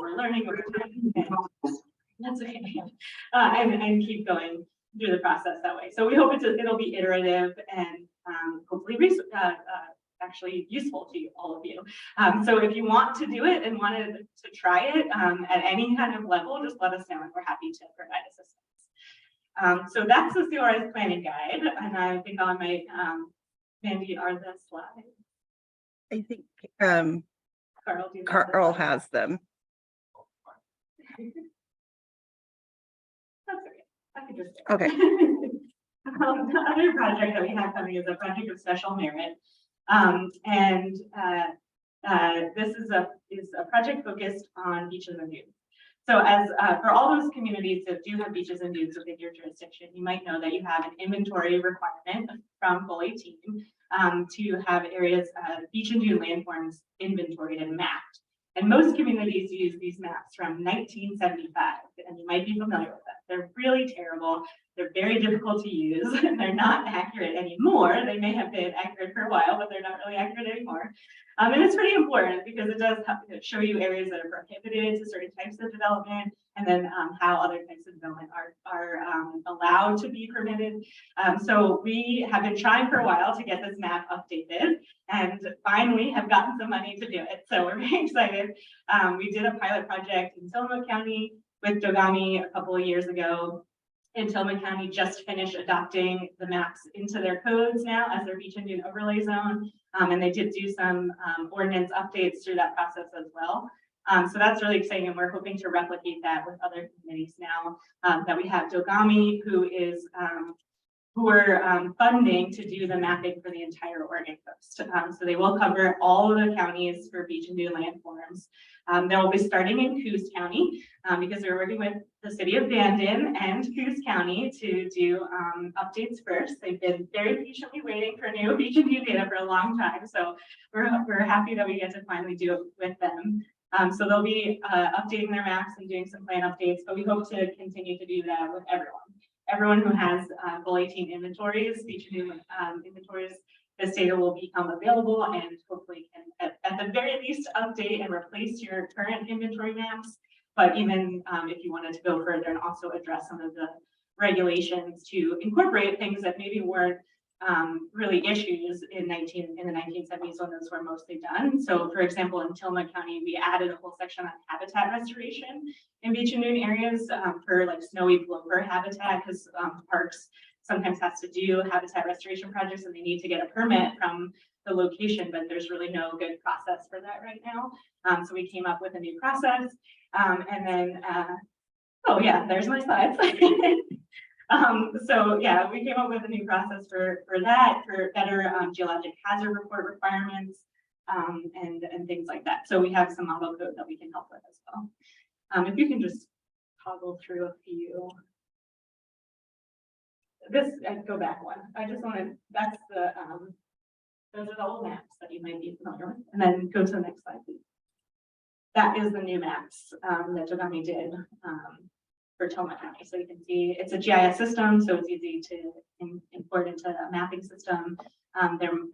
we're learning over time. And that's okay. And keep going through the process that way. So we hope it'll be iterative and hopefully actually useful to all of you. So if you want to do it and wanted to try it at any kind of level, just let us know and we're happy to provide assistance. So that's the COR's planning guide, and I think on my Mandy are the slides. I think Carl has them. That's okay. I can just Okay. The other project that we have coming is a project of special merit. This is a project focused on beaches and dunes. So as for all those communities that do have beaches and dunes within your jurisdiction, you might know that you have an inventory requirement from Goal 18 to have areas, beach and dune landforms inventoried and mapped. And most communities use these maps from 1975, and you might be familiar with them. They're really terrible. They're very difficult to use. They're not accurate anymore. They may have been accurate for a while, but they're not really accurate anymore. And it's pretty important because it does show you areas that are prohibited to certain types of development, and then how other types of development are allowed to be permitted. So we have been trying for a while to get this map updated, and finally have gotten some money to do it. So we're very excited. We did a pilot project in Tillamook County with Dogami a couple of years ago. And Tillamook County just finished adopting the maps into their codes now as their beach and dune overlay zone. And they did do some ordinance updates through that process as well. So that's really exciting, and we're hoping to replicate that with other communities now that we have Dogami, who are funding to do the mapping for the entire Oregon coast. So they will cover all of the counties for beach and dune landforms. They will be starting in Coos County because we're working with the city of Bandon and Coos County to do updates first. They've been very patiently waiting for new beach and dune data for a long time. So we're happy that we get to finally do it with them. So they'll be updating their maps and doing some plan updates, but we hope to continue to do that with everyone. Everyone who has Goal 18 inventories, beach and dune inventories, this data will become available and hopefully can, at the very least, update and replace your current inventory maps. But even if you wanted to go further and also address some of the regulations to incorporate things that maybe weren't really issues in the 1970s when those were mostly done. So for example, in Tillamook County, we added a whole section on habitat restoration in beach and dune areas for like snowy plover habitat, because parks sometimes has to do habitat restoration projects and they need to get a permit from the location, but there's really no good process for that right now. So we came up with a new process. And then, oh yeah, there's my slides. So yeah, we came up with a new process for that, for better geologic hazard report requirements and things like that. So we have some model code that we can help with as well. If you can just toggle through a few. This, go back one. I just want to, that's the, those are the old maps that you might be familiar with. And then go to the next slide, please. That is the new maps that Dogami did for Tillamook County. So you can see it's a GIS system, so it's easy to import into a mapping system.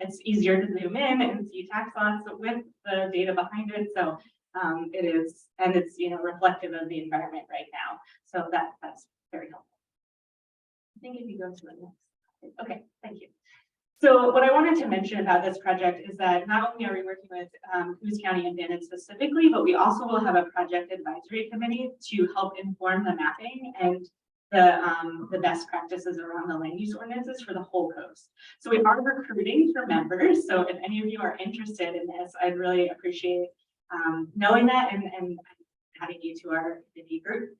It's easier to zoom in and see tax lots with the data behind it. So it is, and it's reflective of the environment right now. So that's very helpful. I think if you go to the next, okay, thank you. So what I wanted to mention about this project is that not only are we working with Coos County and Bandon specifically, but we also will have a project advisory committee to help inform the mapping and the best practices around the land use ordinances for the whole coast. So we are recruiting for members. So if any of you are interested in this, I'd really appreciate knowing that and adding you to our committee group.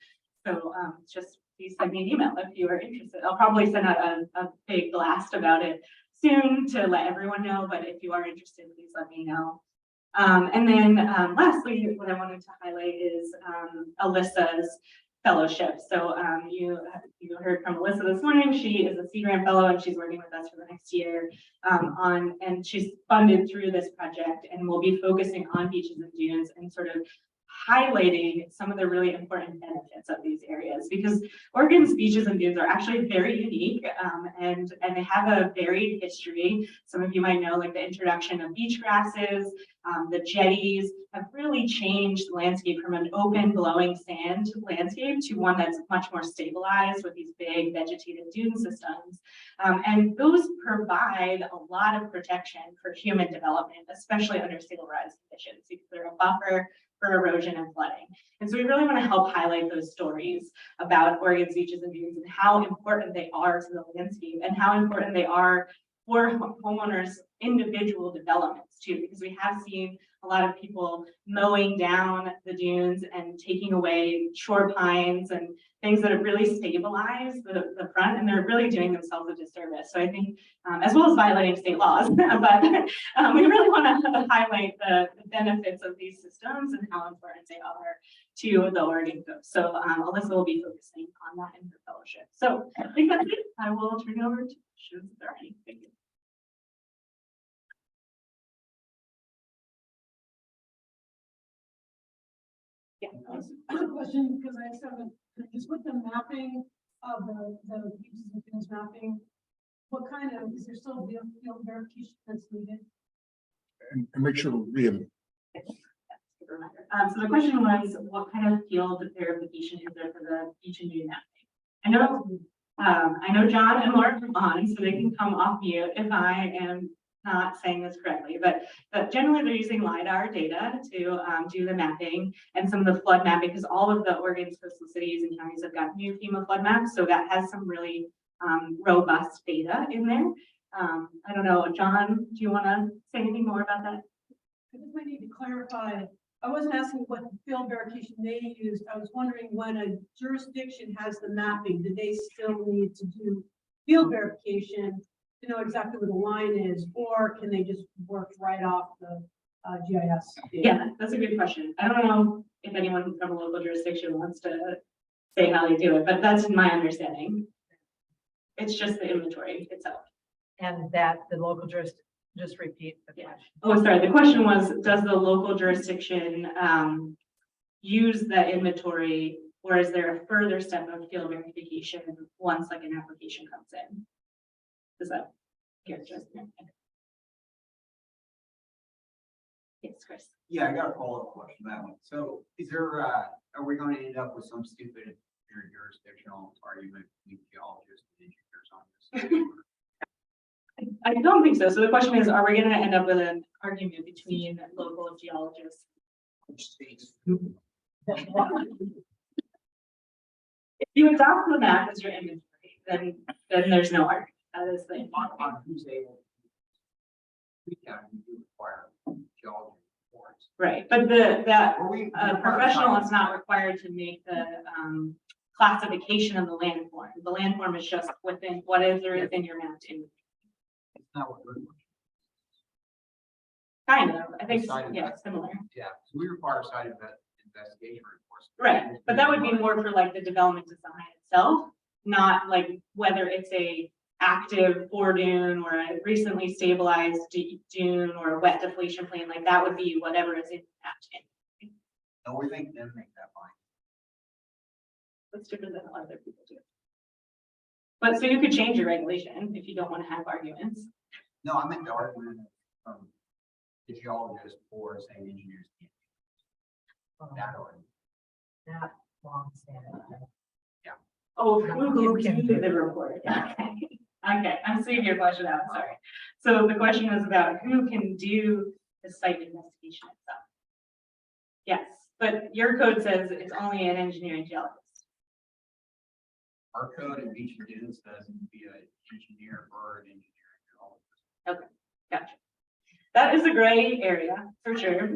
So just please send me an email if you are interested. I'll probably send out a big blast about it soon to let everyone know, but if you are interested, please let me know. And then lastly, what I wanted to highlight is Alyssa's fellowship. So you heard from Alyssa this morning. She is a Sea Grant Fellow and she's working with us for the next year and she's funded through this project and will be focusing on beaches and dunes and sort of highlighting some of the really important benefits of these areas, because Oregon's beaches and dunes are actually very unique, and they have a varied history. Some of you might know, like the introduction of beach grasses, the jetties have really changed the landscape from an open, glowing sand landscape to one that's much more stabilized with these big vegetated dune systems. And those provide a lot of protection for human development, especially under sea-level rise conditions, because they're a buffer for erosion and flooding. And so we really want to help highlight those stories about Oregon's beaches and dunes and how important they are to the landscape and how important they are for homeowners' individual developments too, because we have seen a lot of people mowing down the dunes and taking away shore pines and things that have really stabilized the front, and they're really doing themselves a disservice. So I think, as well as violating state laws, but we really want to highlight the benefits of these systems and how important they are to the Oregon coast. So Alyssa will be focusing on that in her fellowship. So I think that's it. I will turn it over to questions if there are any. Thank you. Yeah. I have a question because I just haven't, just with the mapping of the beaches and dunes mapping, what kind of, is there still field verification that's needed? And make sure to read. So the question was, what kind of field verification is there for the beach and dune mapping? I know John and Laura are on, so they can come off mute if I am not saying this correctly, but generally they're using LiDAR data to do the mapping and some of the flood mapping, because all of the Oregon's coastal cities and counties have got new FEMA flood maps, so that has some really robust data in there. I don't know, John, do you want to say anything more about that? I just might need to clarify. I wasn't asking what field verification they used. I was wondering when a jurisdiction has the mapping, do they still need to do field verification to know exactly where the line is, or can they just work right off the GIS data? Yeah, that's a good question. I don't know if anyone from a local jurisdiction wants to say how they do it, but that's my understanding. It's just the inventory itself. And that the local just repeat the question. Oh, sorry. The question was, does the local jurisdiction use that inventory, or is there a further step of field verification once like an application comes in? Does that get just? Yes, Chris. Yeah, I got a follow-up question on that one. So is there, are we going to end up with some stupid jurisdictional argument between geologists and engineers on this? I don't think so. So the question is, are we going to end up with an argument between local geologists? If you adopt the map as your inventory, then there's no argument. That is the On who's able to require geology reports. right. But professional is not required to make the classification of the landform. The landform is just within what is there within your mapped inventory. It's not what we're. Kind of. I think Side yeah, similar. Yeah, so we require site investigation reports. Right, but that would be more for like the development design itself, not like whether it's a active foredune or a recently stabilized dune or a wet deflation plain. Like that would be whatever is in that. And we think then make that fine. That's different than what other people do. But so you could change your regulation if you don't want to have arguments. No, I meant the argument from the geologist or saying engineers can't. That argument. Not long standing. Oh, who can do the report? Yeah. Okay, I'm seeing your question out, sorry. So the question is about who can do the site investigation itself. Yes, but your code says it's only an engineering geologist. Our code in Beach and Dunes says be an engineer or an engineering geologist. Gotcha. That is a gray area for sure.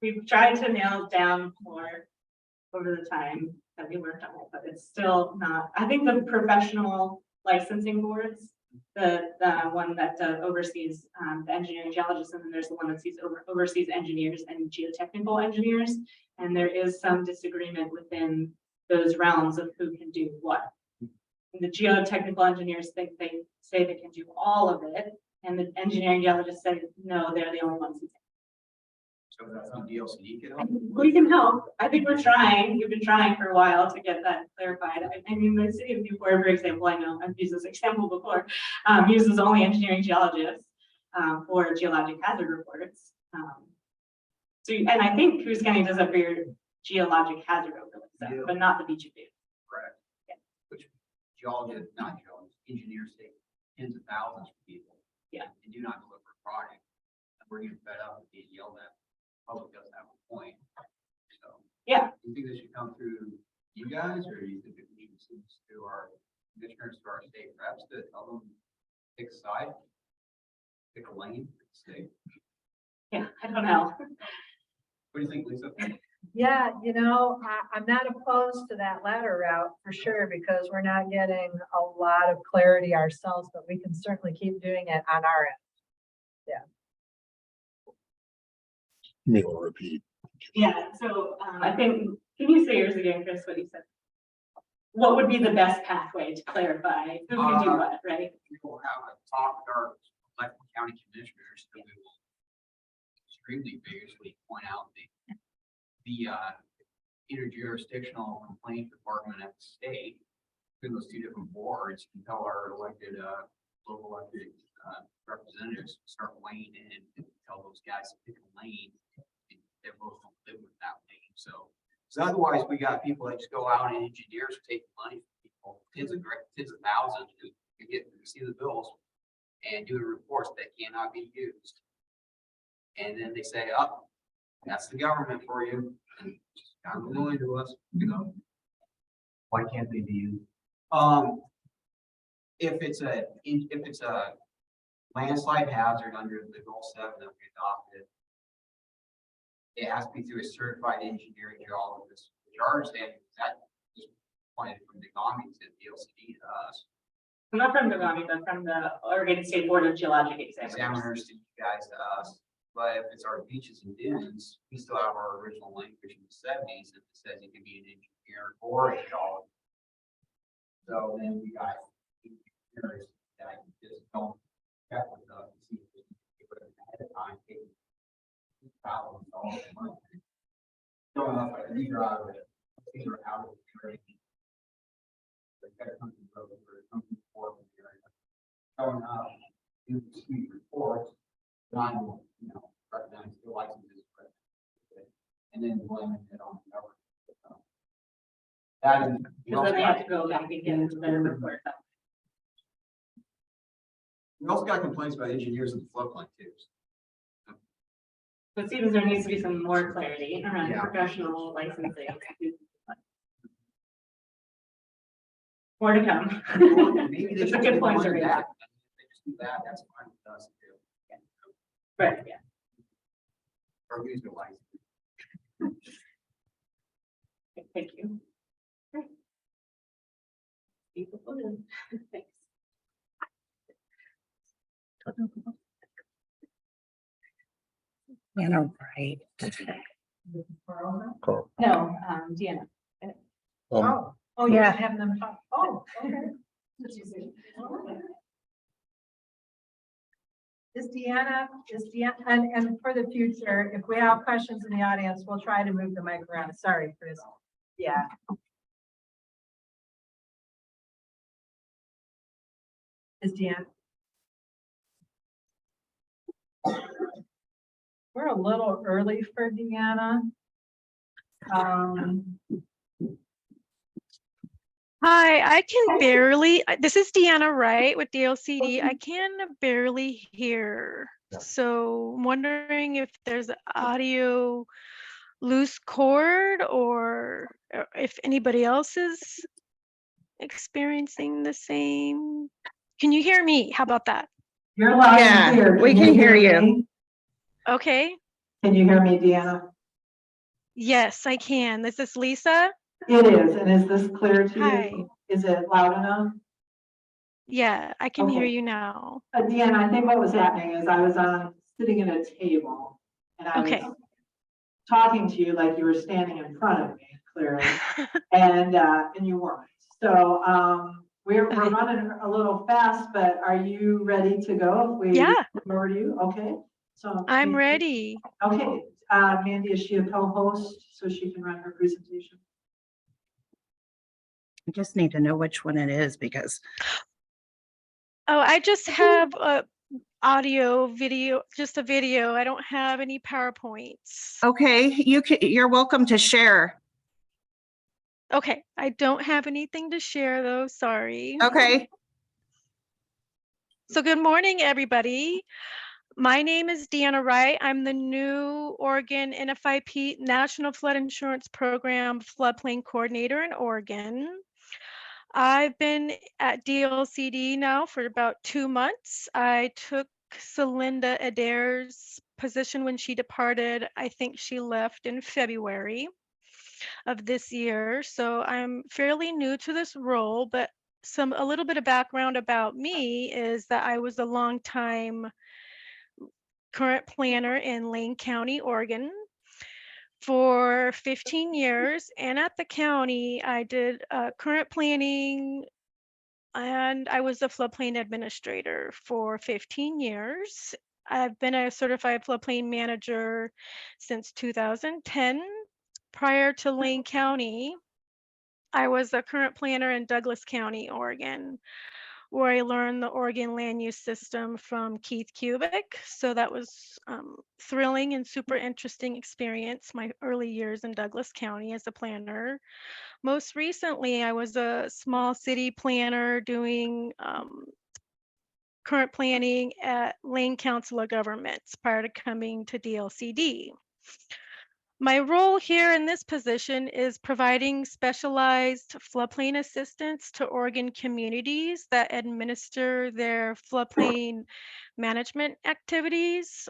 We've tried to nail it down more over the time that we worked on it, but it's still not. I think the professional licensing boards, the one that oversees the engineering geologists, and then there's the one that oversees engineers and geotechnical engineers, and there is some disagreement within those realms of who can do what. And the geotechnical engineers think they say they can do all of it, and the engineering geologists say no, they're the only ones who can. So that's on DLCD can help? We can help. I think we're trying. We've been trying for a while to get that clarified. I mean, the city of Newport, for example, I know I've used this example before, uses only engineering geologists for geologic hazard reports. So, and I think Cruz County does that for your geologic hazard overlay stuff, Yeah. but not the beach view. Correct. Yeah. Which geologists, not geologists, engineers take tens of thousands of people. Yeah. And do not deliver a product. And we're getting fed up with being yelled at. Public doesn't have a point. So. Yeah. Do you think this should come through you guys, or do you think it needs to through our commissioners, to our state reps to tell them pick a side? Pick a lane, pick a state? Yeah, I don't know. What do you think, Lisa? Yeah, I'm not opposed to that latter route for sure, because we're not getting a lot of clarity ourselves, but we can certainly keep doing it on our end. May will repeat. Yeah, so I think, can you say yours again, Chris, what you said? What would be the best pathway to clarify who can do what, right? We will have a talk with our elected county commissioners, who will extremely vigorously point out the interjurisdictional complaint department at the state, between those two different boards, and tell our elected, local elected, representatives to start weighing in and tell those guys to pick a lane. And they both don't live with that lane, so otherwise we got people that just go out and engineers take money from people, tens of thousands to see the bills and do reports that cannot be used. And then they say, oh, that's the government for you, and just kind of annoying to us, Why can't they be used? If it's a landslide hazard under the goal 7 that we adopted, it has to be through a certified engineering geologist, which our understanding is that is pointed from the NAMI to DLCD to us. Not from the NAMI, but from the Oregon State Board of Geologic Examiners. Examiners to you guys to us. But if it's our beaches and dunes, we still have our original language in the 70s that says it can be an engineer or a geologist. So then we got engineers that just don't check with us to see if we can get it ahead of time, taking problems all the money. Showing up like these are out of it, these are out of the trade. They gotta come to the road or come to the port in the area. Showing up, do speed reports, not, recognize the licenses, and then blaming it on the government. That is. Because then they have to go back and get into their report. We also got complaints about engineers in the floodplain too. So it seems there needs to be some more clarity around Yeah. professional licensing. More to come. Maybe they It's a should good take point one to raise. back. They just do that, that's fine with us too. Right, yeah. Or use the license. Thank you. Great. People put in. Thanks. Right. Carl. No, Deanna. Oh, yeah, having them talk. Oh, okay. Is Deanna, and for the future, if we have questions in the audience, we'll try to move the mic around. Sorry, Chris. Yeah. Is Deanna? We're a little early for Deanna. Hi, I can barely, this is Deanna Wright with DLCD. I can barely hear. So I'm wondering if there's an audio loose cord or if anybody else is experiencing the same. Can you hear me? How about that? You're loud Yeah, and clear. we can hear you. me? Okay. Can you hear me, Deanna? Yes, I can. Is this Lisa? It is, and is this clear to Hi. you? Is it loud enough? Yeah, I can hear Okay. you now. Deanna, I think what was happening is I was sitting at a table and I Okay. was talking to you like you were standing in front of me, clearly, and you weren't. So we're Okay. running a little fast, but are you ready to go? If we Yeah. Over to you, okay? So I'm ready. Okay, Mandy, is she a co-host so she can run her presentation? I just need to know which one it is because Oh, I just have a audio, video, just a video. I don't have any PowerPoints. okay, you're welcome to share. Okay, I don't have anything to share though, sorry. Okay. So good morning, everybody. My name is Deanna Wright. I'm the new Oregon NFIP National Flood Insurance Program Floodplain Coordinator in Oregon. I've been at DLCD now for about 2 months. I took Celinda Adair's position when she departed. I think she left in February of this year. So I'm fairly new to this role, but a little bit of background about me is that I was a long time current planner in Lane County, Oregon for 15 years. And at the county, I did current planning and I was a floodplain administrator for 15 years. I've been a certified floodplain manager since 2010. Prior to Lane County, I was a current planner in Douglas County, Oregon, where I learned the Oregon land use system from Keith Kubik. So that was thrilling and super interesting experience, my early years in Douglas County as a planner. Most recently, I was a small city planner doing current planning at Lane Council of Governments prior to coming to DLCD. My role here in this position is providing specialized floodplain assistance to Oregon communities that administer their floodplain management activities.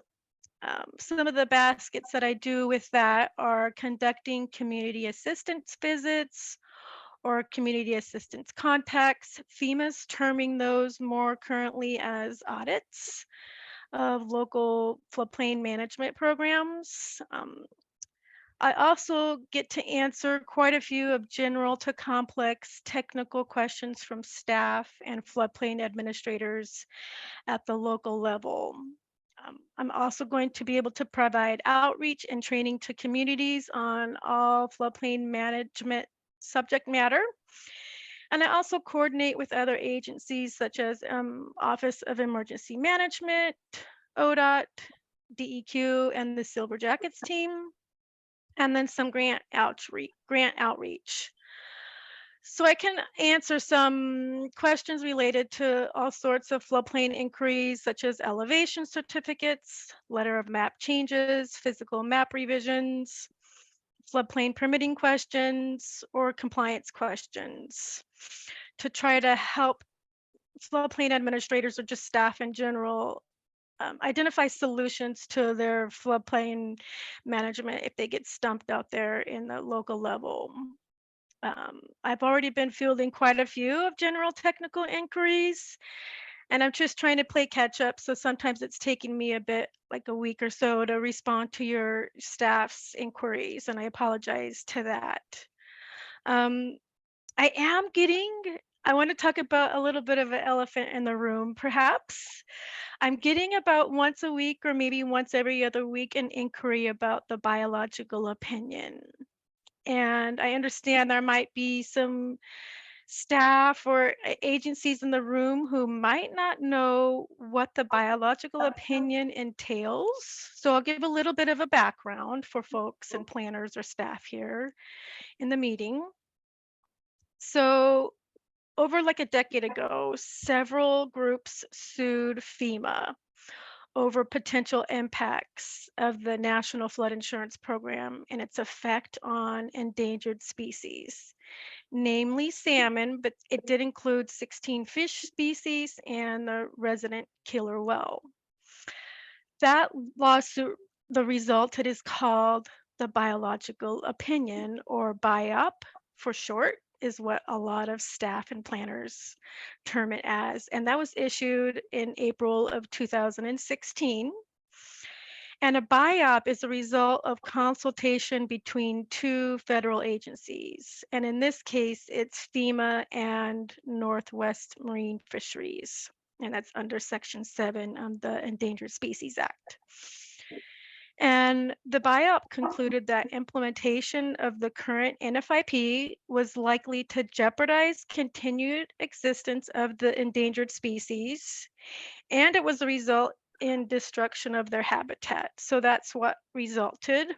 Some of the baskets that I do with that are conducting community assistance visits or community assistance contacts. FEMA's terming those more currently as audits of local floodplain management programs. I also get to answer quite a few of general to complex technical questions from staff and floodplain administrators at the local level. I'm also going to be able to provide outreach and training to communities on all floodplain management subject matter. And I also coordinate with other agencies such as Office of Emergency Management, ODOT, DEQ, and the Silver Jackets team, and then some grant outreach. So I can answer some questions related to all sorts of floodplain inquiries, such as elevation certificates, letter of map changes, physical map revisions, floodplain permitting questions, or compliance questions to try to help floodplain administrators or just staff in general identify solutions to their floodplain management if they get stumped out there in the local level. I've already been fielding quite a few of general technical inquiries, and I'm just trying to play catch up. So sometimes it's taking me a bit, like a week or so, to respond to your staff's inquiries, and I apologize to that. I want to talk about a little bit of an elephant in the room, perhaps. I'm getting about once a week or maybe once every other week an inquiry about the biological opinion. And I understand there might be some staff or agencies in the room who might not know what the biological opinion entails. So I'll give a little bit of a background for folks and planners or staff here in the meeting. So over like a decade ago, several groups sued FEMA over potential impacts of the National Flood Insurance Program and its effect on endangered species, namely salmon, but it did include 16 fish species and the resident killer whale. That lawsuit, the result, it is called the biological opinion, or BIOP for short, is what a lot of staff and planners term it as. And that was issued in April of 2016. And a BIOP is a result of consultation between two federal agencies. And in this case, it's FEMA and Northwest Marine Fisheries. And that's under Section 7 of the Endangered Species Act. And the BIOP concluded that implementation of the current NFIP was likely to jeopardize continued existence of the endangered species, and it was a result in destruction of their habitat. So that's what resulted.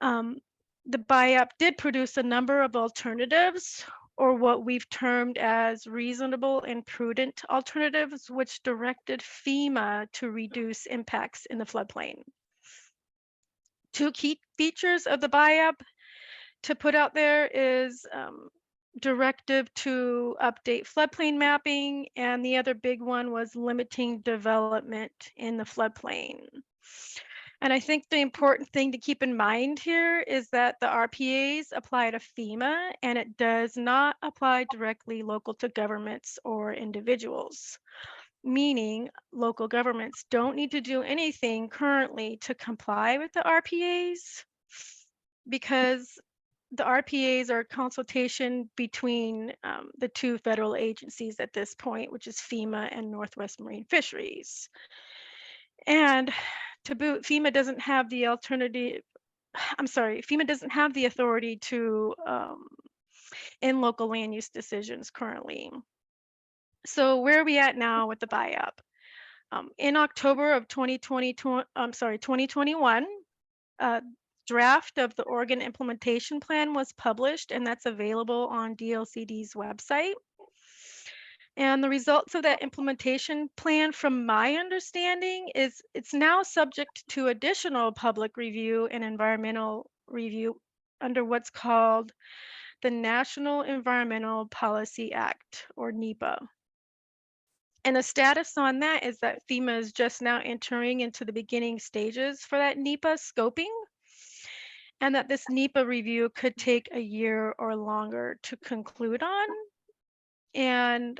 The BIOP did produce a number of alternatives, or what we've termed as reasonable and prudent alternatives, which directed FEMA to reduce impacts in the floodplain. Two key features of the BIOP to put out there is directive to update floodplain mapping, and the other big one was limiting development in the floodplain. And I think the important thing to keep in mind here is that the RPAs apply to FEMA, and it does not apply directly local to governments or individuals, meaning local governments don't need to do anything currently to comply with the RPAs, because the RPAs are consultation between the two federal agencies at this point, which is FEMA and Northwest Marine Fisheries. And to boot, FEMA doesn't have the FEMA doesn't have the authority to in local land use decisions currently. So where are we at now with the BIOP? In October of 2021, draft of the Oregon implementation plan was published, and that's available on DLCD's website. And the results of that implementation plan, from my understanding, is it's now subject to additional public review and environmental review under what's called the National Environmental Policy Act, or NEPA. And the status on that is that FEMA is just now entering into the beginning stages for that NEPA scoping, and that this NEPA review could take a year or longer to conclude on. And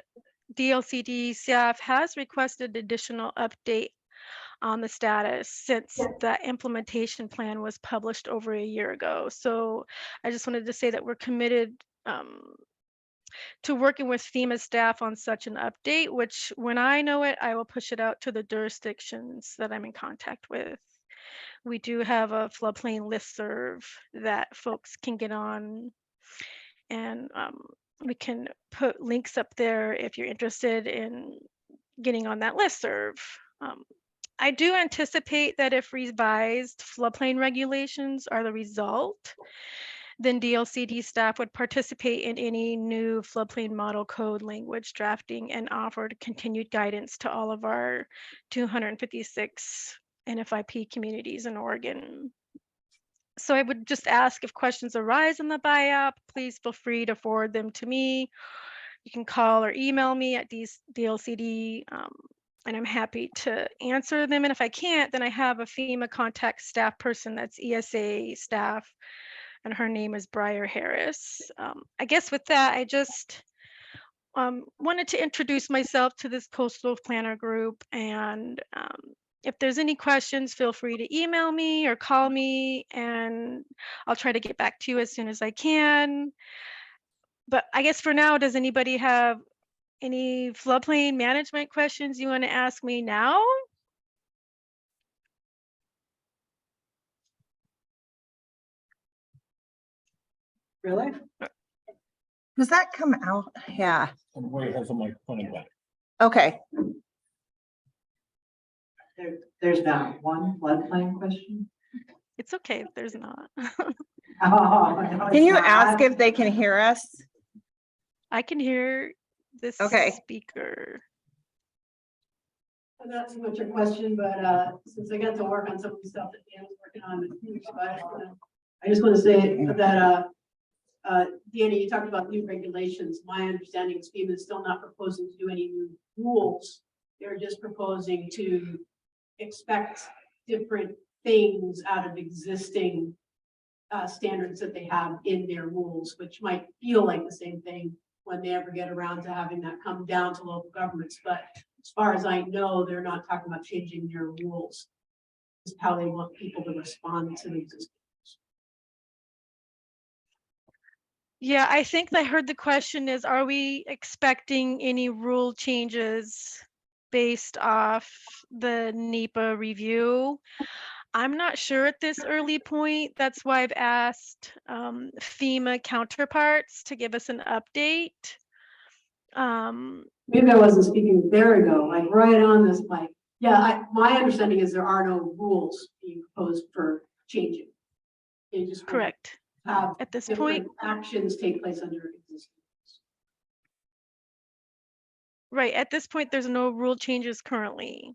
DLCD staff has requested additional update on the status since the implementation plan was published over a year ago. So I just wanted to say that we're committed to working with FEMA staff on such an update, which when I know it, I will push it out to the jurisdictions that I'm in contact with. We do have a floodplain listserv that folks can get on, and we can put links up there if you're interested in getting on that listserv. I do anticipate that if revised floodplain regulations are the result, then DLCD staff would participate in any new floodplain model code language drafting and offered continued guidance to all of our 256 NFIP communities in Oregon. So I would just ask, if questions arise in the BIOP, please feel free to forward them to me. You can call or email me at DLCD, and I'm happy to answer them. And if I can't, then I have a FEMA contact staff person that's ESA staff, and her name is Briar Harris. I guess with that, I just wanted to introduce myself to this coastal planner group, and if there's any questions, feel free to email me or call me, and I'll try to get back to you as soon as I can. But I guess for now, does anybody have any floodplain management questions you want to ask me now? Really? Does that come out? Yeah, Everybody has a microphone in back. okay. There's not one floodplain question? It's okay if there's not. Oh, no, Can it's you not. ask if they can hear us? I can hear this Okay. speaker. Not so much a question, but since I got to work on some of the stuff that Dan was working on a few weeks ago, I just want to say that Danny, you talked about new regulations. My understanding is FEMA is still not proposing to do any new rules. They're just proposing to expect different things out of existing standards that they have in their rules, which might feel like the same thing when they ever get around to having that come down to local governments. But as far as I know, they're not talking about changing their rules. It's how they want people to respond to the existing. Yeah, I think I heard the question is, are we expecting any rule changes based off the NEPA review? I'm not sure at this early point. That's why I've asked FEMA counterparts to give us an update. Maybe I wasn't speaking there ago, like right on this mic. Yeah, my understanding is there are no rules being proposed for changing. They just want Correct. to have At this different point, actions take place under existing. right, at this point, there's no rule changes currently.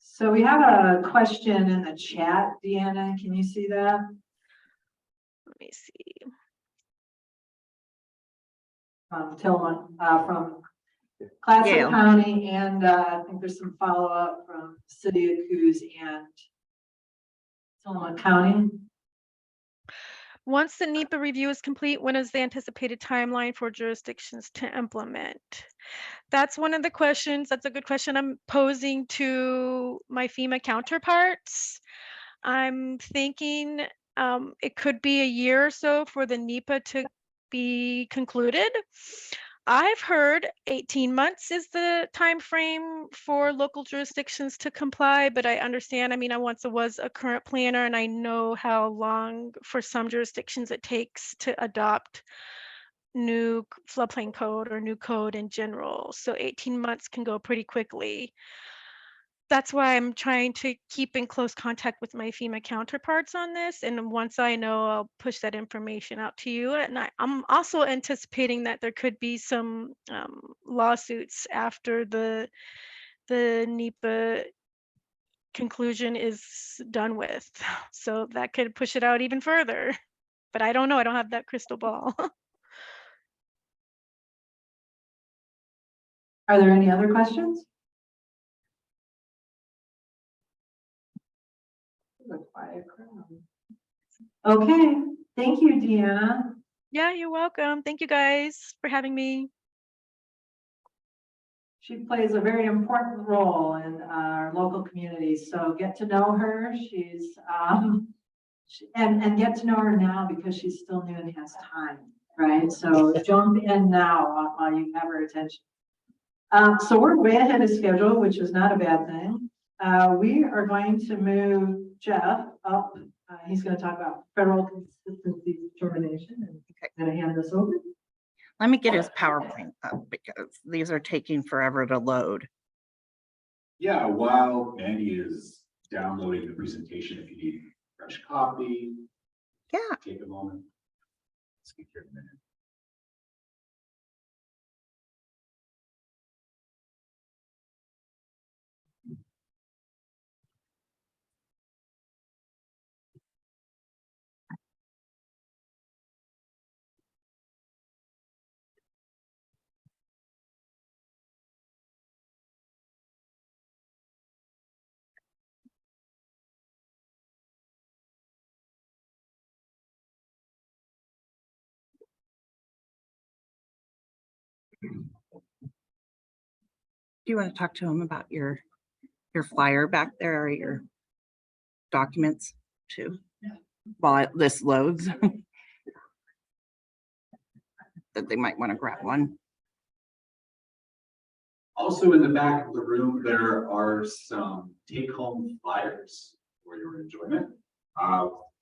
So we have a question in the chat, Deanna, can you see that? Let me see. Tillman, from Clatsop Yale. County, and I think there's some follow-up from City of Coos and Tillamook County. Once the NEPA review is complete, when is the anticipated timeline for jurisdictions to implement? That's one of the questions. That's a good question I'm posing to my FEMA counterparts. I'm thinking it could be a year or so for the NEPA to be concluded. I've heard 18 months is the time frame for local jurisdictions to comply, but I understand, I mean, I once was a current planner and I know how long for some jurisdictions it takes to adopt new floodplain code or new code in general. So 18 months can go pretty quickly. That's why I'm trying to keep in close contact with my FEMA counterparts on this. And once I know, I'll push that information out to you. And I'm also anticipating that there could be some lawsuits after the NEPA conclusion is done with. So that could push it out even further. But I don't know. I don't have that crystal ball. Are there any other questions? A quiet crowd. Okay, thank you, Deanna. Yeah, you're welcome. Thank you guys for having me. She plays a very important role in our local communities, so get to know her. She's, and get to know her now because she's still new and has time, right? So jump in now while you have her attention. So we're way ahead of schedule, which is not a bad thing. We are going to move Jeff up. He's going to talk about federal consistency determination, and I'm going to hand this over. Let me get his PowerPoint up because these are taking forever to load. Yeah, while Andy is downloading the presentation, if you need a fresh copy, Yeah. take a moment. Speak here in a minute. Do you want to talk to him about your flyer back there or your documents too? While this loads. That they might want to grab one. Also in the back of the room, there are some take-home flyers for your enjoyment.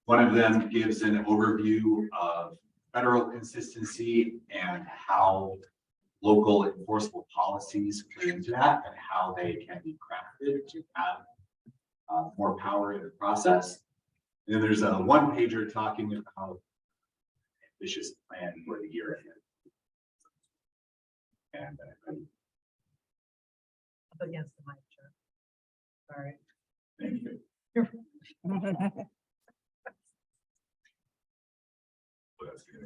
One of them gives an overview of federal consistency and how local enforceable policies play into that and how they can be crafted to have more power in the process. And then there's a one-pager talking about ambitious plan for the year ahead. And Up against the mic, Jeff. Sorry. thank you. Well, that's good.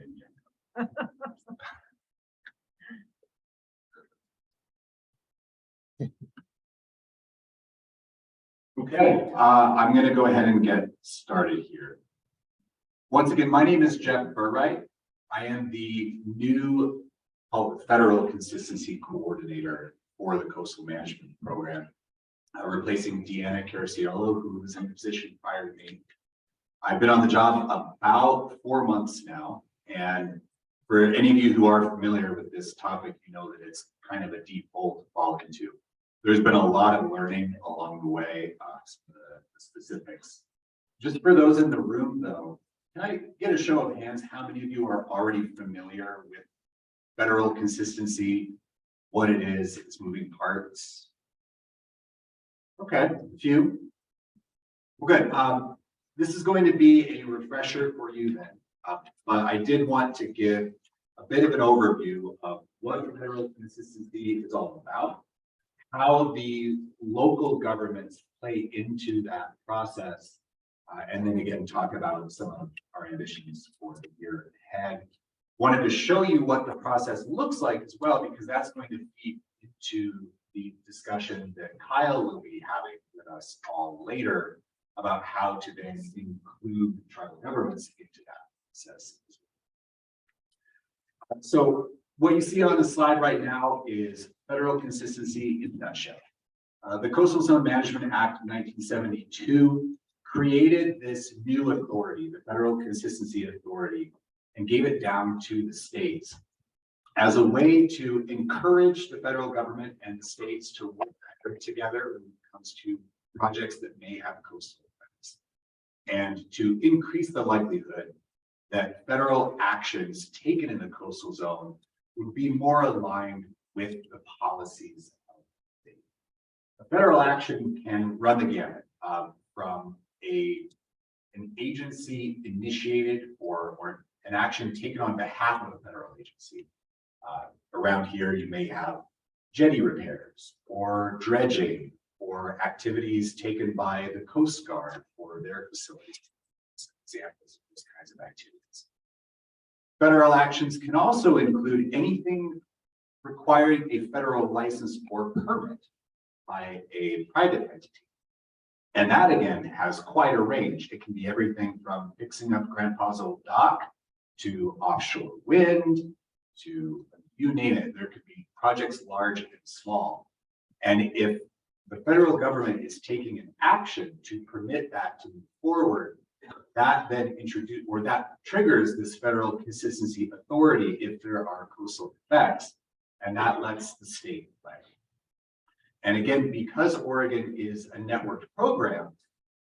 Okay, I'm going to go ahead and get started here. Once again, my name is Jeff Burright. I am the new Federal Consistency Coordinator for the Coastal Management Program, replacing Deanna Cariciello, who was in position prior to me. I've been on the job about 4 months now, and for any of you who are familiar with this topic, you know that it's kind of a deep hole to fall into. there's been a lot of learning along the way, some of the specifics. Just for those in the room though, can I get a show of hands? How many of you are already familiar with federal consistency, what it is, its moving parts? Okay, a few. Well, good. This is going to be a refresher for you then. But I did want to give a bit of an overview of what federal consistency is all about, how the local governments play into that process, and then again, talk about some of our ambitions for the year ahead. Wanted to show you what the process looks like as well, because that's going to feed into the discussion that Kyle will be having with us all later about how to then include tribal governments into that process. So what you see on the slide right now is federal consistency in a nutshell. The Coastal Zone Management Act of 1972 created this new authority, the Federal Consistency Authority, and gave it down to the states as a way to encourage the federal government and the states to work better together when it comes to projects that may have coastal effects, and to increase the likelihood that federal actions taken in the coastal zone would be more aligned with the policies of the state. A federal action can run the gamut from an agency initiated or an action taken on behalf of a federal agency. Around here, you may have jetty repairs or dredging or activities taken by the Coast Guard for their facilities. Examples of those kinds of activities. Federal actions can also include anything requiring a federal license or permit by a private entity. And that again has quite a range. It can be everything from fixing up Grandpa's old dock to offshore wind to you name it. There could be projects large and small. And if the federal government is taking an action to permit that to move forward, that then that triggers this federal consistency authority if there are coastal effects, and that lets the state play. And again, because Oregon is a networked program,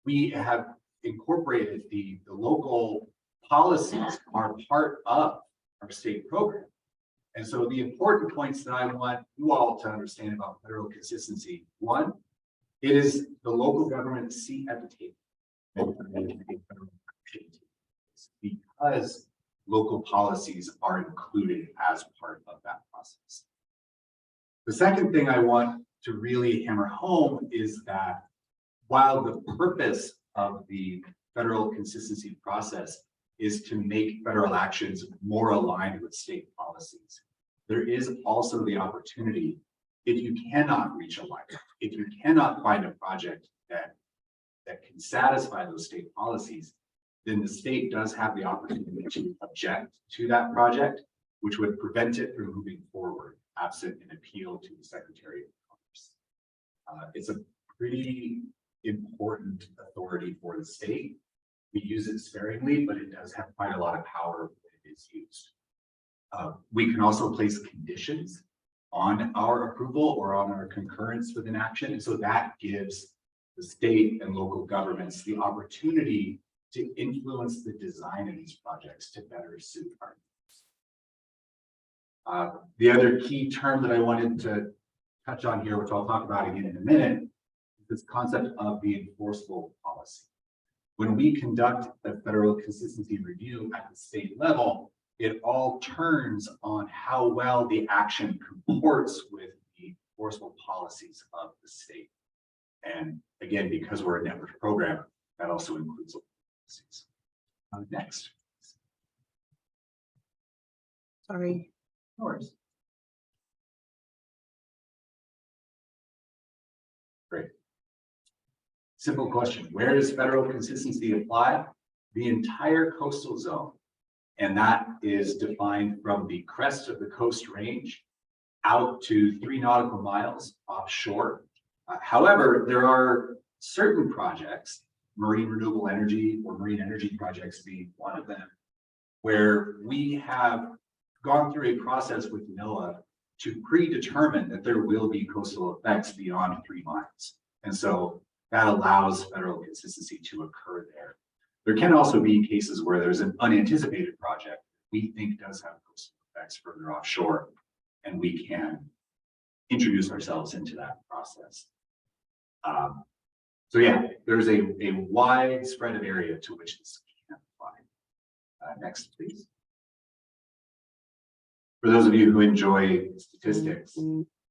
we have incorporated the local policies are part of our state program. And so the important points that I want you all to understand about federal consistency: one, it is the local government seat at the table. Because local policies are included as part of that process. The second thing I want to really hammer home is that while the purpose of the federal consistency process is to make federal actions more aligned with state policies, there is also the opportunity, if you cannot reach alignment, if you cannot find a project that can satisfy those state policies, then the state does have the opportunity to object to that project, which would prevent it from moving forward, absent an appeal to the Secretary of Commerce. It's a pretty important authority for the state. We use it sparingly, but it does have quite a lot of power when it is used. We can also place conditions on our approval or on our concurrence with an action. And so that gives the state and local governments the opportunity to influence the design of these projects to better suit our needs. The other key term that I wanted to touch on here, which I'll talk about again in a minute, is this concept of the enforceable policy. When we conduct a federal consistency review at the state level, it all turns on how well the action comports with the enforceable policies of the state. And again, because we're a network program, that also includes policies. Next. Sorry. No worries. Great. Simple question. Where does federal consistency apply? The entire coastal zone. And that is defined from the crest of the Coast Range out to 3 nautical miles offshore. However, there are certain projects, marine renewable energy or marine energy projects being one of them, where we have gone through a process with NOAA to predetermine that there will be coastal effects beyond 3 miles. And so that allows federal consistency to occur there. There can also be cases where there's an unanticipated project we think does have coastal effects further offshore, and we can introduce ourselves into that process. So yeah, there's a wide spread of area to which this can apply. Next, please. For those of you who enjoy statistics,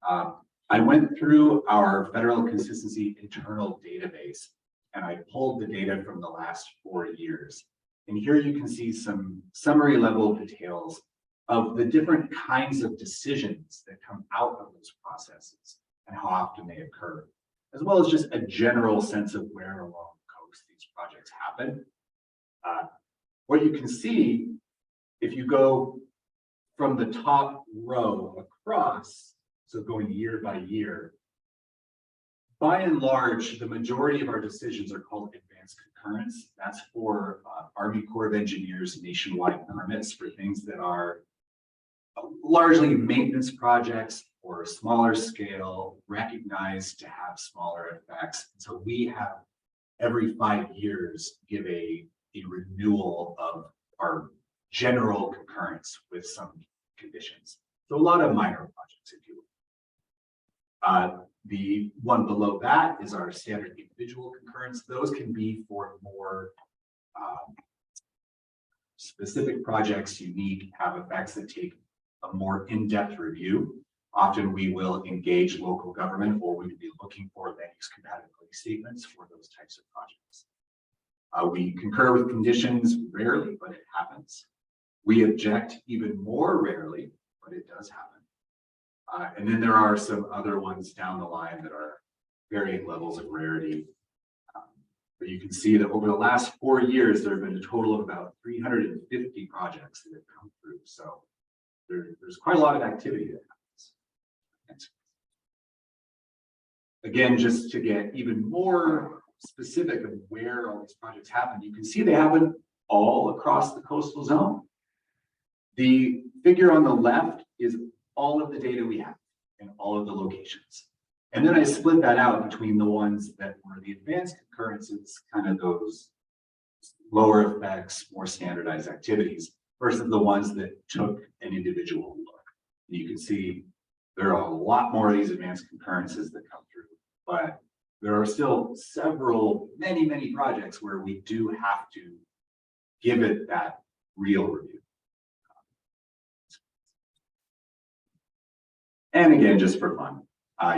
I went through our federal consistency internal database and I pulled the data from the last 4 years. And here you can see some summary level details of the different kinds of decisions that come out of those processes and how often they occur, as well as just a general sense of where along the coast these projects happen. What you can see, if you go from the top row across, so going year by year, by and large, the majority of our decisions are called advanced concurrence. That's for Army Corps of Engineers nationwide permits for things that are largely maintenance projects or smaller scale, recognized to have smaller effects. So we have every 5 years give a renewal of our general concurrence with some conditions. So a lot of minor projects, if you will. The one below that is our standard individual concurrence. Those can be for more specific projects, unique, have effects that take a more in-depth review. Often we will engage local government, or we would be looking for land use compatibility statements for those types of projects. We concur with conditions rarely, but it happens. We object even more rarely, but it does happen. And then there are some other ones down the line that are varying levels of rarity. But you can see that over the last 4 years, there have been a total of about 350 projects that have come through. So there's quite a lot of activity that happens. Thanks. Again, just to get even more specific of where all these projects happen, you can see they happen all across the coastal zone. The figure on the left is all of the data we have and all of the locations. And then I split that out between the ones that were the advanced concurrences, kind of those lower effects, more standardized activities, versus the ones that took an individual look. And you can see there are a lot more of these advanced concurrences that come through, but there are still many projects where we do have to give it that real review. And again, just for fun,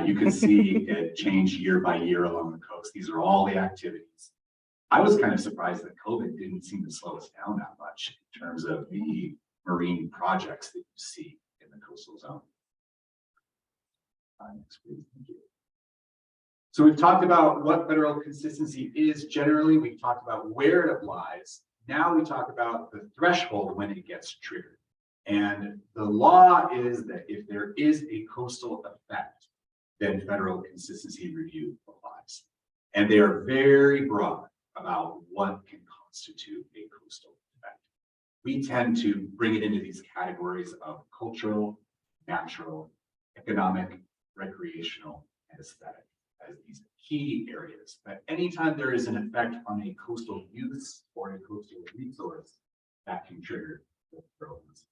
you can see it change year by year along the coast. These are all the activities. I was kind of surprised that COVID didn't seem to slow us down that much in terms of the marine projects that you see in the coastal zone. Next, please. Thank you. So we've talked about what federal consistency is generally. We've talked about where it applies. Now we talk about the threshold when it gets triggered. And the law is that if there is a coastal effect, then federal consistency review applies. And they are very broad about what can constitute a coastal effect. We tend to bring it into these categories of cultural, natural, economic, recreational, and aesthetic as these key areas. But anytime there is an effect on a coastal use or a coastal resource, that can trigger the federal consistency.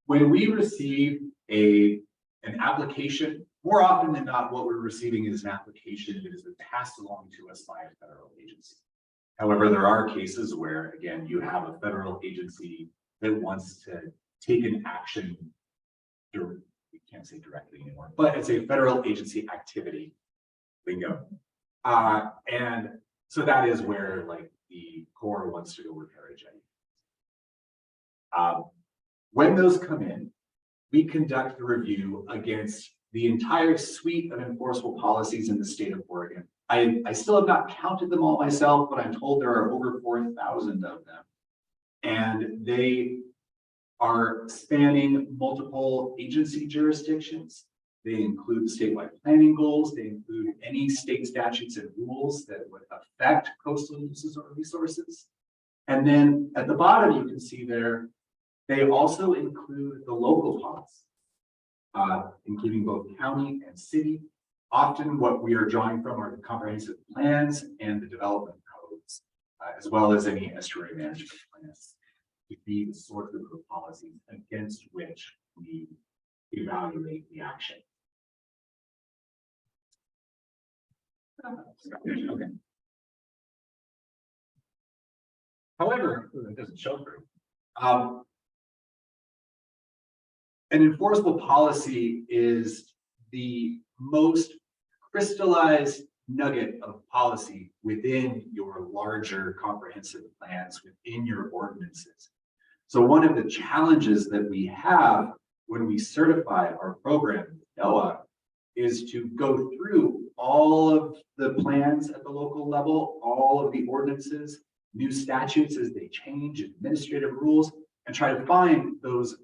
When we receive an application, more often than not, what we're receiving is an application that has been passed along to us by a federal agency. However, there are cases where, again, you have a federal agency that wants to take an action, we can't say directly anymore, but it's a federal agency activity, bingo. And so that is where like the Corps wants to go repair a jetty. When those come in, we conduct the review against the entire suite of enforceable policies in the state of Oregon. I still have not counted them all myself, but I'm told there are over 4,000 of them. And they are spanning multiple agency jurisdictions. They include statewide planning goals. They include any state statutes and rules that would affect coastal uses or resources. And then at the bottom, you can see there, they also include the local policy, including both county and city. Often what we are drawing from are the comprehensive plans and the development codes, as well as any estuary management plans, to be the source of the policies against which we evaluate the action. Okay. However, it doesn't show through. An enforceable policy is the most crystallized nugget of policy within your larger comprehensive plans, within your ordinances. So one of the challenges that we have when we certify our program with NOAA is to go through all of the plans at the local level, all of the ordinances, new statutes as they change, administrative rules, and try to find those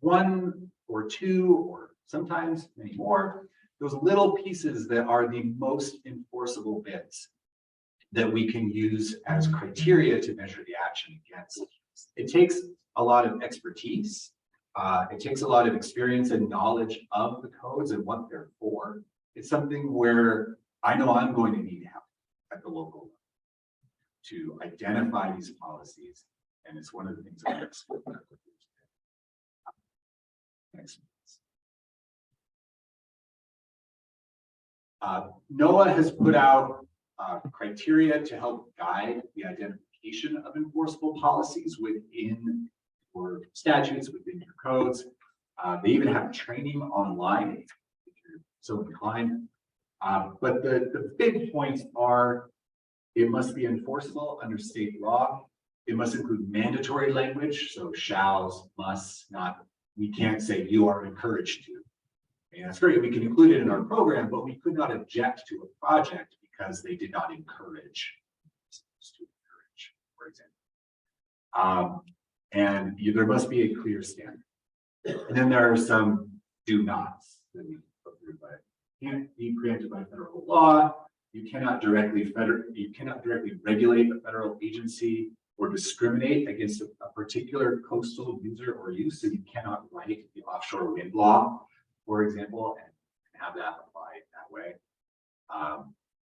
one or two, or sometimes many more, those little pieces that are the most enforceable bits that we can use as criteria to measure the action against. It takes a lot of expertise. It takes a lot of experience and knowledge of the codes and what they're for. It's something where I know I'm going to need help at the local level to identify these policies. And it's one of the things I'm explaining. Next. NOAA has put out criteria to help guide the identification of enforceable policies within your statutes, within your codes. They even have training online if you're so inclined. But the big points are, it must be enforceable under state law. It must include mandatory language, so shalls, musts, not, we can't say you are encouraged to. And that's great, we can include it in our program, but we could not object to a project because they did not encourage, for example. And there must be a clear standard. And then there are some do nots that we put through, but can't be preempted by federal law. You cannot directly regulate a federal agency or discriminate against a particular coastal user or use. So you cannot write the offshore wind law, for example, and have that apply that way.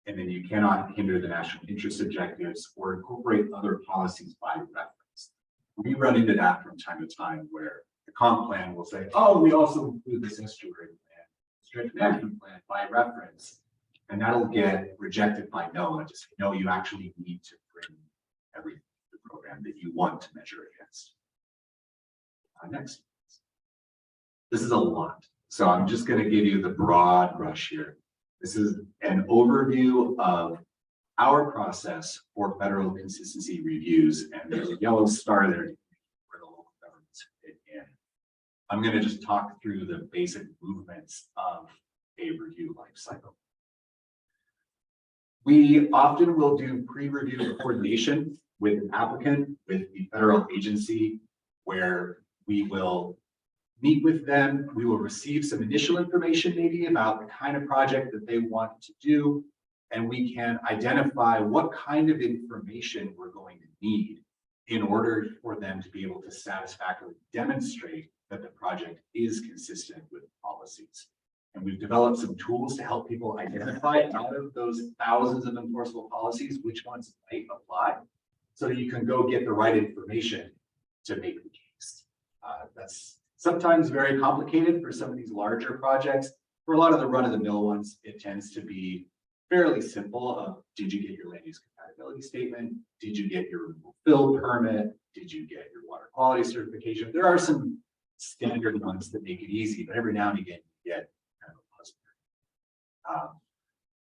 And then you cannot hinder the national interest objectives or incorporate other policies by reference. We run into that from time to time where the comp plan will say, oh, we also include this estuary plan, stretch management plan by reference. And that'll get rejected by NOAA. Just no, you actually need to bring everything to the program that you want to measure against. Next. This is a lot. So I'm just going to give you the broad brush here. This is an overview of our process for federal consistency reviews. And there's a yellow star there where the local governments fit in. I'm going to just talk through the basic movements of a review life cycle. We often will do pre-review coordination with an applicant, with the federal agency, where we will meet with them. We will receive some initial information maybe about the kind of project that they want to do. And we can identify what kind of information we're going to need in order for them to be able to satisfactorily demonstrate that the project is consistent with policies. And we've developed some tools to help people identify out of those thousands of enforceable policies, which ones might apply, so that you can go get the right information to make the case. That's sometimes very complicated for some of these larger projects. For a lot of the run-of-the-mill ones, it tends to be fairly simple of, did you get your land use compatibility statement? Did you get your fill permit? Did you get your water quality certification? There are some standard ones that make it easy, but every now and again, you get kind of a puzzle.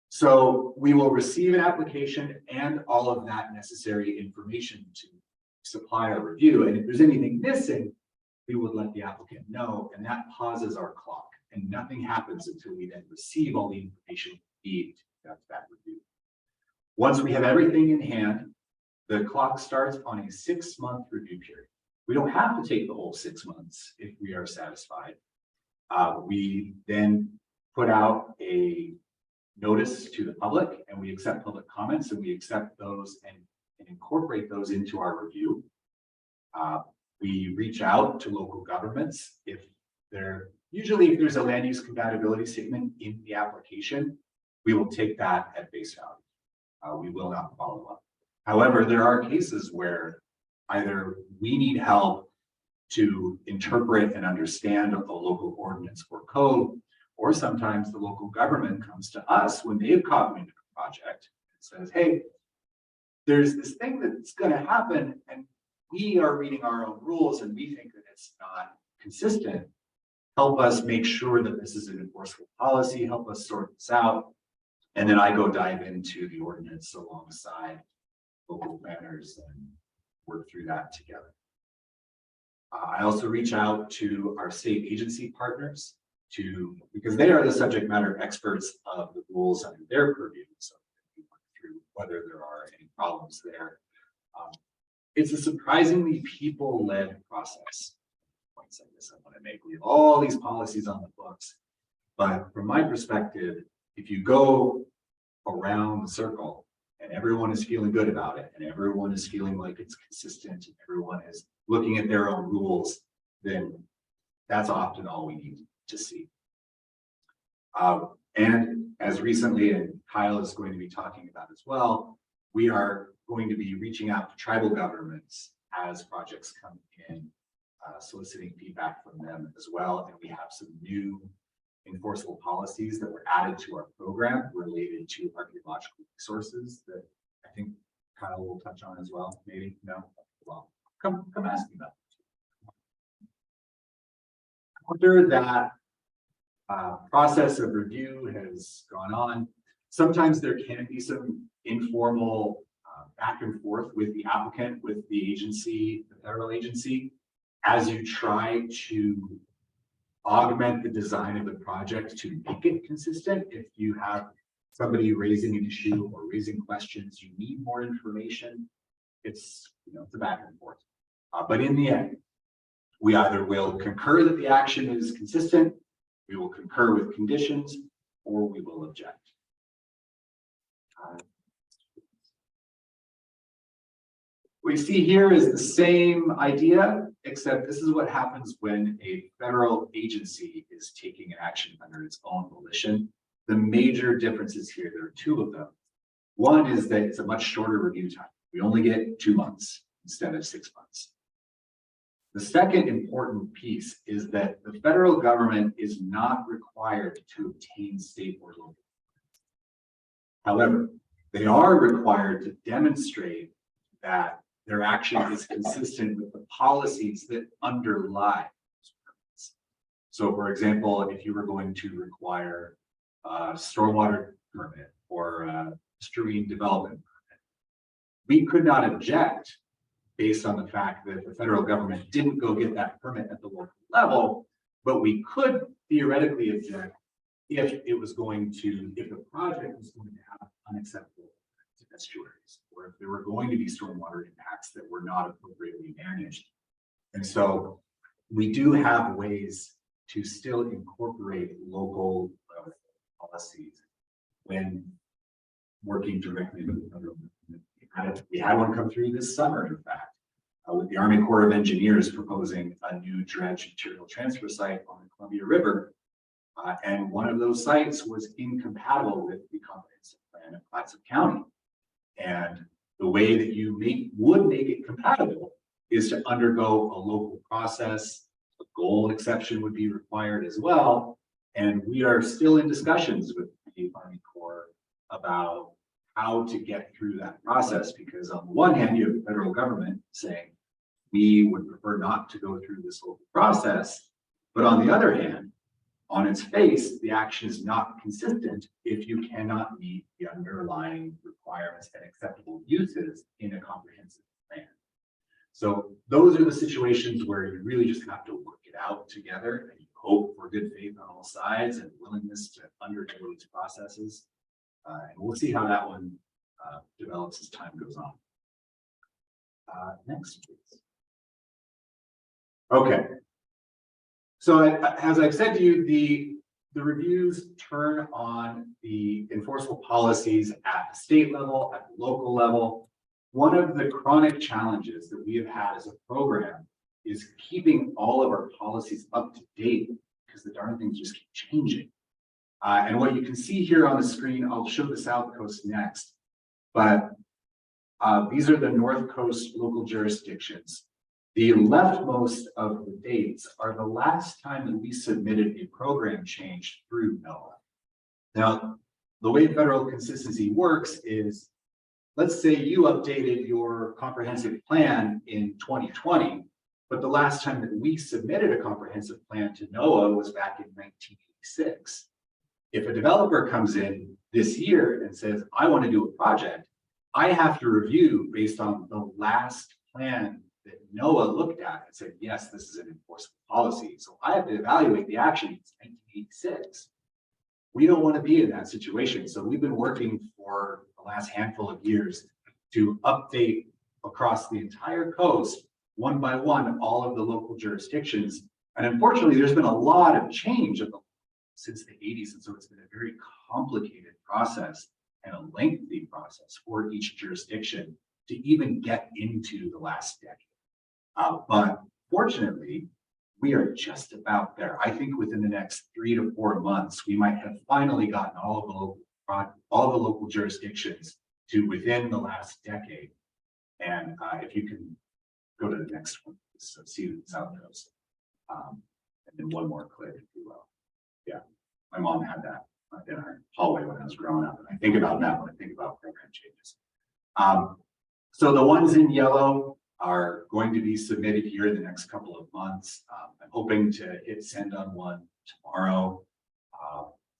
So we will receive an application and all of that necessary information to supply our review. And if there's anything missing, we would let the applicant know, and that pauses our clock, and nothing happens until we then receive all the information we need to conduct that review. Once we have everything in hand, the clock starts on a 6-month review period. We don't have to take the whole 6 months if we are satisfied. We then put out a notice to the public, and we accept public comments, and we accept those and and incorporate those into our review. We reach out to local governments if if there's a land use compatibility statement in the application, we will take that at face value. We will not follow up. However, there are cases where either we need help to interpret and understand a local ordinance or code, or sometimes the local government comes to us when they've caught wind of a project and says, hey, there's this thing that's going to happen, and we are reading our own rules and we think that it's not consistent. Help us make sure that this is an enforceable policy, help us sort this out. And then I go dive into the ordinance alongside local planners and work through that together. I also reach out to our state agency partners because they are the subject matter experts of the rules under their purview. So we work through whether there are any problems there. It's a surprisingly people-led process. Points like this I want to make. We have all these policies on the books, but from my perspective, if you go around the circle and everyone is feeling good about it, and everyone is feeling like it's consistent, and everyone is looking at their own rules, then that's often all we need to see. And as recently, and Kyle is going to be talking about as well, we are going to be reaching out to tribal governments as projects come in, soliciting feedback from them as well. And we have some new enforceable policies that were added to our program related to archaeological resources that I think Kyle will touch on as well. Maybe, no? Well, come ask me about it. After that process of review has gone on, sometimes there can be some informal back and forth with the applicant, with the agency, the federal agency, as you try to augment the design of the project to make it consistent. If you have somebody raising an issue or raising questions, you need more information. It's a back and forth. But in the end, we either will concur that the action is consistent, we will concur with conditions, or we will object. What we see here is the same idea, except this is what happens when a federal agency is taking an action under its own volition. The major differences here, there are two of them. One is that it's a much shorter review time. We only get 2 months instead of 6 months. The second important piece is that the federal government is not required to obtain state or local. However, they are required to demonstrate that their action is consistent with the policies that underlie those permits. So for example, if you were going to require a stormwater permit or a stream development permit, we could not object based on the fact that the federal government didn't go get that permit at the local level, but we could theoretically object if the project was going to have unacceptable estuaries, or if there were going to be stormwater impacts that were not appropriately managed. And so we do have ways to still incorporate local policies when working directly with the federal government. We had one come through this summer, in fact, with the Army Corps of Engineers proposing a new dredge material transfer site on the Columbia River. And one of those sites was incompatible with the comprehensive plan of Clatsop County. And the way that you would make it compatible is to undergo a local process. A goal exception would be required as well. And we are still in discussions with the Army Corps about how to get through that process, because on the one hand, you have the federal government saying, we would prefer not to go through this local process. But on the other hand, on its face, the action is not consistent if you cannot meet the underlying requirements and acceptable uses in a comprehensive plan. So those are the situations where you really just have to work it out together, and you hope for good faith on all sides and willingness to undergo these processes. And we'll see how that one develops as time goes on. Next, please. Okay. So as I've said to you, the reviews turn on the enforceable policies at the state level, at the local level. one of the chronic challenges that we have had as a program is keeping all of our policies up to date because the darn things just keep changing. And what you can see here on the screen, I'll show the South Coast next, but these are the North Coast local jurisdictions. The leftmost of the dates are the last time that we submitted a program change through NOAA. Now, the way federal consistency works is, let's say you updated your comprehensive plan in 2020, but the last time that we submitted a comprehensive plan to NOAA was back in 1986. If a developer comes in this year and says, I want to do a project, I have to review based on the last plan that NOAA looked at and said, yes, this is an enforceable policy. So I have to evaluate the action in 1986. We don't want to be in that situation. So we've been working for the last handful of years to update across the entire coast, one by one, all of the local jurisdictions. And unfortunately, there's been a lot of change since the 80s. And so it's been a very complicated process and a lengthy process for each jurisdiction to even get into the last decade. But fortunately, we are just about there. I think within the next 3 to 4 months, we might have finally gotten all of the local jurisdictions to within the last decade. And if you can go to the next one, so see the South Coast. And then one more clip, if you will. Yeah, my mom had that in our hallway when I was growing up. And I think about that when I think about program changes. So the ones in yellow are going to be submitted here in the next couple of months. I'm hoping to hit send on one tomorrow.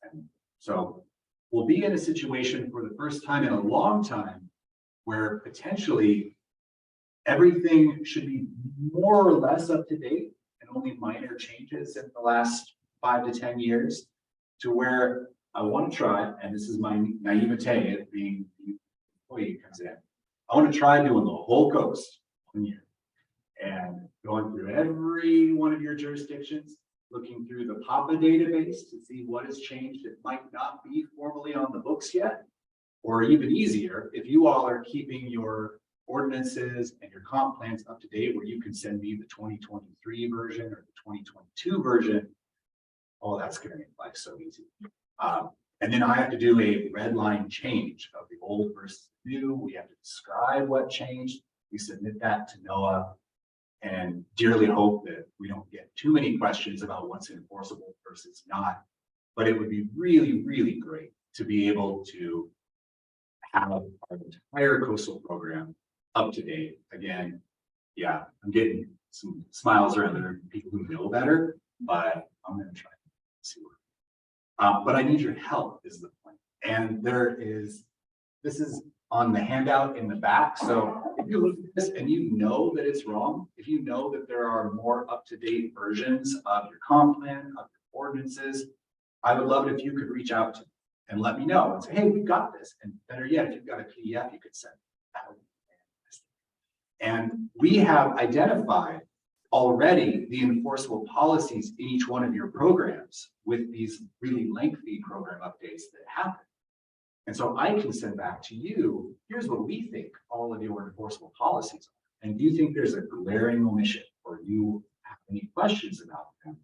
And so we'll be in a situation for the first time in a long time where potentially everything should be more or less up to date and only minor changes in the last 5 to 10 years, to where I want to try, and this is my naivete of being the employee who comes in, I want to try doing the whole coast 1 year and going through every one of your jurisdictions, looking through the PAPA database to see what has changed. It might not be formally on the books yet, or even easier, if you all are keeping your ordinances and your comp plans up to date, where you can send me the 2023 version or the 2022 version. Oh, that's going to make life so easy. And then I have to do a red line change of the old versus new. We have to describe what changed. We submit that to NOAA and dearly hope that we don't get too many questions about what's enforceable versus not. But it would be really, really great to be able to have our entire coastal program up to date. Again, yeah, I'm getting some smiles around there, people who know better, but I'm going to try to see what. But I need your help is the point. And this is on the handout in the back. So if you look at this and you know that it's wrong, if you know that there are more up-to-date versions of your comp plan, of your ordinances, I would love it if you could reach out to me and let me know and say, hey, we've got this. And better yet, if you've got a PDF, you could send it. That would be fantastic. And we have identified already the enforceable policies in each one of your programs with these really lengthy program updates that happen. And so I can send back to you, here's what we think all of your enforceable policies are. And do you think there's a glaring omission or you have any questions about them?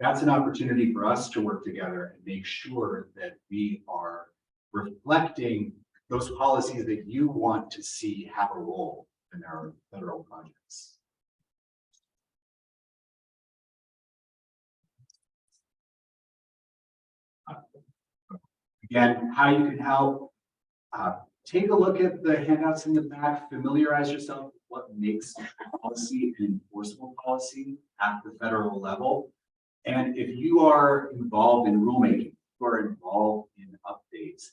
That's an opportunity for us to work together and make sure that we are reflecting those policies that you want to see have a role in our federal projects. Again, how you can help, take a look at the handouts in the back, familiarize yourself with what makes policy an enforceable policy at the federal level. And if you are involved in rulemaking, you are involved in updates,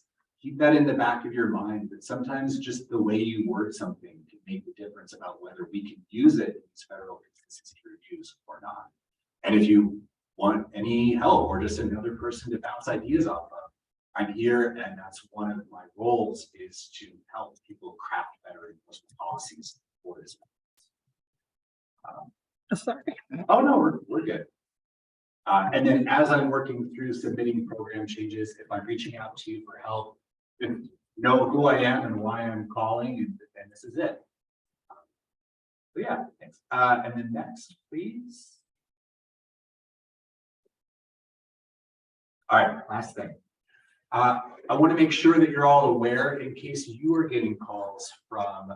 keep that in the back of your mind that sometimes just the way you word something can make the difference about whether we can use it in these federal consistency reviews or not. And if you want any help or just another person to bounce ideas off of, I'm here, and that's one of my roles is to help people craft better enforcement policies for this. Sorry. Oh, no, we're good. And then as I'm working through submitting program changes, if I'm reaching out to you for help, then know who I am and why I'm calling, and this is it. So yeah, thanks. And then next, please. All right, last thing. I want to make sure that you're all aware in case you are getting calls from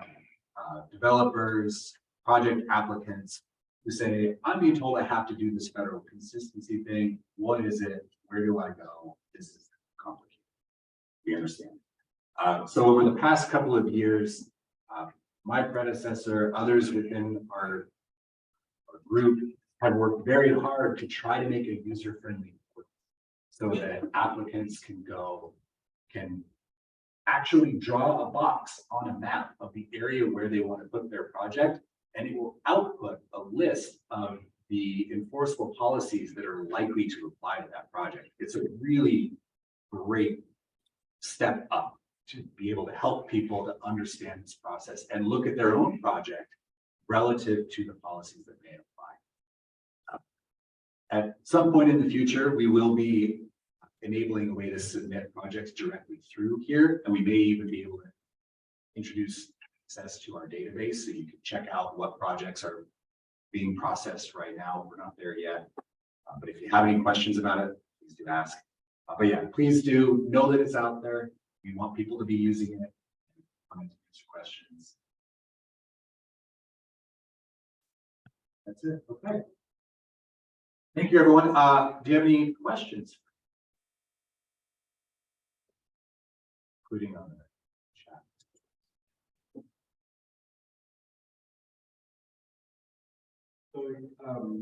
developers, project applicants who say, I'm being told I have to do this federal consistency thing. What is it? Where do I go? This is complicated. We understand. So over the past couple of years, my predecessor, others within our group have worked very hard to try to make a user-friendly portal so that applicants can actually draw a box on a map of the area where they want to put their project, and it will output a list of the enforceable policies that are likely to apply to that project. It's a really great step up to be able to help people to understand this process and look at their own project relative to the policies that may apply. At some point in the future, we will be enabling a way to submit projects directly through here, and we may even be able to introduce access to our database so you can check out what projects are being processed right now. We're not there yet, but if you have any questions about it, please do ask. But yeah, please do know that it's out there. We want people to be using it. Answer questions. That's it. Okay. Thank you, everyone. Do you have any questions? Including on the chat. So,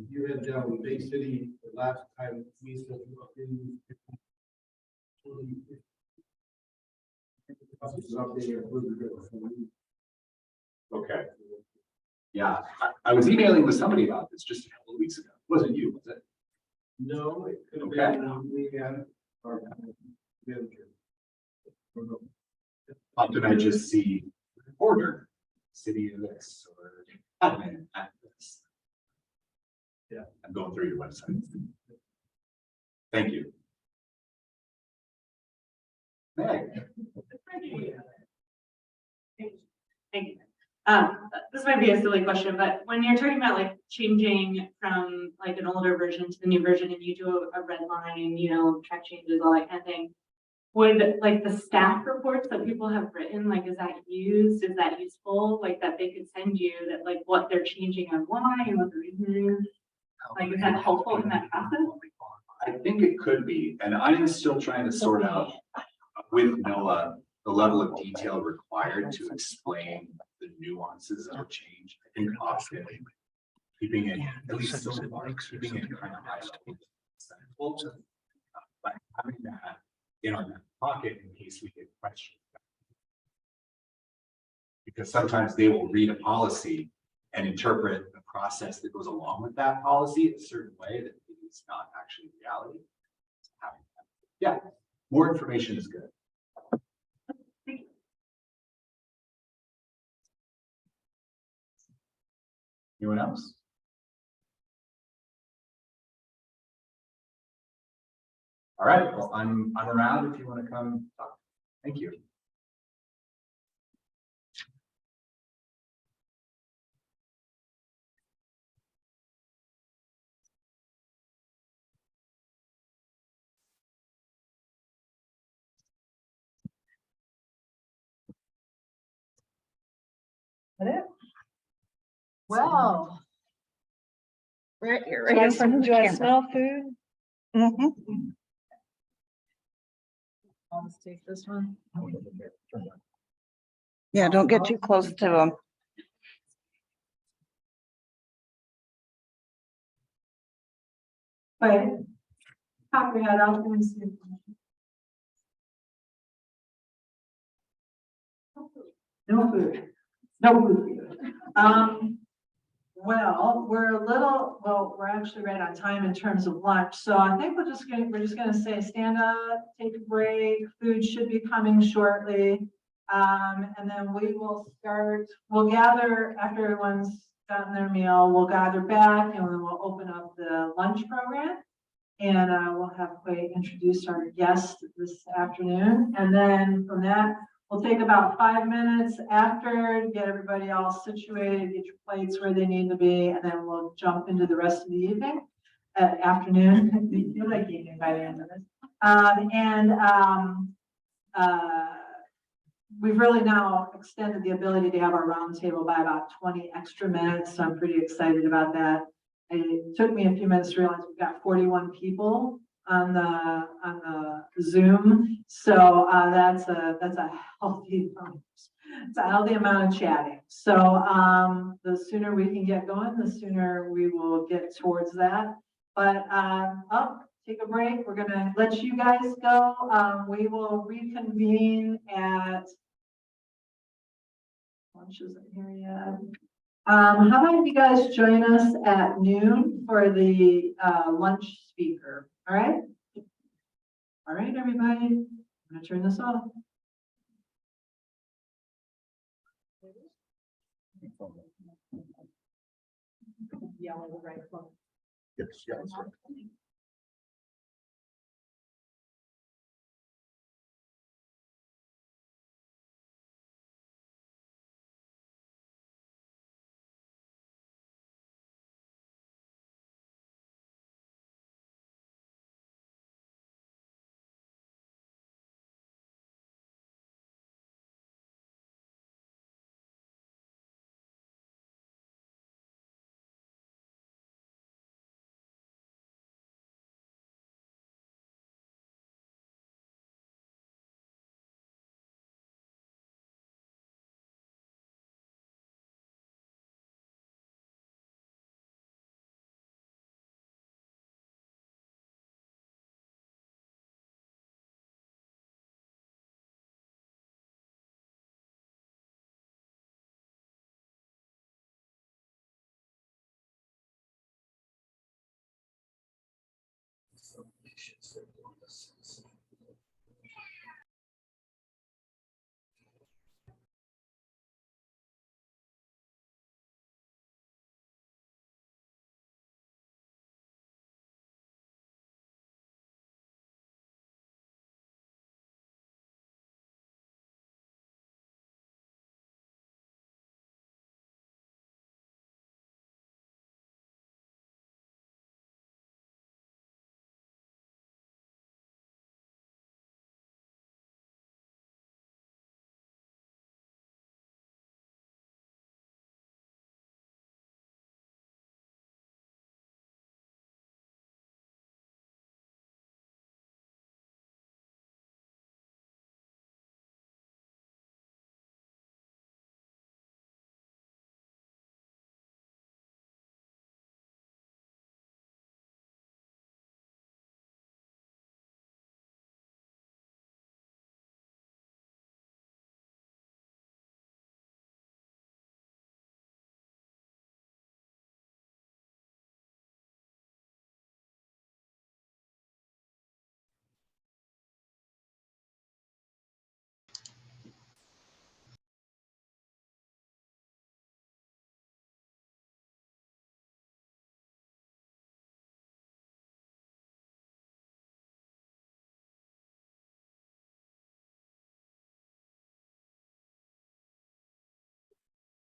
you had down Bay City the last time we said you up in. Okay. Yeah, I was emailing with somebody about this just a couple of weeks ago. It wasn't you, was it? No, it could have Okay. been, we had our manager. Often I just see order, city of this, or admin at this. Yeah, I'm going through your website. Thank you. Meg. Thank you. This might be a silly question, but when you're talking about like changing from like an older version to the new version and you do a red line, you know, track changes, all that kind of thing. Would like the staff reports that people have written, like, is that used? Is that useful? Like that they could send you that like what they're changing and why and what the reason is? Like, is that helpful in that process? I think it could be, and I'm still trying to sort out with Noah the level of detail required to explain the nuances of a change. I think often keeping it, at least so far, keeping it kind of high level. But having that in our back pocket in case we get questions. Because sometimes they will read a policy and interpret the process that goes along with that policy a certain way that is not actually reality. Yeah, more information is good. Anyone else? All right, well, I'm around if you want to come talk. Thank you. Well. Right, you're right in front of the Do I camera. smell food? Mhm. I'll just take this one. Yeah, don't get too close to them. Wait. Pop your head out and see. No food. No food. Well, we're actually right on time in terms of lunch. So I think we're just gonna say, stand up, take a break. Food should be coming shortly. And then we'll gather after everyone's gotten their meal, we'll gather back and then we'll open up the lunch program. And we'll have Quay introduce our guest this afternoon. And then from that, We'll take about 5 minutes after, get everybody all situated, get your plates where they need to be, and then we'll jump into the rest of the evening, afternoon. You feel like evening by the end of this. We've really now extended the ability to have our roundtable by about 20 extra minutes, so I'm pretty excited about that. It took me a few minutes to realize we've got 41 people on the Zoom, so that's a healthy it's a healthy amount of chatting. So the sooner we can get going, the sooner we will get towards that. But take a break. We're gonna let you guys go. We will reconvene at lunch isn't here yet. How about you guys join us at noon for the lunch speaker? All right. All right, everybody. I'm gonna turn this off. Yellow, right? Yes, yes.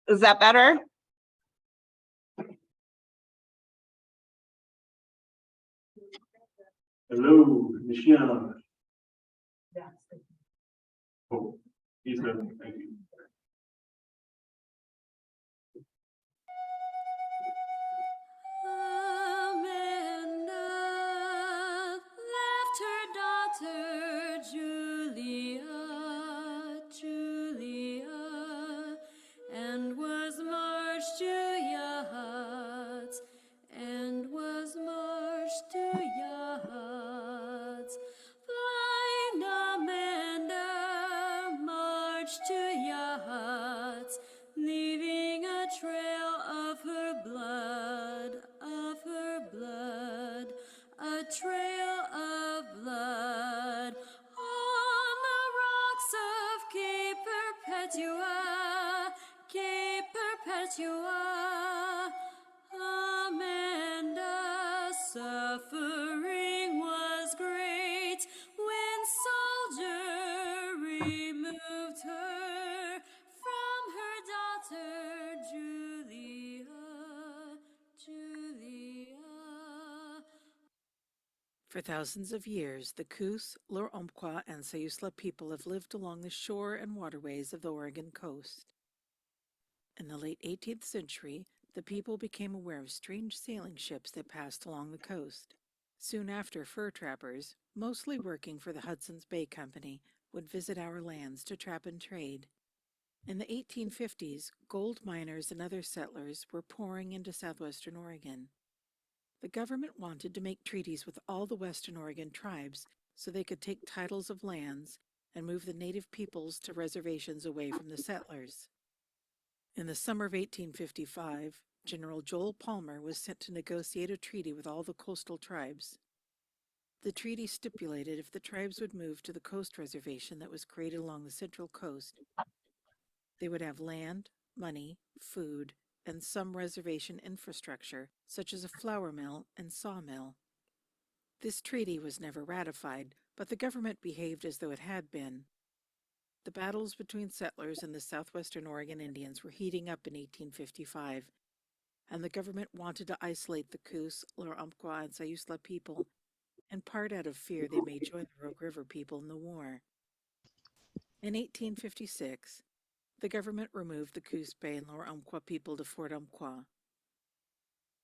Is that better? Hello, Michelle. Oh, he's good. Thank you. Amanda left her daughter Julia, and was marched to yachts, Blind Amanda marched to yachts, leaving a trail of her blood, a trail of blood on the rocks of Cape Perpetua. Amanda's suffering was great when soldier removed her For thousands of years, the Coos, Lor'ompquah, and Sayusla people have lived along the shore and waterways of the Oregon coast. In the late 18th century, the people became aware of strange sailing ships that passed along the coast. Soon after, fur trappers, mostly working for the Hudson's Bay Company, would visit our lands to trap and trade. In the 1850s, gold miners and other settlers were pouring into southwestern Oregon. The government wanted to make treaties with all the Western Oregon tribes so they could take titles of lands and move the native peoples to reservations away from the settlers. In the summer of 1855, General Joel Palmer was sent to negotiate a treaty with all the coastal tribes. The treaty stipulated if the tribes would move to the coast reservation that was created along the central coast, they would have land, money, food, and some reservation infrastructure, such as a flour mill and sawmill. This treaty was never ratified, but the government behaved as though it had been. The battles between settlers and the southwestern Oregon Indians were heating up in 1855, and the government wanted to isolate the Coos, Lor'ompquah, and Sayusla people, in part out of fear they may join the Rogue River people in the war. In 1856, the government removed the Coos Bay and Lor'ompquah people to Fort Umpqua.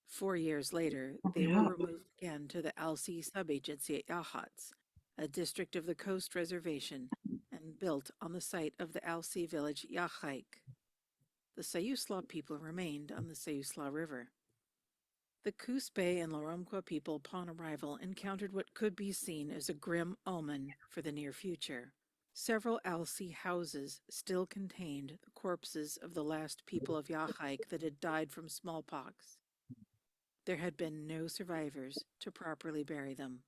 4 years later, they were removed again to the Alsea Subagency at Yachats, a district of the Coast Reservation, and built on the site of the Alsea village Yachaik. The Sayusla people remained on the Sayusla River. The Coos Bay and Lor'ompquah people upon arrival encountered what could be seen as a grim omen for the near future. Several Alsea houses still contained the corpses of the last people of Yachaik that had died from smallpox. There had been no survivors to properly bury them.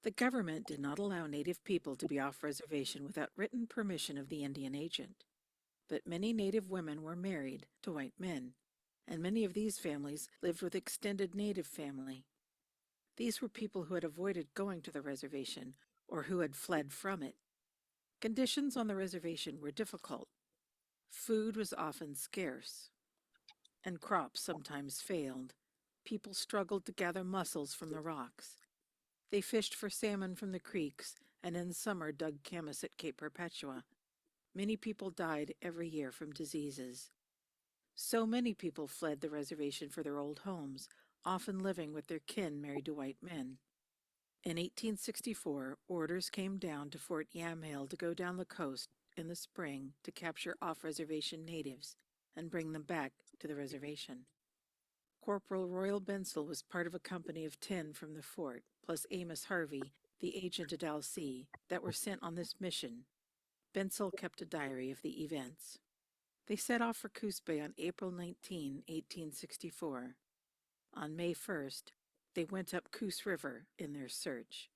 The government did not allow Native people to be off reservation without written permission of the Indian agent. But many Native women were married to white men, and many of these families lived with extended Native family. These were people who had avoided going to the reservation or who had fled from it. Conditions on the reservation were difficult. Food was often scarce, and crops sometimes failed. People struggled to gather mussels from the rocks. They fished for salmon from the creeks, and in summer dug camas at Cape Perpetua. Many people died every year from diseases. So many people fled the reservation for their old homes, often living with their kin married to white men. In 1864, orders came down to Fort Yamhill to go down the coast in the spring to capture off-reservation natives and bring them back to the reservation. Corporal Royal Bensel was part of a company of 10 from the fort, plus Amos Harvey, the agent at Alsea, that were sent on this mission. Bensel kept a diary of the events. They set off for Coos Bay on April 19, 1864. On May 1st, they went up Coos River in their search.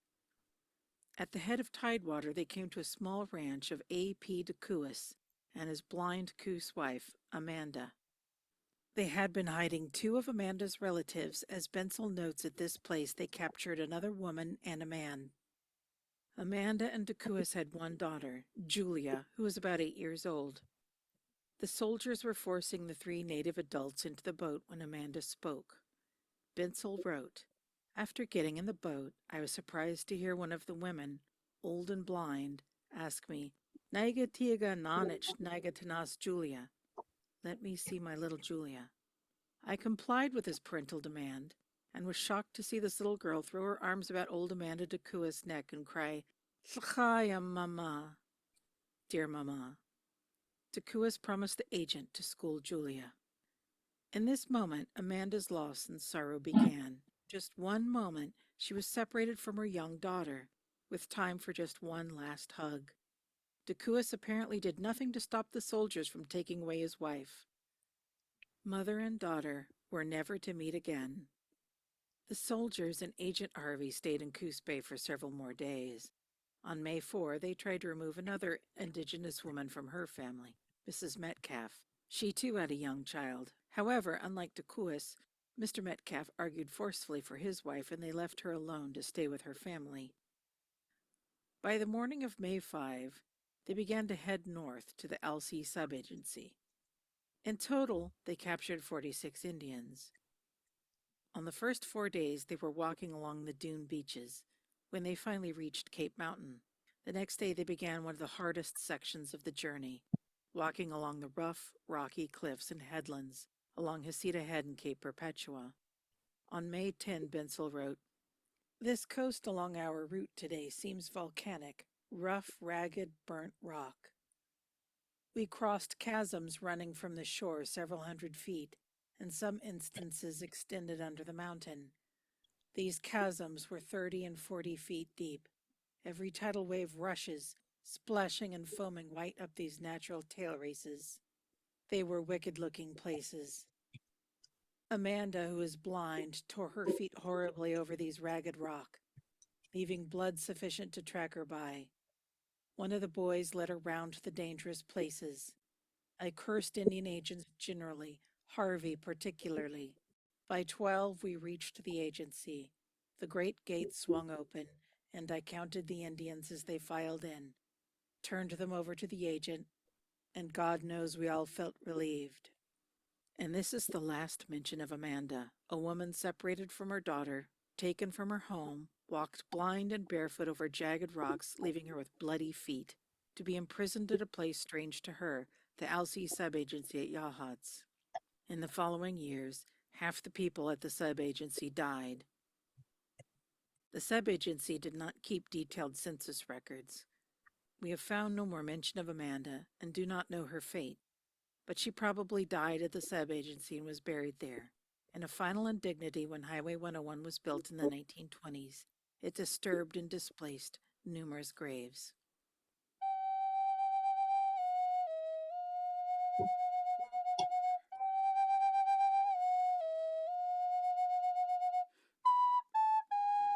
At the head of Tidewater, they came to a small ranch of A.P. DeCouis and his blind Coos wife, Amanda. They had been hiding 2 of Amanda's relatives. As Bensel notes, at this place they captured another woman and a man. Amanda and DeCouis had one daughter, Julia, who was about 8 years old. The soldiers were forcing the 3 native adults into the boat when Amanda spoke. Bensel wrote, "After getting in the boat, I was surprised to hear one of the women, old and blind, ask me, 'Naiga tiaga nanich naiga tanas Julia?' Let me see my little Julia." I complied with his parental demand, and was shocked to see this little girl throw her arms about old Amanda DeCouis' neck and cry, "S'chaya, Mama," dear Mama. DeCouis promised the agent to school Julia. In this moment, Amanda's loss and sorrow began. Just one moment, she was separated from her young daughter, with time for just one last hug. DeCouis apparently did nothing to stop the soldiers from taking away his wife. Mother and daughter were never to meet again. The soldiers and Agent Harvey stayed in Coos Bay for several more days. On May 4, they tried to remove another Indigenous woman from her family, Mrs. Metcalf. She too had a young child. However, unlike DeCouis, Mr. Metcalf argued forcefully for his wife, and they left her alone to stay with her family. By the morning of May 5, they began to head north to the Alsea Subagency. In total, they captured 46 Indians. On the first 4 days, they were walking along the dune beaches when they finally reached Cape Mountain. The next day, they began one of the hardest sections of the journey, walking along the rough, rocky cliffs and headlands along Hasita Head and Cape Perpetua. On May 10, Bensel wrote, "This coast along our route today seems volcanic, rough, ragged, burnt rock. We crossed chasms running from the shore several hundred feet, and some instances extended under the mountain. These chasms were 30 and 40 feet deep. Every tidal wave rushes, splashing and foaming white up these natural tail races. They were wicked-looking places. Amanda, who is blind, tore her feet horribly over these ragged rock, leaving blood sufficient to track her by. One of the boys led her round the dangerous places. I cursed Indian agents generally, Harvey particularly. By 12, we reached the agency. The great gates swung open, and I counted the Indians as they filed in, turned them over to the agent, and God knows we all felt relieved." And this is the last mention of Amanda, a woman separated from her daughter, taken from her home, walked blind and barefoot over jagged rocks, leaving her with bloody feet, to be imprisoned at a place strange to her, the Alsea sub-agency at Yachats. In the following years, half the people at the sub-agency died. The sub-agency did not keep detailed census records. We have found no more mention of Amanda and do not know her fate, but she probably died at the sub-agency and was buried there. In a final indignity, when Highway 101 was built in the 1920s, it disturbed and displaced numerous graves.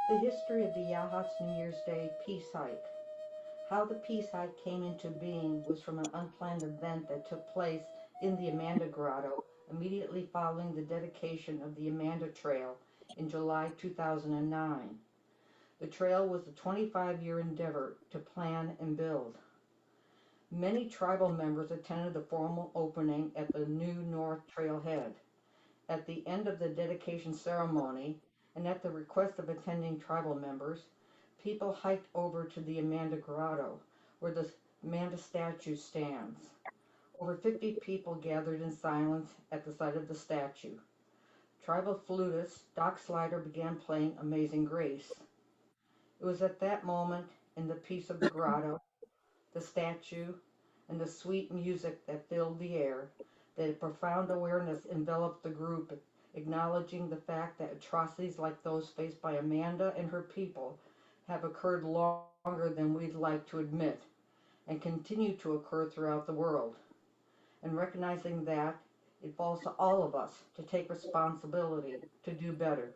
The history of the Yachats New Year's Day Peace Hike. How the Peace Hike came into being was from an unplanned event that took place in the Amanda Grotto immediately following the dedication of the Amanda Trail in July 2009. The trail was a 25-year endeavor to plan and build. Many tribal members attended the formal opening at the new North Trailhead. At the end of the dedication ceremony, and at the request of attending tribal members, people hiked over to the Amanda Grotto, where the Amanda statue stands. Over 50 people gathered in silence at the site of the statue. Tribal flutist Doc Slider began playing Amazing Grace. It was at that moment, in the peace of the grotto, the statue, and the sweet music that filled the air, that a profound awareness enveloped the group, acknowledging the fact that atrocities like those faced by Amanda and her people have occurred longer than we'd like to admit, and continue to occur throughout the world, and recognizing that it falls to all of us to take responsibility to do better.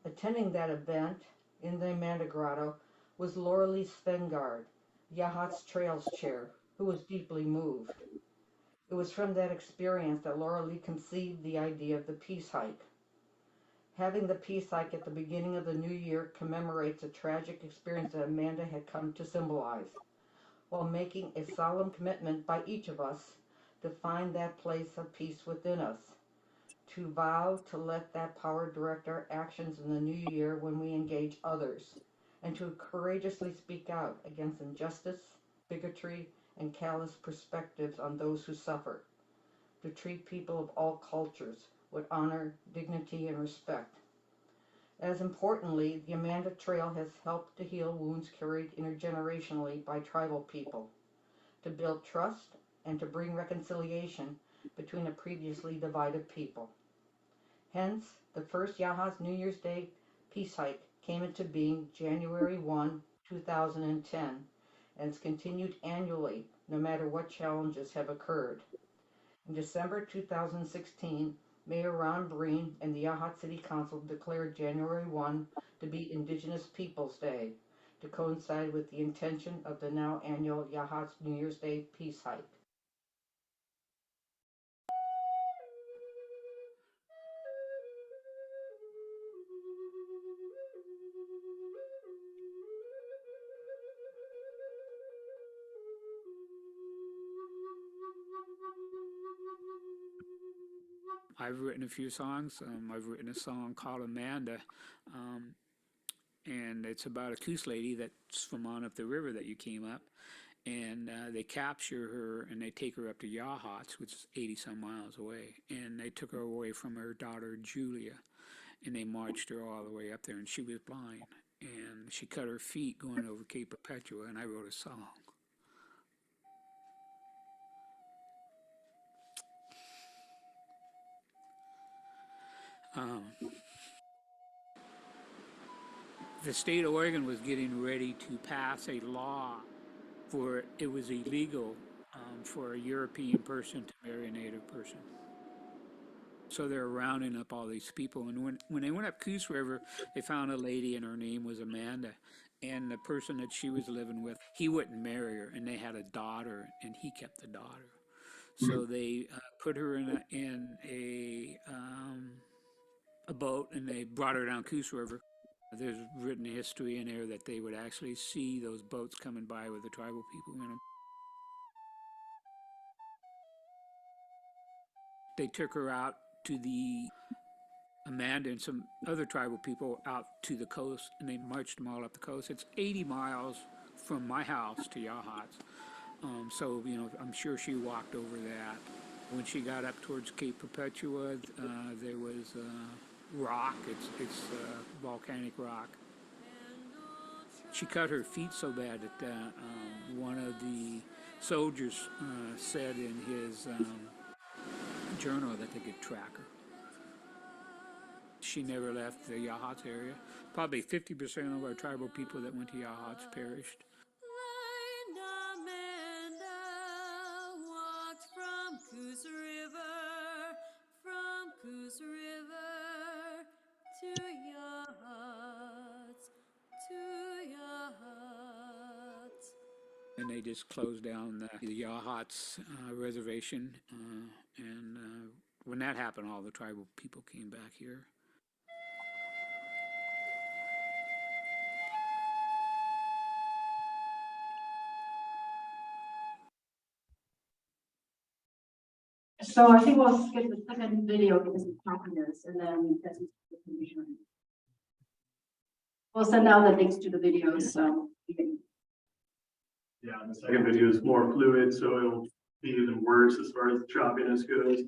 Attending that event in the Amanda Grotto was Laura Lee Svengard, Yachats Trails Chair, who was deeply moved. It was from that experience that Laura Lee conceived the idea of the Peace Hike. Having the Peace Hike at the beginning of the new year commemorates a tragic experience that Amanda had come to symbolize, while making a solemn commitment by each of us to find that place of peace within us, to vow to let that power direct our actions in the new year when we engage others, and to courageously speak out against injustice, bigotry, and callous perspectives on those who suffer, to treat people of all cultures with honor, dignity, and respect. As importantly, the Amanda Trail has helped to heal wounds carried intergenerationally by tribal people, to build trust, and to bring reconciliation between a previously divided people. Hence, the first Yachats New Year's Day Peace Hike came into being January 1, 2010, and has continued annually no matter what challenges have occurred. In December 2016, Mayor Ron Breen and the Yachats City Council declared January 1 to be Indigenous Peoples Day, to coincide with the intention of the now annual Yachats New Year's Day Peace Hike. I've written a few songs. I've written a song called Amanda. And it's about a Coos lady that's from on up the river that you came up. And they capture her and they take her up to Yachats, which is 80 some miles away. And they took her away from her daughter, Julia. And they marched her all the way up there, and she was blind. And she cut her feet going over Cape Perpetua, and I wrote a song. The state of Oregon was getting ready to pass a law for it was illegal for a European person to marry a native person. So they're rounding up all these people. And when they went up Coos River, they found a lady and her name was Amanda. And the person that she was living with, he wouldn't marry her. And they had a daughter and he kept the daughter. So they put her in a boat and they brought her down Coos River. There's written history in there that they would actually see those boats coming by with the tribal people in them. They took her out to the Amanda and some other tribal people out to the coast, and they marched them all up the coast. It's 80 miles from my house to Yachats. So, you know, I'm sure she walked over that. When she got up towards Cape Perpetua, there was rock. It's volcanic rock. She cut her feet so bad that one of the soldiers said in his journal that they could track her. She never left the Yachats area. Probably 50% of our tribal people that went to Yachats perished. Blind Amanda walked from Coos River to Yachats, And they just closed down the Yachats reservation. And when that happened, all the tribal people came back here. So I think we'll skip the second video because it's talking this, and then that's the condition. We'll send out the links to the videos, so you can. Yeah, the second video is more fluid, so it'll be even worse as far as the choppiness goes.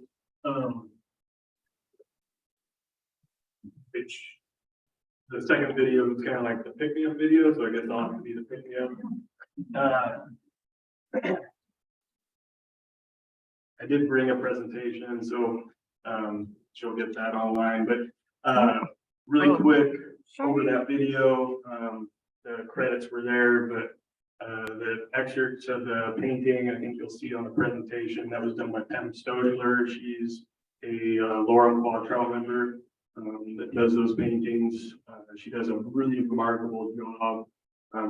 Which the second video is kind of like the pick-me-up video, so I guess I'll have to be the pick-me-up. I did bring a presentation, so she'll get that online, but really quick over that video, the credits were there, but the excerpts of the painting, I think you'll see on the presentation, that was done by Pam Stodler. She's a Laura Umpqua trial member that does those paintings. She does a really remarkable job.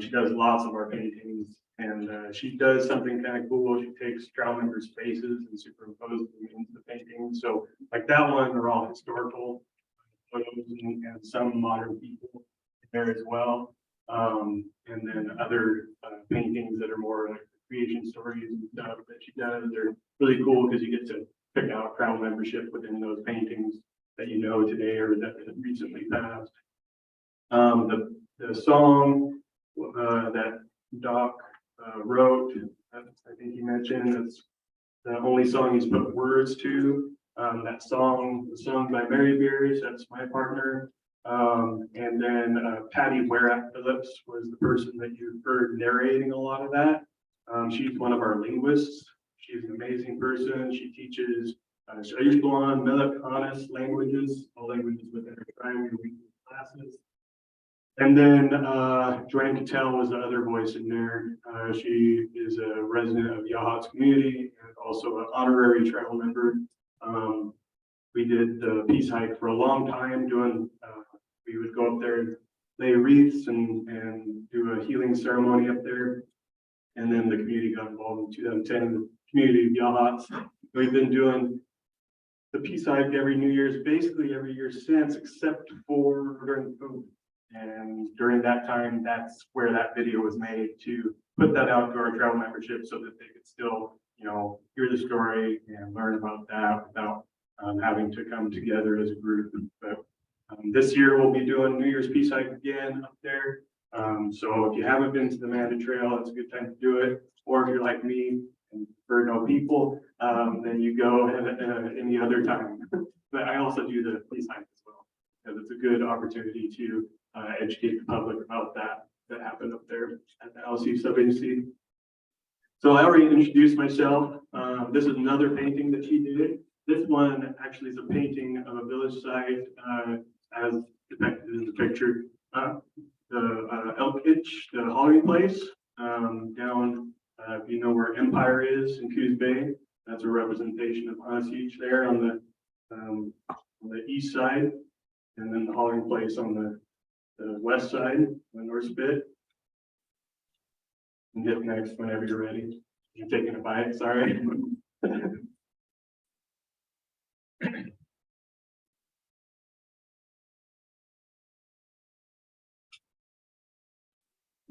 She does lots of our paintings, and she does something kind of cool. She takes trial members' faces and superimposes them into the painting. So like that one are all historical photos and some modern people there as well. And then other paintings that are more like creation stories and stuff that she does. They're really cool because you get to pick out trial membership within those paintings that you know today or that recently passed. The song that Doc wrote, I think he mentioned, that's the only song he's put words to. That song, the song by Mary Beers, that's my partner. And then Patty Warack Phillips was the person that you heard narrating a lot of that. She's one of our linguists. She's an amazing person. She teaches Ayushbalan, Melakanis languages, all languages within her tribe weekly classes. And then Joanne Cattell was the other voice in there. She is a resident of Yachats community and also an honorary trail member. We did the peace hike for a long time doing, we would go up there and lay wreaths and do a healing ceremony up there. And then the community got involved in 2010, the community of Yachats. We've been doing the peace hike every New Year's, basically every year since, except for during COVID. And during that time, that's where that video was made, to put that out to our travel membership so that they could still, you know, hear the story and learn about that without having to come together as a group. But this year we'll be doing New Year's Peace Hike again up there. So if you haven't been to the Manda Trail, it's a good time to do it. Or if you're like me and prefer no people, then you go any other time. But I also do the Peace Hike as well, because it's a good opportunity to educate the public about that happened up there at the LSU sub-agency. So I already introduced myself. This is another painting that she did. This one actually is a painting of a village site as depicted in the picture. The Elk Hitch, the haulering place, down, if you know where Empire is in Coos Bay, that's a representation of Osage there on the east side, and then the haulering place on the west side, the north spit. And get next whenever you're ready. You're taking a bite, sorry.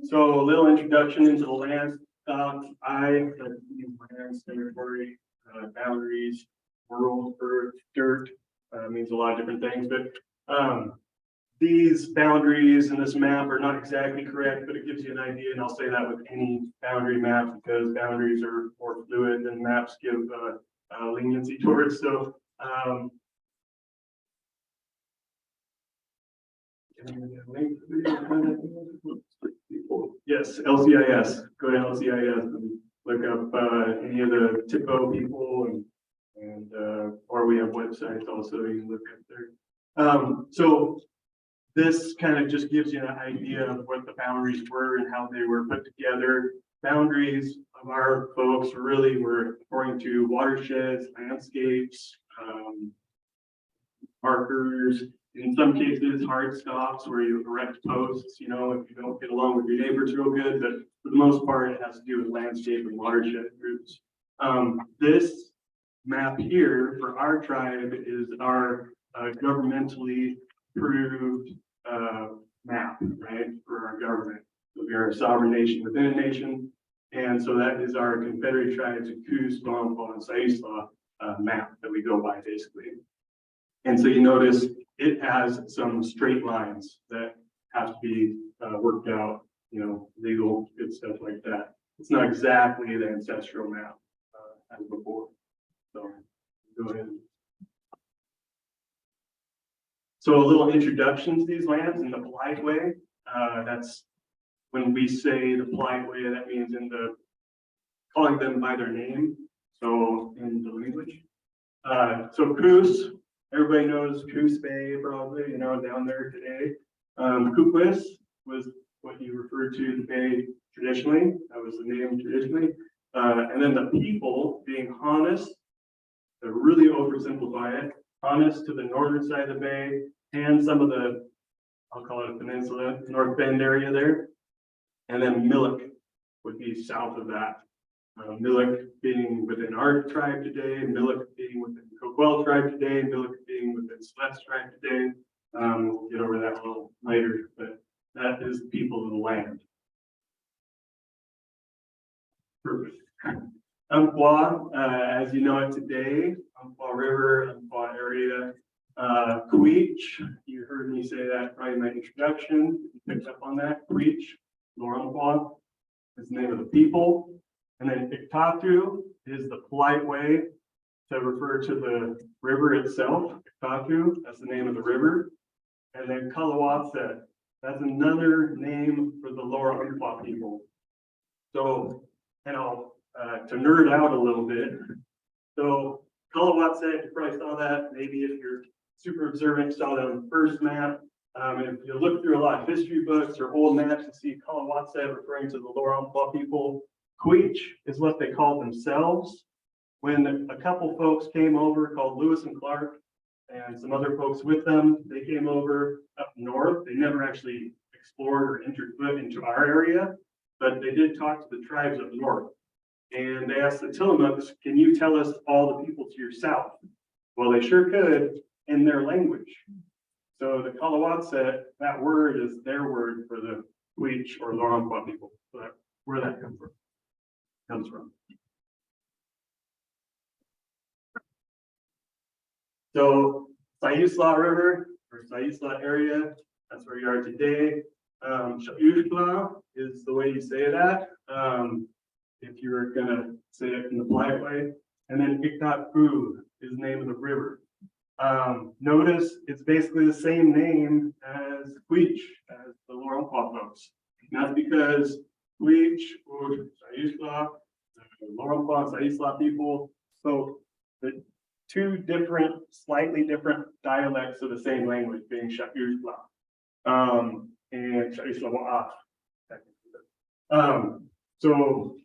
So a little introduction into the land. Lands, territory, boundaries, world, earth, dirt, means a lot of different things, but these boundaries in this map are not exactly correct, but it gives you an idea, and I'll say that with any boundary map because boundaries are more fluid than maps give leniency towards. So yes, LCIS. Go to LCIS and look up any of the TIPO people, and or we have websites also you can look up there. So this kind of just gives you an idea of what the boundaries were and how they were put together. Boundaries of our folks really were according to watersheds, landscapes, markers. In some cases, hard stops where you erect posts, you know, if you don't get along with your neighbors real good, but for the most part, it has to do with landscape and watershed groups. This map here for our tribe is our governmentally approved map, right, for our government. So we are a sovereign nation within a nation. And so that is our Confederate Tribes of Coos, Longpole, and Siuslaw map that we go by basically. And so you notice it has some straight lines that have to be worked out, you know, legal, good stuff like that. It's not exactly the ancestral map as before. So go ahead. So a little introduction to these lands in the polite way. That's when we say the polite way, that means in the calling them by their name. So in the language. So Coos, everybody knows Coos Bay probably, you know, down there today. Kukwis was what you referred to the bay traditionally. That was the name traditionally. And then the people being Honest, to really oversimplify it, Honest to the northern side of the bay and some of the, I'll call it a peninsula, North Bend area there. And then Milleck would be south of that. Milleck being within our tribe today, Milleck being within Coquel tribe today, Milleck being within Slet's tribe today. We'll get over that a little later, but that is the people of the land. Perfect. Umpqua, as you know it today, Umpqua River, Umpqua area. Queech, you heard me say that probably in my introduction. You picked up on that. Queech, Lower Umpqua is the name of the people. And then Iktatu is the polite way to refer to the river itself. Iktatu, that's the name of the river. And then Kalawatset, that's another name for the Lower Umpqua people. So, and I'll to nerd out a little bit. So Kalawatset, you probably saw that. Maybe if you're super observant, saw that on the first map. If you look through a lot of history books or old maps, you see Kalawatset referring to the Lower Umpqua people. Queech is what they called themselves. When a couple folks came over called Lewis and Clark and some other folks with them, they came over up north. They never actually explored or entered foot into our area, but they did talk to the tribes up north. And they asked the Tillamook's, can you tell us all the people to your south? Well, they sure could in their language. So the Kalawatset, that word is their word for the Queech or Lower Umpqua people. So that's where that comes from. So Sayusla River or Sayusla area, that's where you are today. Shayushla is the way you say that. If you were gonna say it in the polite way. And then Iktatpu is the name of the river. Notice it's basically the same name as Queech, as the Lower Umpqua folks. And that's because Queech or Sayusla, the Lower Umpqua and Sayusla people spoke the two different, slightly different dialects of the same language, being Shayusla and Shayusla Wa'af. So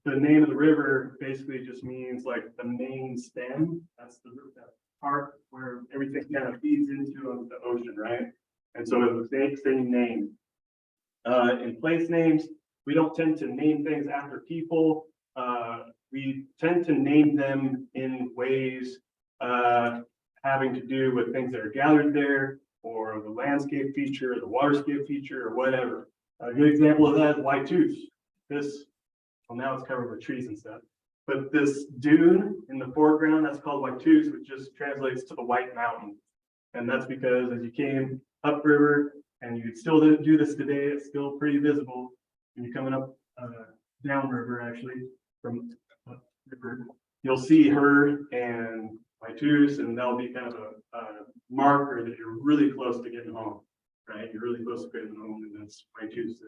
the name of the river basically just means like the main stem. That's the that part where everything kind of feeds into the ocean, right? And so it was the same name. In place names, we don't tend to name things after people. We tend to name them in ways having to do with things that are gathered there, or the landscape feature, or the waterscape feature, or whatever. A good example of that is Waitus. This, well, now it's covered with trees and stuff. But this dune in the foreground, that's called Waitus, which just translates to the White Mountain. And that's because as you came upriver, and you still do this today, it's still pretty visible when you're coming up downriver, actually, from upriver. You'll see her and Waitus, and that'll be kind of a marker that you're really close to getting home, right? You're really close to getting home, and that's Waitus.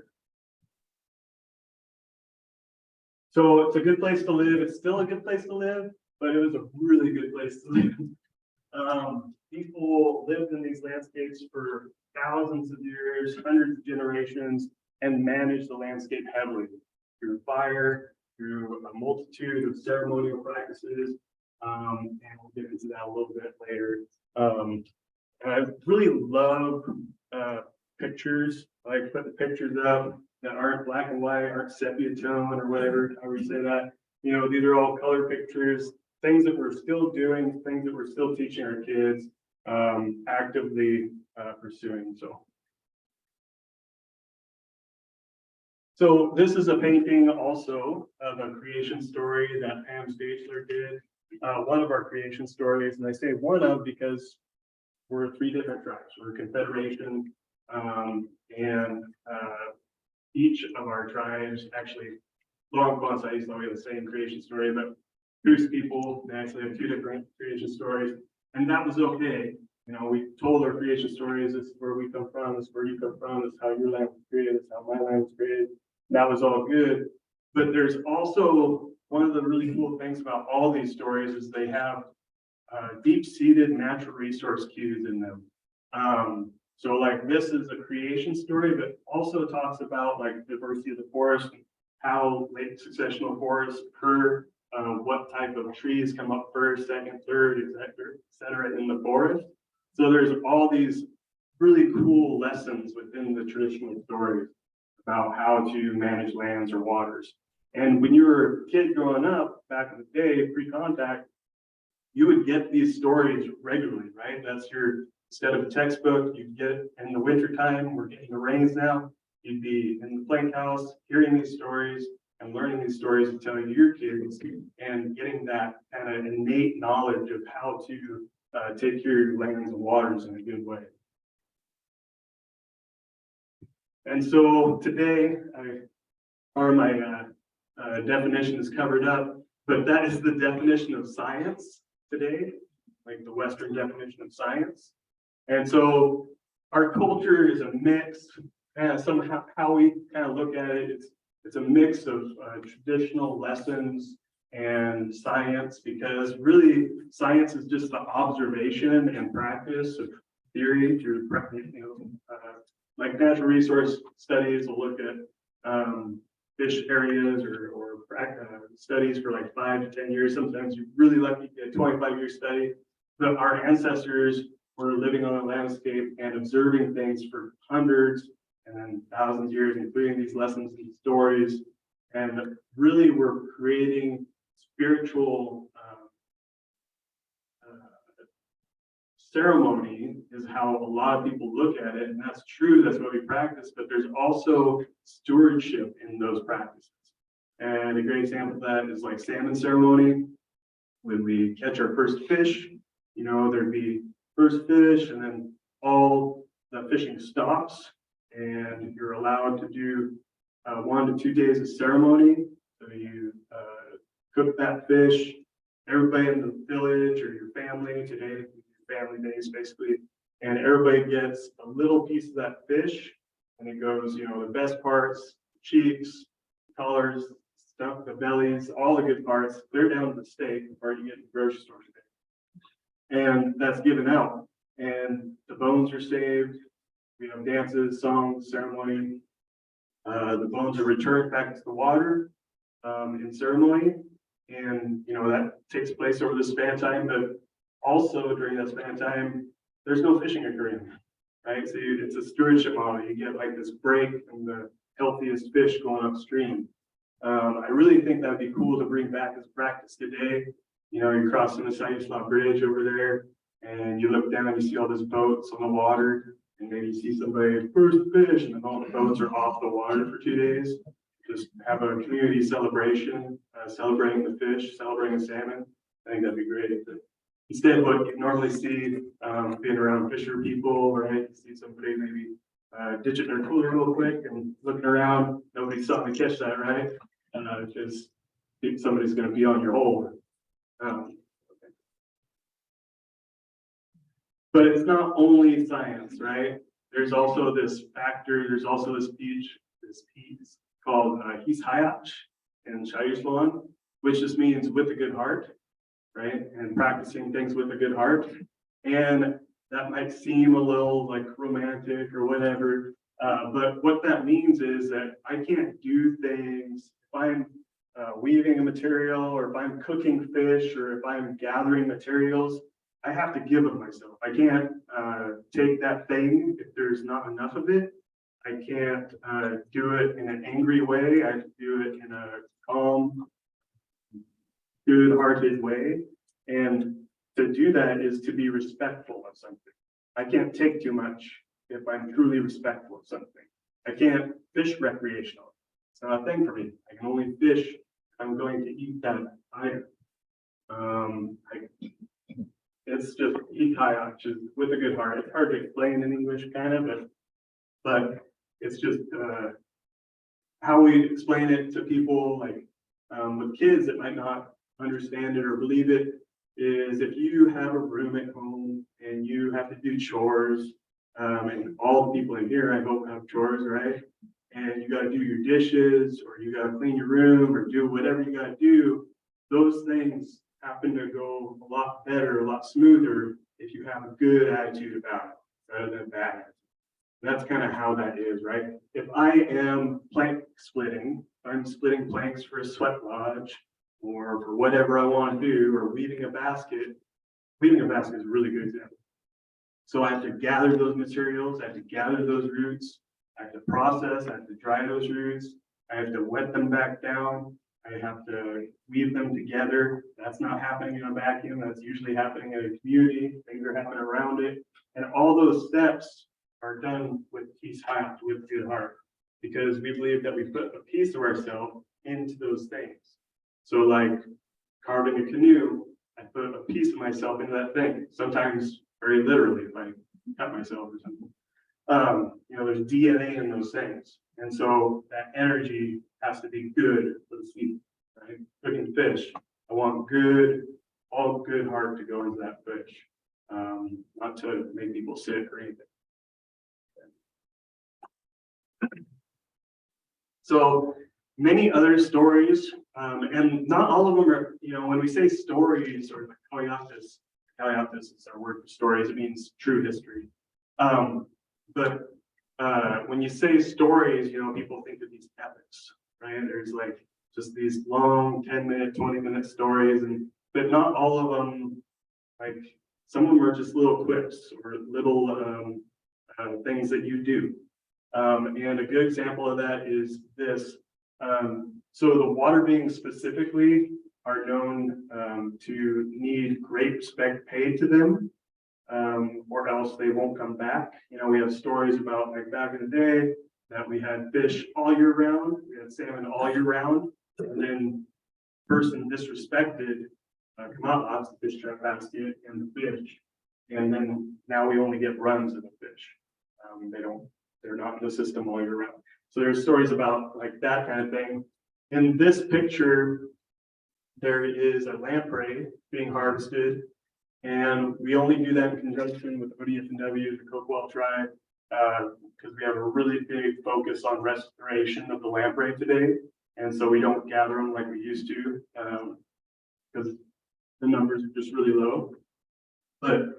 So it's a good place to live. It's still a good place to live, but it was a really good place to live. People lived in these landscapes for thousands of years, hundreds of generations, and managed the landscape heavily through fire, through a multitude of ceremonial practices. And we'll get into that a little bit later. And I really love pictures. I like put the pictures up that aren't black and white, aren't sepia tone or whatever, however you say that. You know, these are all color pictures, things that we're still doing, things that we're still teaching our kids, actively pursuing. So this is a painting also of a creation story that Pam Stachler did. One of our creation stories, and I say one of because we're three different tribes. We're a confederation, and each of our tribes, actually, Long Quan Sayusla, we have the same creation story, but Goose people, they actually have two different creation stories, and that was okay. You know, we told our creation stories. This is where we come from. This is where you come from. This is how your land was created. This is how my land was created. That was all good. But there's also one of the really cool things about all these stories is they have deep-seated natural resource cues in them. So like this is a creation story, but also talks about like diversity of the forest, how late successional forests occur, what type of trees come up first, second, third, et cetera, in the forest. So there's all these really cool lessons within the traditional stories about how to manage lands or waters. And when you were a kid growing up back in the day, pre-contact, you would get these stories regularly, right? That's your, instead of a textbook, you'd get it in the wintertime, we're getting the rains now, you'd be in the plank house, hearing these stories and learning these stories and telling your kids and getting that kind of innate knowledge of how to take care of your lands and waters in a good way. And so today, my definition is covered up, but that is the definition of science today, like the Western definition of science. And so our culture is a mix, somehow how we kind of look at it, it's a mix of traditional lessons and science, because really science is just the observation and practice of theory through, like natural resource studies will look at fish areas or studies for like 5 to 10 years. Sometimes you're really lucky to get a 25-year study. But our ancestors were living on a landscape and observing things for hundreds and then thousands of years, including these lessons and stories. And really we're creating spiritual ceremony is how a lot of people look at it, and that's true, that's what we practice, but there's also stewardship in those practices. And a great example of that is like salmon ceremony. When we catch our first fish, there'd be first fish and then all the fishing stops and you're allowed to do 1 to 2 days of ceremony. So you cook that fish, everybody in the village or your family, today, family days basically, and everybody gets a little piece of that fish and it goes, the best parts, cheeks, collars, stuff, the bellies, all the good parts, clear down to the steak, the part you get in the grocery store today. And that's given out. And the bones are saved. We have dances, songs, ceremony. The bones are returned back to the water in ceremony. And, that takes place over the span time, but also during that span time, there's no fishing occurring, right? So it's a stewardship model. You get like this break from the healthiest fish going upstream. I really think that'd be cool to bring back as practice today. You're crossing the Sayusla Bridge over there and you look down and you see all those boats on the water and then you see somebody first fish and then all the boats are off the water for 2 days. Just have a community celebration, celebrating the fish, celebrating the salmon. I think that'd be great. But instead, what you normally see being around fisher people, right? You see somebody maybe ditching their cooler real quick and looking around. Nobody's something to catch that, right? Because somebody's going to be on your hole. But it's not only science, right? There's also this factor. There's also this piece called Hisayach in Shayuslan, which just means with a good heart, right? And practicing things with a good heart. And that might seem a little like romantic or whatever, but what that means is that I can't do things if I'm weaving a material or if I'm cooking fish or if I'm gathering materials, I have to give of myself. I can't take that thing if there's not enough of it. I can't do it in an angry way. I have to do it in a calm, good-hearted way. And to do that is to be respectful of something. I can't take too much if I'm truly respectful of something. I can't fish recreationally. It's not a thing for me. I can only fish if I'm going to eat that item. It's just Hisayach, just with a good heart. It's hard to explain in English, kind of, but it's just how we explain it to people, like with kids that might not understand it or believe it, is if you have a room at home and you have to do chores, and all the people in here, I hope, have chores, right? And you got to do your dishes or you got to clean your room or do whatever you got to do, those things happen to go a lot better, a lot smoother if you have a good attitude about it rather than bad. That's kind of how that is, right? If I am plank splitting, I'm splitting planks for a sweat lodge or for whatever I want to do, or weaving a basket is a really good example. So I have to gather those materials, I have to gather those roots, I have to process, I have to dry those roots, I have to wet them back down, I have to weave them together. That's not happening in a vacuum, that's usually happening in a community, things are happening around it. And all those steps are done with Hisayach, with good heart, because we believe that we put a piece of ourselves into those things. So like carving a canoe, I put a piece of myself into that thing, sometimes very literally if I cut myself or something. There's DNA in those things. And so that energy has to be good for the seed, right? Cooking fish, I want all good heart to go into that fish, not to make people sick or anything. So many other stories, and not all of them are, when we say stories or Kaliathis is our word for stories, it means true history. But when you say stories, people think of these epics, right? There's like just these long 10-minute, 20-minute stories, but not all of them, like some of them are just little quips or little things that you do. And a good example of that is this. So the water beings specifically are known to need great respect paid to them, or else they won't come back. We have stories about like back in the day that we had fish all year round, we had salmon all year round, and then person disrespected come out lots of fish trap basket and the fish. And then now we only get runs of the fish. They're not in the system all year round. So there's stories about like that kind of thing. In this picture, there is a lamprey being harvested. And we only do that in conjunction with ODFW, the Coquille tribe, because we have a really big focus on restoration of the lamprey today. And so we don't gather them like we used to, because the numbers are just really low. But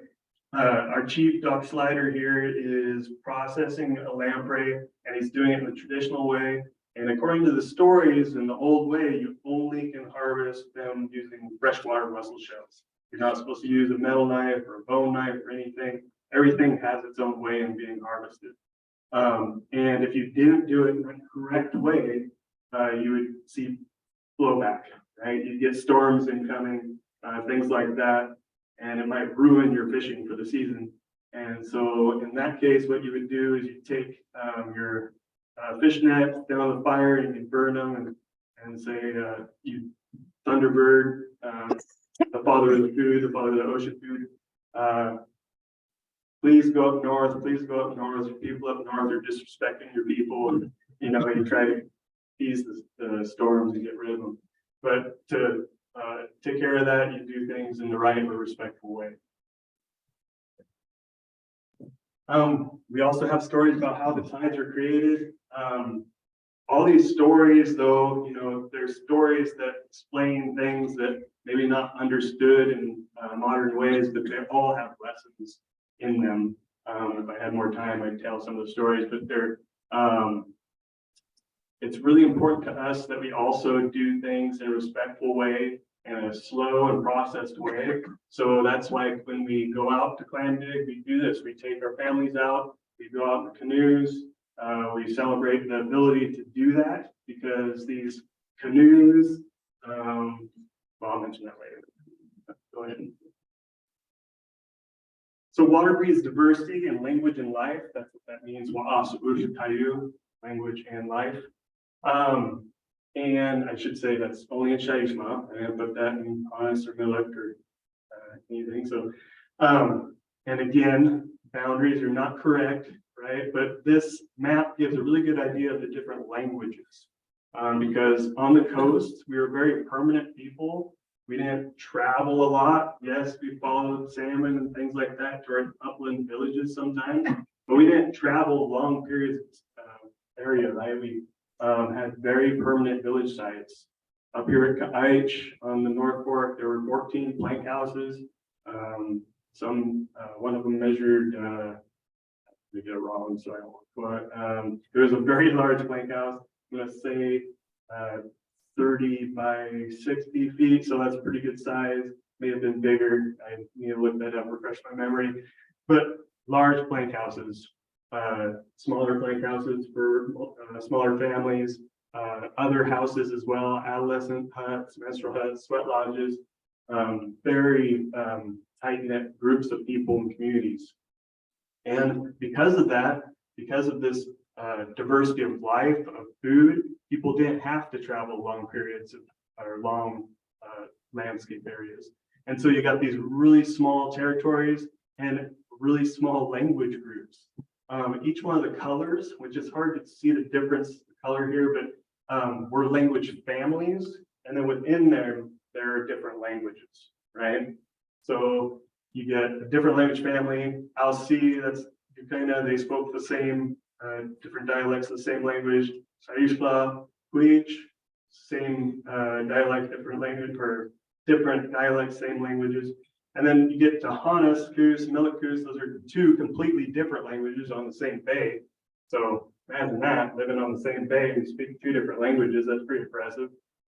our chief, Doc Slider here, is processing a lamprey, and he's doing it in the traditional way. And according to the stories, in the old way, you only can harvest them using freshwater mussel shells. You're not supposed to use a metal knife or a bone knife or anything. Everything has its own way in being harvested. And if you didn't do it in the correct way, you would see blowback, right? You get storms incoming, things like that, and it might ruin your fishing for the season. And so in that case, what you would do is you take your fish nets down the fire and you burn them and say, you Thunderbird, the father of the food, the father of the ocean food, please go up north, please go up north. People up north are disrespecting your people, and you try to ease the storms and get rid of them. But to take care of that, you do things in the right or respectful way. We also have stories about how the tides are created. All these stories, though, there's stories that explain things that maybe not understood in modern ways, but they all have lessons in them. If I had more time, I'd tell some of the stories, but it's really important to us that we also do things in a respectful way, in a slow and processed way. So that's why when we go out to clam dig, we do this. We take our families out, we go out in canoes, we celebrate the ability to do that, because these canoes, well, I'll mention that later. Go ahead. So water breeds diversity in language and life. That's what that means. Wa'asu'ushitayu, language and life. And I should say that's only in Sha'ishma. I didn't put that in Honest or Milik or anything. So, and again, boundaries are not correct, right? But this map gives a really good idea of the different languages. Because on the coast, we were very permanent people. We didn't travel a lot. Yes, we followed salmon and things like that to our upland villages sometimes, but we didn't travel long periods of area, right? We had very permanent village sites. Up here at Ka'aich on the North Fork, there were 14 plank houses. One of them measured, we get it wrong, so I don't want to quote. It was a very large plank house. I'm going to say 30 by 60 feet, so that's a pretty good size. May have been bigger. I need to look that up, refresh my memory. But large plank houses, smaller plank houses for smaller families, other houses as well, adolescent huts, menstrual huts, sweat lodges, very tight-knit groups of people and communities. And because of that, because of this diversity of life, of food, people didn't have to travel long periods or long landscape areas. And so you got these really small territories and really small language groups. Each one of the colors, which is hard to see the difference, the color here, but were language families. And then within them, there are different languages, right? So you get a different language family. Alsi, that's Ukraina, they spoke the same, different dialects of the same language. Saishla, Huich, same dialect, different language, or different dialects, same languages. And then you get to Hanas, Kus, Milik Kus, those are two completely different languages on the same bay. So imagine that, living on the same bay and speaking two different languages, that's pretty impressive.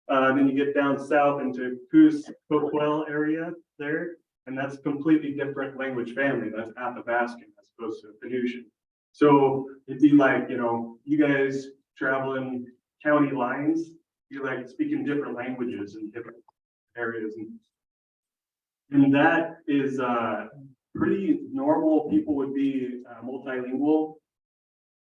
Then you get down south into Kus, Coquille area there, and that's a completely different language family. That's Athabascan as opposed to Phoenician. So it'd be like, you guys traveling county lines, you're like speaking different languages in different areas. And that is pretty normal. People would be multilingual.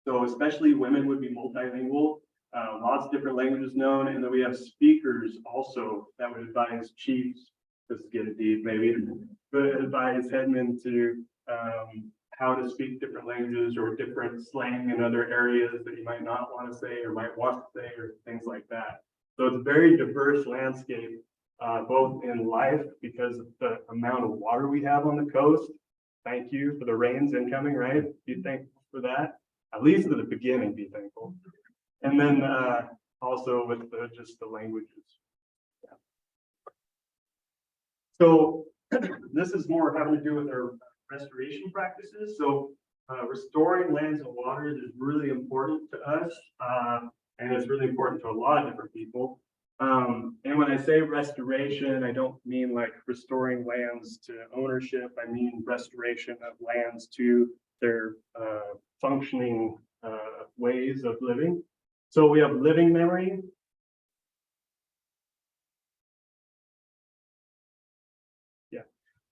So especially women would be multilingual. Lots of different languages known. And then we have speakers also that would advise chiefs this is getting deep maybe, but advise Hedman to, how to speak different languages or different slang in other areas that you might not want to say or might want to say or things like that. So it's a very diverse landscape, both in life because of the amount of water we have on the coast. Thank you for the rains incoming, right? Be thankful for that. At least at the beginning, be thankful. And then also with just the languages. Yeah. So this is more having to do with our restoration practices. So restoring lands and waters is really important to us, and it's really important to a lot of different people. And when I say restoration, I don't mean like restoring lands to ownership. I mean restoration of lands to their functioning ways of living. So we have living memory. Yeah,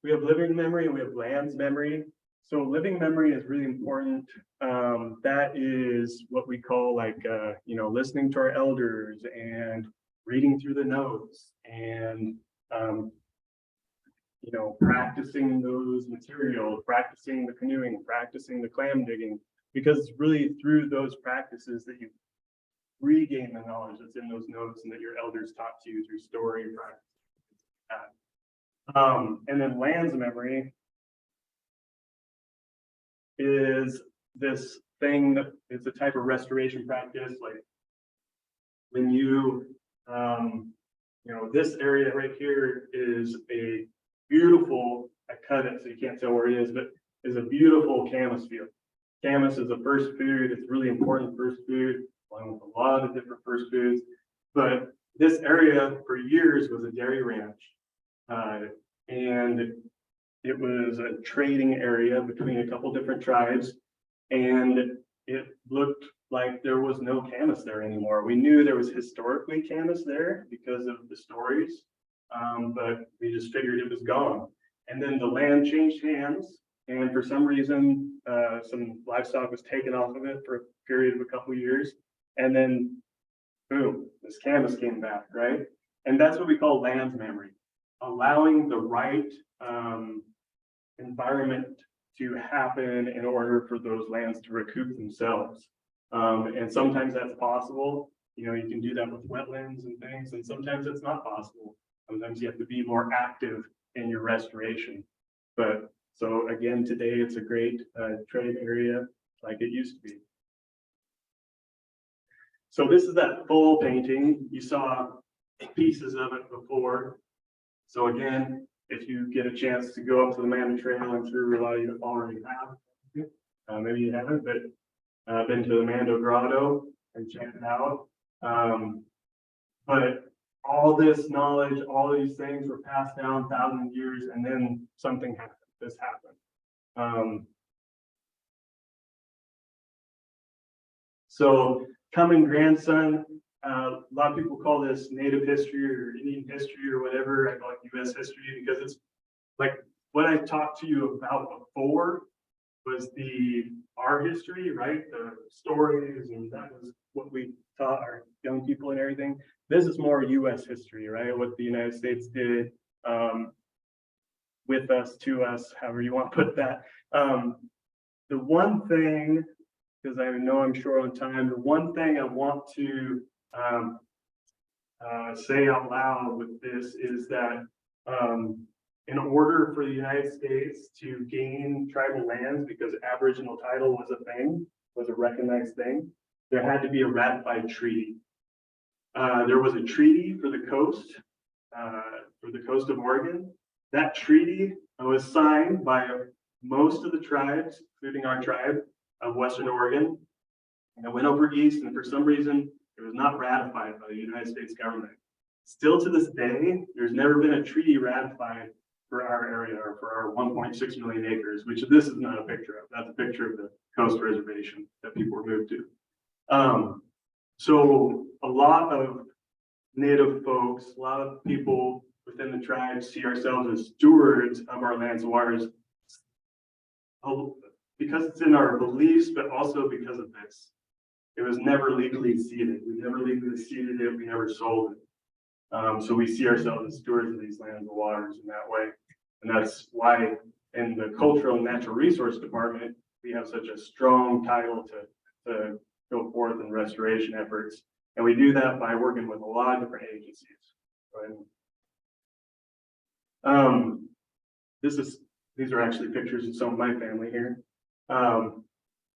we have living memory and we have lands memory. So living memory is really important. That is what we call like, listening to our elders and reading through the notes and, practicing those materials, practicing the canoeing, practicing the clam digging, because it's really through those practices that you regain the knowledge that's in those notes and that your elders taught to you through story practice. And then lands memory is this thing that it's a type of restoration practice. Like when you, this area right here is a beautiful, I cut it so you can't tell where it is, but is a beautiful camas field. Camas is a first food. It's really important first food, along with a lot of different first foods. But this area for years was a dairy ranch. And it was a trading area between a couple different tribes. And it looked like there was no camas there anymore. We knew there was historically camas there because of the stories, but we just figured it was gone. And then the land changed hands. And for some reason, some livestock was taken off of it for a period of a couple of years. And then, boom, this camas came back, right? And that's what we call lands memory, allowing the right environment to happen in order for those lands to recoup themselves. And sometimes that's possible. You can do that with wetlands and things, and sometimes it's not possible. Sometimes you have to be more active in your restoration. But so again, today it's a great trade area like it used to be. So this is that full painting. You saw pieces of it before. So again, if you get a chance to go up to the Manda Trail, I'm sure a lot of you already have. Maybe you haven't, but been to the Manda Grotto and checked it out. But all this knowledge, all these things were passed down thousands of years, and then something happened. This happened. So common grandson, a lot of people call this Native history or Indian history or whatever. I call it US history because it's like what I talked to you about before was our history, right? The stories, and that was what we taught our young people and everything. This is more US history, right? What the United States did with us, to us, however you want to put that. The one thing, because I know I'm short on time, the one thing I want to say out loud with this is that in order for the United States to gain tribal lands, because Aboriginal title was a thing, was a recognized thing, there had to be a ratified treaty. There was a treaty for the coast of Oregon. That treaty was signed by most of the tribes, including our tribe of Western Oregon. And it went over east, and for some reason, it was not ratified by the United States government. Still to this day, there's never been a treaty ratified for our area or for our 1.6 million acres, which this is not a picture of. That's a picture of the coast reservation that people were moved to. So a lot of Native folks, a lot of people within the tribe see ourselves as stewards of our lands and waters because it's in our beliefs, but also because of this. It was never legally ceded. We never legally ceded it. We never sold it. So we see ourselves as stewards of these lands and waters in that way. And that's why in the Cultural and Natural Resource Department, we have such a strong title to go forth in restoration efforts. And we do that by working with a lot of different agencies. Right? These are actually pictures of some of my family here.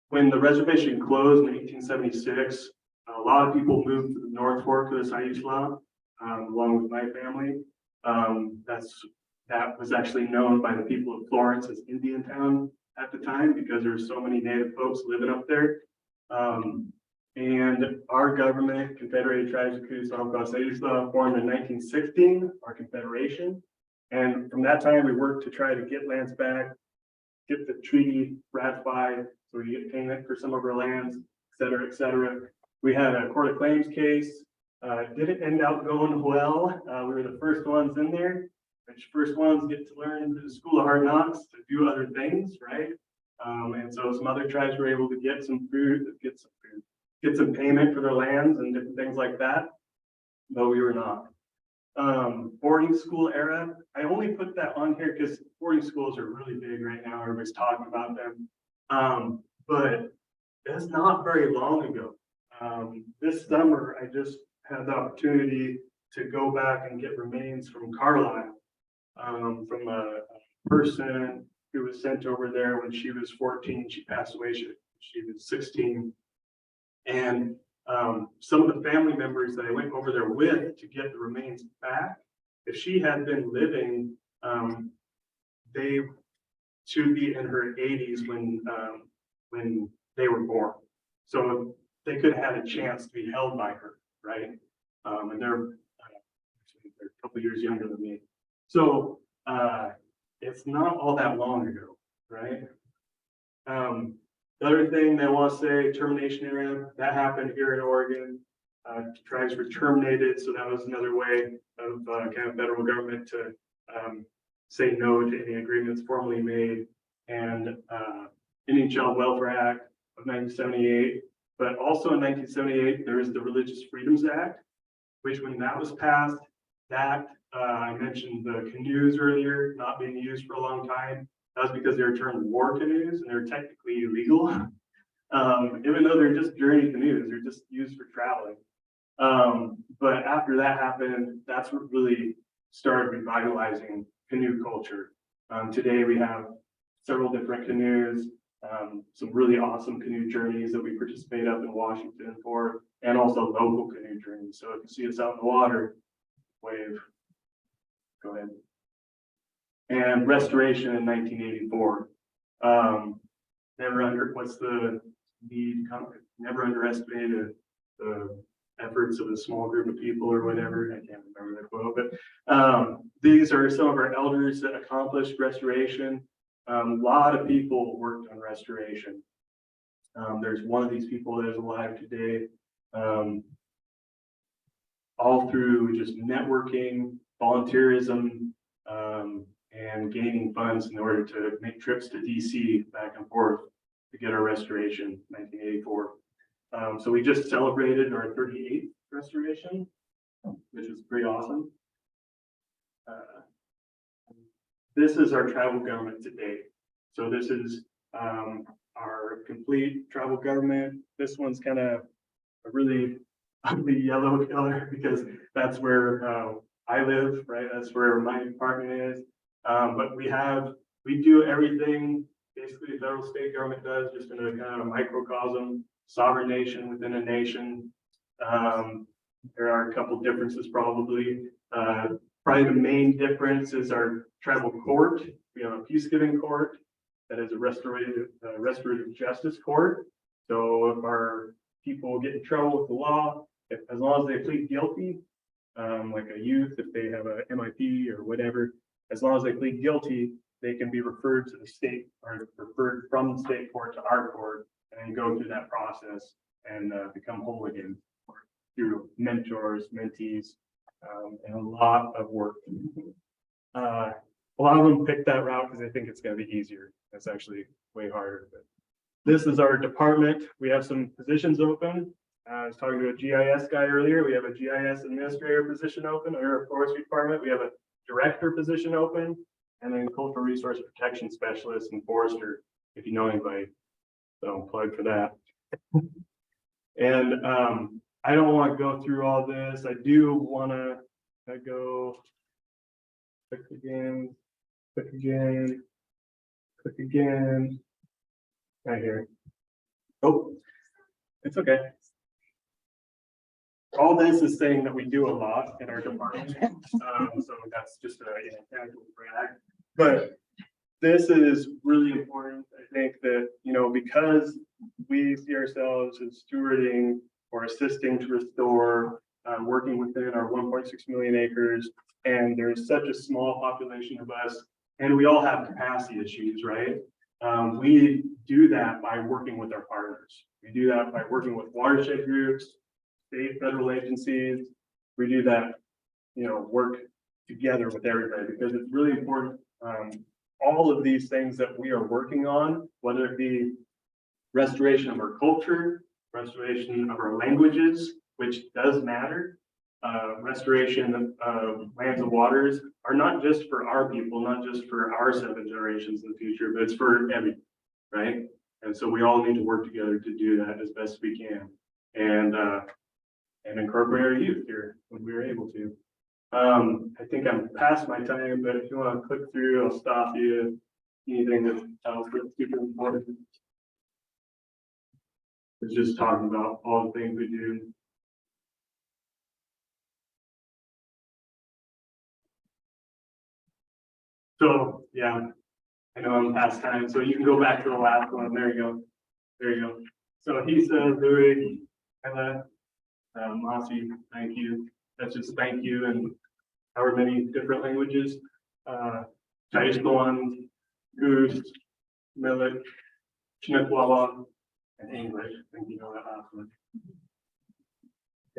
When the reservation closed in 1876, a lot of people moved to the North Fork of the Sayusla, along with my family. That was actually known by the people of Florence as Indian Town at the time because there were so many native folks living up there. And our government, Confederated Tribes of Coos, Umpqua, Sayusla, formed in 1916, our confederation. And from that time, we worked to try to get lands back, get the treaty ratified, so we get payment for some of our lands, et cetera, et cetera. We had a court of claims case. Didn't end up going well. We were the first ones in there, which first ones get to learn the School of Hard Knocks to do other things, right? And so some other tribes were able to get some payment for their lands and different things like that, but we were not. Boarding school era, I only put that on here because boarding schools are really big right now. Everybody's talking about them. But it's not very long ago. This summer, I just had the opportunity to go back and get remains from Carlisle, from a person who was sent over there when she was 14. She passed away, she was 16. And some of the family members that I went over there with to get the remains back, if she had been living, she would be in her 80s when they were born. So they could have had a chance to be held by her, right? And they're a couple years younger than me. So it's not all that long ago, right? The other thing that I want to say, termination era, that happened here in Oregon. Tribes were terminated, so that was another way of kind of federal government to say no to any agreements formally made. And Indian Child Welfare Act of 1978, but also in 1978 there was the Religious Freedoms Act, which when that was passed, that I mentioned the canoes earlier not being used for a long time. That was because they were termed war canoes and they're technically illegal. Even though they're just journey canoes, they're just used for traveling. But after that happened, that's what really started revitalizing canoe culture. Today we have several different canoes, some really awesome canoe journeys that we participate up in Washington for, and also local canoe journeys. So if you see us out in the water, wave, go ahead. And restoration in 1984. Never underestimated the efforts of a small group of people or whatever. I can't remember the quote, but these are some of our elders that accomplished restoration. A lot of people worked on restoration. There's one of these people that is alive today. All through just networking, volunteerism, and gaining funds in order to make trips to DC back and forth to get our restoration, 1984. So we just celebrated our 38th restoration, which is pretty awesome. This is our tribal government today. So this is our complete tribal government. This one's kind of a really ugly yellow color because that's where I live, right? That's where my department is. But we do everything basically the federal state government does, just in a kind of a microcosm, sovereign nation within a nation. There are a couple differences probably. Probably the main difference is our tribal court. We have a peace-giving court that is a restorative justice court. So if our people get in trouble with the law, as long as they plead guilty, like a youth, if they have a MIP or whatever, as long as they plead guilty, they can be referred to the state or referred from the state court to our court and go through that process and become whole again through mentors, mentees, and a lot of work. A lot of them pick that route because they think it's going to be easier. It's actually way harder. But this is our department. We have some positions open. I was talking to a GIS guy earlier. We have a GIS administrator position open under our forestry department. We have a director position open, and then cultural resource protection specialist and forester, if you know anybody. So plug for that. And I don't want to go through all this. I do want to go click again, click again, click again. Right here. Oh, it's okay. All this is saying that we do a lot in our department. So that's just a casual brag. But this is really important. I think that, because we see ourselves as stewarding or assisting to restore, working within our 1.6 million acres, and there's such a small population of us, and we all have capacity issues, right? We do that by working with our partners. We do that by working with watershed groups, state, federal agencies. We do that, work together with everybody, because it's really important. All of these things that we are working on, whether it be restoration of our culture, restoration of our languages, which does matter, restoration of lands and waters, are not just for our people, not just for our 7 generations in the future, but it's for everyone, right? And so we all need to work together to do that as best we can, and incorporate our youth here when we're able to. I think I'm past my time, but if you want to click through, I'll stop you. Anything that else that's super important. It's just talking about all the things we do. So, yeah, I know I'm past time, so you can go back to the last one. There you go. There you go. So he says, Louis, Ella, Mossy, thank you. That's just thank you in however many different languages. Chaistawan, Goose, Millet, Chinekwawa, and English. I think you know that last one.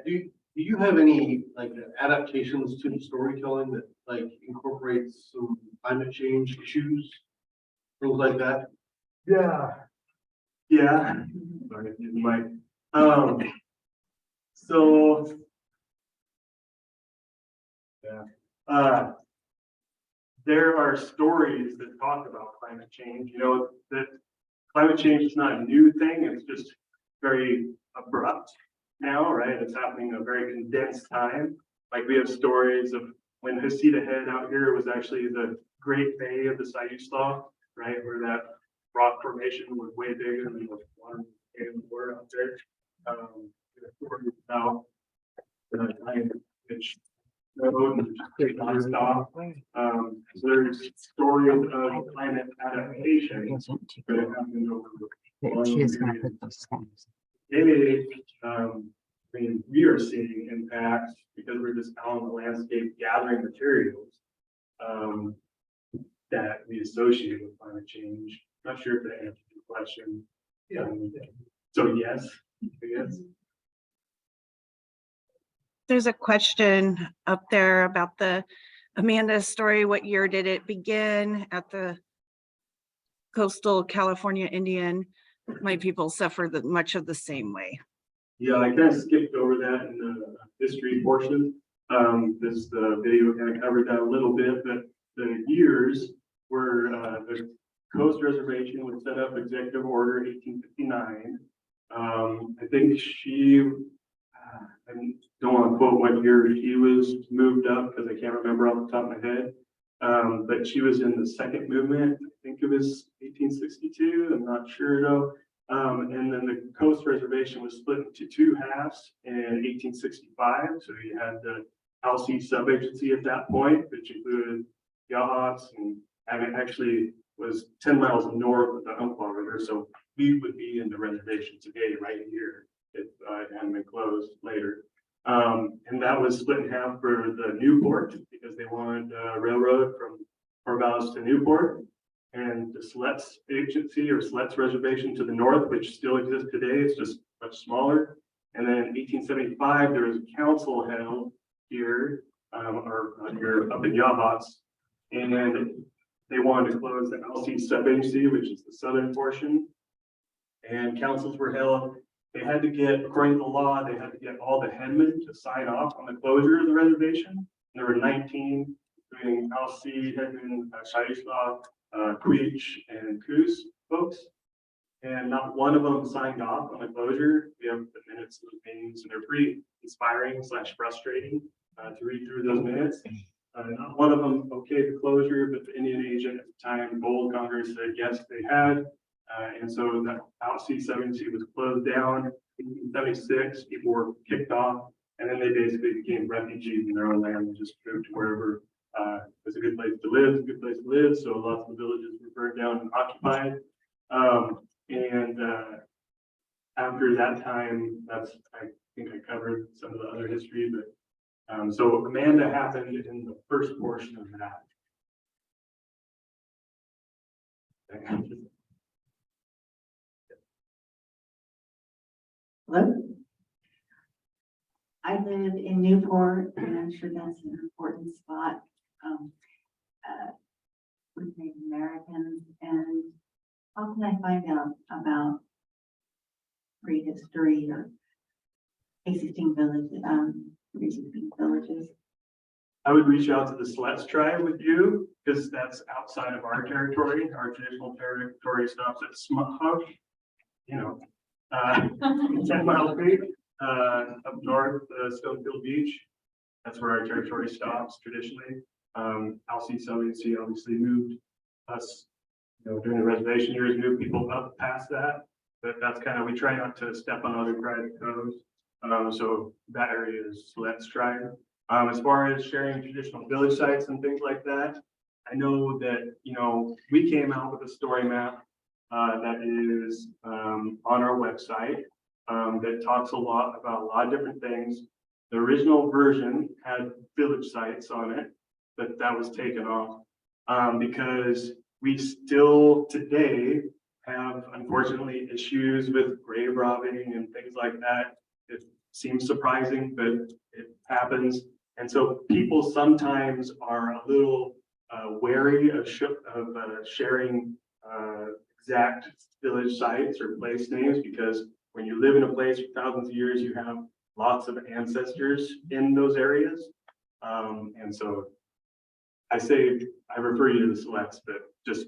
Do you have any adaptations to the storytelling that incorporates some climate change issues, things like that? Yeah. Yeah. Sorry, Mike. So yeah. There are stories that talk about climate change. That climate change is not a new thing. It's just very abrupt now, right? It's happening in a very condensed time. Like we have stories of when Hasita Head out here was actually the Great Bay of the Siuslaw, right? Where that rock formation was way bigger than the water and the water out there. Stories about the time which road and just nonstop. So there's stories of climate adaptation that have happened over the long periods. We are seeing impacts because we're just out on the landscape gathering materials that we associate with climate change. Not sure if that answers your question. Yeah. So yes, I guess. There's a question up there about the Amanda story. What year did it begin at the coastal California Indian? My people suffer much of the same way. Yeah, I kind of skipped over that in the history portion. This video kind of covered that a little bit, but the years were the Coast Reservation was set up Executive Order 1859. I think she, I don't want to quote what year she was moved up because I can't remember off the top of my head. But she was in the second movement. I think it was 1862. I'm not sure though. And then the Coast Reservation was split into 2 halves in 1865. So you had the LC sub-agency at that point, which included Yachats, and it actually was 10 miles north of the Umpqua River. So we would be in the reservation today, right here, if it hadn't been closed later. And that was split in half for the Newport because they wanted a railroad from Corvallis to Newport, and the Siletz Agency or Siletz Reservation to the north, which still exists today. It's just much smaller. And then in 1875, there was a council held here, or here up in Yachats, and they wanted to close the LC sub-agency, which is the southern portion. And councils were held, they had to get, according to the law, they had to get all the headmen to sign off on the closure of the reservation. There were 19, including Alcee, Hedman, Shaislaw, Queech, and Coos folks. And not one of them signed off on the closure. We have the minutes of the meetings, and they're pretty inspiring / frustrating to read through those minutes. Not one of them okayed the closure, but the Indian agent at the time, Gold Congress, said yes, they had. And so that Alcee 70 was closed down. In 76, people were kicked off, and then they basically became refugees in their own land and just moved to wherever was a good place to live, a good place to live. So lots of the villages were burned down and occupied. After that time, I think I covered some of the other history, but so Amanda happened in the first portion of that. Hello? I live in Newport, and I'm sure that's an important spot with Native Americans. And how can I find out about prehistory or existing villages, existing villages? I would reach out to the Siletz tribe with you, because that's outside of our territory. Our traditional territory stops at Smughook, 10 Mile Creek, up north, Stonefield Beach. That's where our territory stops traditionally. Alcee 70 obviously moved us, during the reservation years, moved people up past that. But that's kind of, we try not to step on other private toes. So that area is Siletz tribe. As far as sharing traditional village sites and things like that, I know that, we came out with a story map that is on our website that talks a lot about a lot of different things. The original version had village sites on it, but that was taken off because we still today have, unfortunately, issues with grave robbing and things like that. It seems surprising, but it happens. And so people sometimes are a little wary of sharing exact village sites or place names, because when you live in a place for thousands of years, you have lots of ancestors in those areas. And so I refer you to the Siletz, but just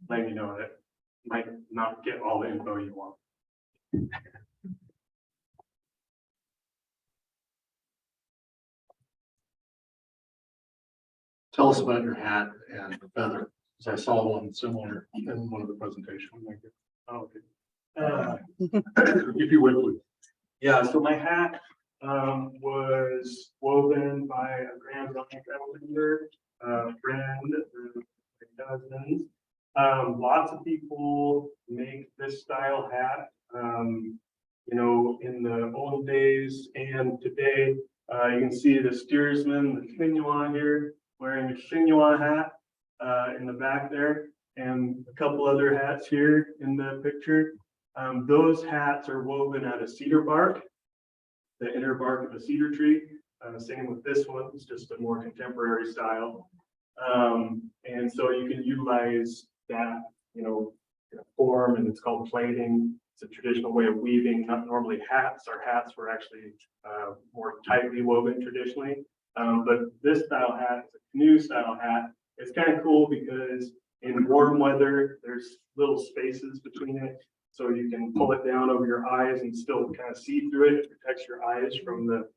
letting you know that you might not get all the info you want. Tell us about your hat and the feather, because I saw one similar in one of the presentations. Oh, okay. If you would, please. Yeah, so my hat was woven by a grandmother, friend, my cousins. Lots of people make this style hat. In the old days and today, you can see the steersman, the Sinuan here, wearing a Sinuan hat in the back there, and a couple other hats here in the picture. Those hats are woven out of cedar bark, the inner bark of a cedar tree. Same with this one, it's just a more contemporary style. And so you can utilize that, in a form, and it's called plaiting. It's a traditional way of weaving, not normally hats. Our hats were actually more tightly woven traditionally. But this style hat is a canoe style hat. It's kind of cool because in warm weather, there's little spaces between it. So you can pull it down over your eyes and still kind of see through it. It protects your eyes from the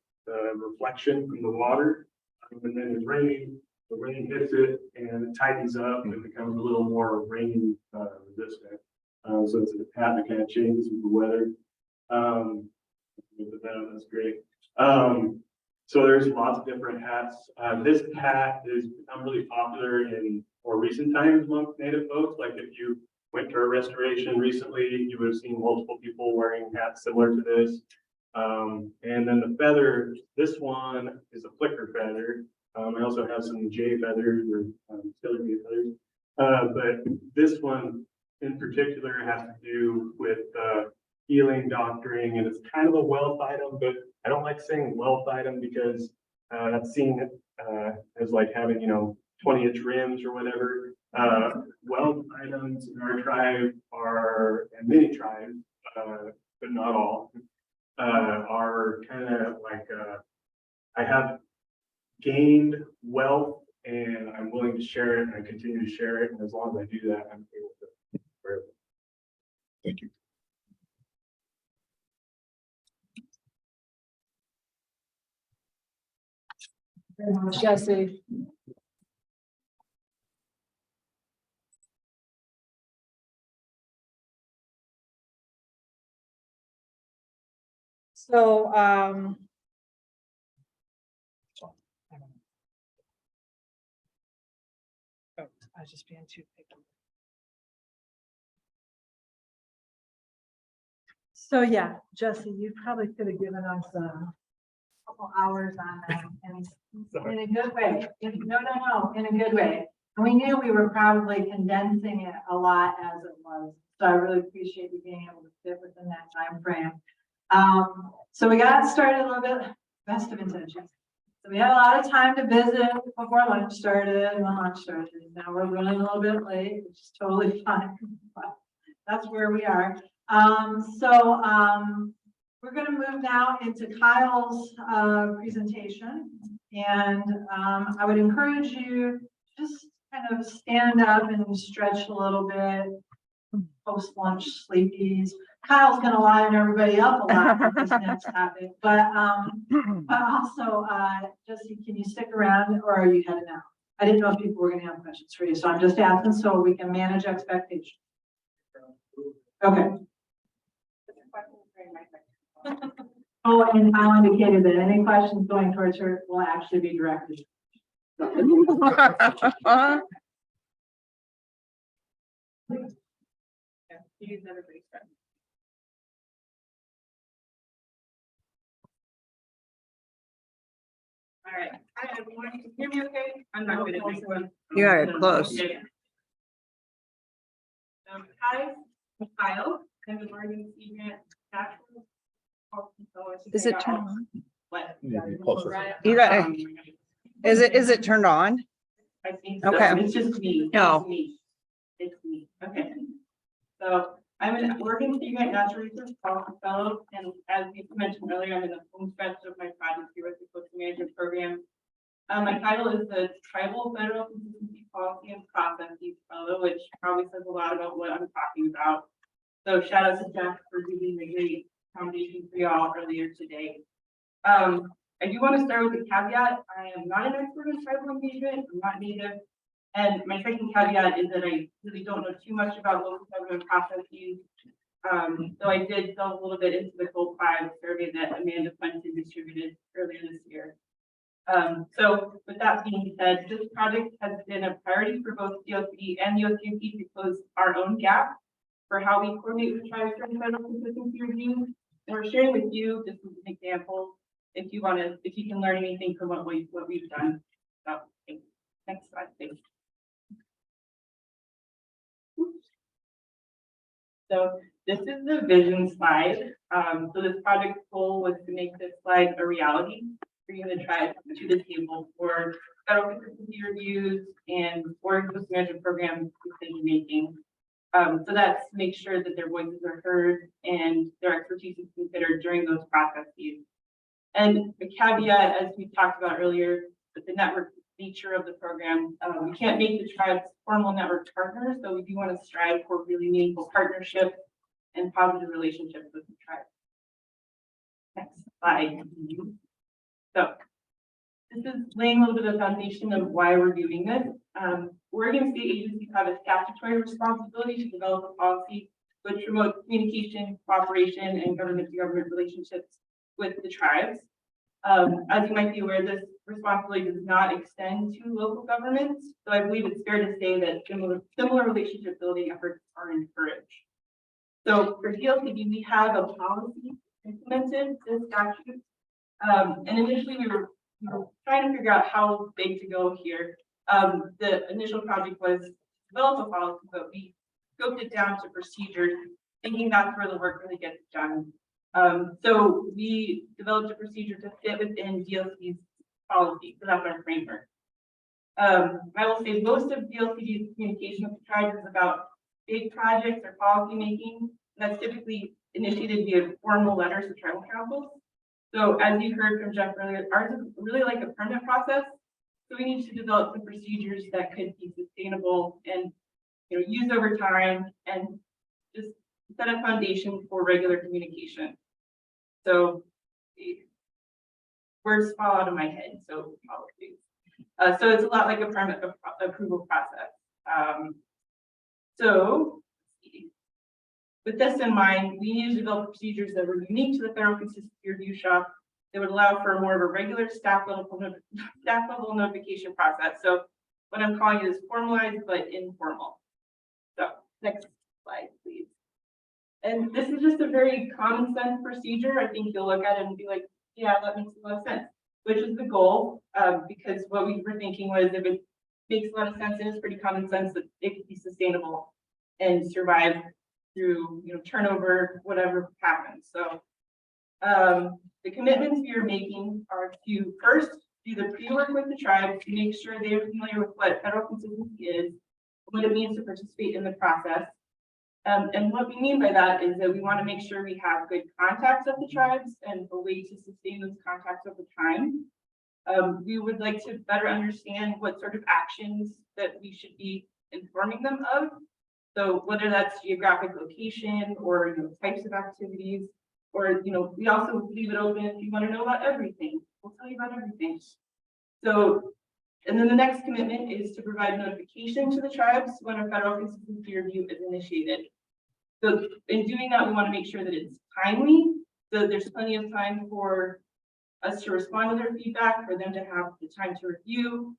reflection from the water. And then it's raining, the rain hits it and it tightens up and becomes a little more rain resistant. So it's a hat that kind of changes with the weather. That's great. So there's lots of different hats. This hat is become really popular in more recent times among Native folks. Like if you went to a restoration recently, you would have seen multiple people wearing hats similar to this. And then the feather, this one is a flicker feather. I also have some jay feathers or filigree feathers. But this one in particular has to do with healing, doctoring, and it's kind of a wealth item, but I don't like saying wealth item because that's seen as like having, 20-inch rims or whatever. Wealth items in our tribe are, and many tribes, but not all, are kind of like, I have gained wealth and I'm willing to share it and I continue to share it. And as long as I do that, I'm able to. Thank you. Very much, Jesse. So, oh, I was just being too picky. So, yeah, Jesse, you probably could have given us a couple hours on that and in a good way. No, in a good way. And we knew we were probably condensing it a lot as it was. So I really appreciate you being able to fit within that time frame. So we got started a little bit, best of intentions. So we had a lot of time to visit before lunch started and when lunch started. Now we're running a little bit late, which is totally fine. But that's where we are. We're going to move now into Kyle's presentation. And I would encourage you just kind of stand up and stretch a little bit, post-lunch sleepies. Kyle's going to line everybody up a lot for this next topic, but also, Jesse, can you stick around or are you heading out? I didn't know if people were going to have questions for you, so I'm just asking so we can manage expectations. Okay. Oh, and Kyle indicated that any questions going towards her will actually be directed. All right. Hi, everyone. Can you hear me okay? I'm not good at this one. You are close. Hi, I'm Kyle. I'm an Oregon Sea Grant natural. Is it turned on? What? You got it. Is it turned on? I think so. Okay. It's just me. No. It's me. It's me. Okay. So I'm an Oregon Sea Grant Natural Resource Policy Fellow, and as you mentioned earlier, I'm in the home stretch of my project here with the Coastal Management Program. My title is the Tribal Federal Consistency Policy and Processes Fellow, which probably says a lot about what I'm talking about. So shout out to Jeff for giving the great foundation for y'all earlier today. I do want to start with a caveat. I am not an expert in tribal engagement. I'm not native. And my second caveat is that I really don't know too much about local government processes. So I did delve a little bit into the Gold 5 survey that Amanda Quentin distributed earlier this year. So with that being said, this project has been a priority for both DLCD and the OCMP to close our own gap for how we coordinate with tribes during federal consistency review. And we're sharing with you, this is an example, if you can learn anything from what we've done. So, thanks. Next slide, please. So this is the vision slide. So this project's goal was to make this slide a reality, bringing the tribe to the table for federal consistency reviews and Oregon Coastal Management Program decision making. So that's to make sure that their voices are heard and their expertise is considered during those processes. And the caveat, as we talked about earlier, with the network nature of the program, we can't make the tribes formal network partners, so we do want to strive for really meaningful partnerships and positive relationships with the tribe. Next slide. So this is laying a little bit of foundation of why we're doing this. Oregon state agencies have a statutory responsibility to develop a policy which promotes communication, cooperation, and government-to-government relationships with the tribes. As you might be aware, this responsibility does not extend to local governments. So I believe it's fair to say that similar relationship building efforts are encouraged. So for DLCD, we have a policy implemented this statute. And initially we were trying to figure out how big to go here. The initial project was to develop a policy, but we scoped it down to procedures, thinking that's where the work really gets done. So we developed a procedure to fit within DLCD's policy, so that's our framework. I will say most of DLCD's communication with the tribes is about big projects or policy making. That's typically initiated via formal letters to tribal councils. So as you heard from Jeff earlier, ours is really like a permanent process. So we need to develop the procedures that could be sustainable and, you know, used over time and just set a foundation for regular communication. So words fall out of my head, so apologies. So it's a lot like a permit approval process. So with this in mind, we need to develop procedures that were unique to the Federal Consistency Review Shop that would allow for more of a regular staff level notification process. So what I'm calling it is formalized but informal. So next slide, please. And this is just a very common sense procedure. I think you'll look at it and be like, yeah, that makes a lot of sense, which is the goal, because what we were thinking was if it makes a lot of sense and it's pretty common sense that it could be sustainable and survive through, you know, turnover, whatever happens. So the commitments we are making are to first do the pre-work with the tribe to make sure they are familiar with what federal consistency is, what it means to participate in the process. And what we mean by that is that we want to make sure we have good contacts of the tribes and a way to sustain those contacts over time. We would like to better understand what sort of actions that we should be informing them of. So whether that's geographic location or, you know, types of activities, or, you know, we also leave it open if you want to know about everything. We'll tell you about everything. So, and then the next commitment is to provide notification to the tribes when a federal consistency review is initiated. So in doing that, we want to make sure that it's timely, so that there's plenty of time for us to respond to their feedback, for them to have the time to review.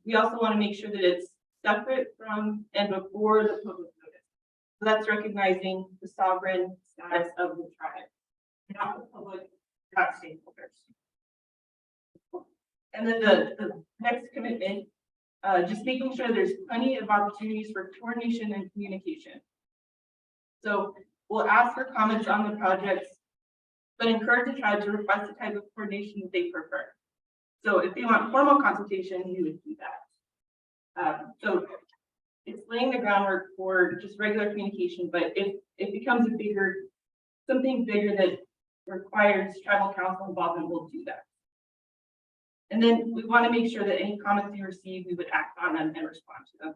We also want to make sure that it's separate from and before the public notice. So that's recognizing the sovereign status of the tribe, not the public, not stakeholders. And then the next commitment, just making sure there's plenty of opportunities for coordination and communication. So we'll ask for comments on the projects, but encourage the tribe to request the type of coordination that they prefer. So if they want formal consultation, we would do that. So it's laying the groundwork for just regular communication, but if it becomes something bigger that requires tribal council involvement, we'll do that. And then we want to make sure that any comments we receive, we would act on them and respond to them.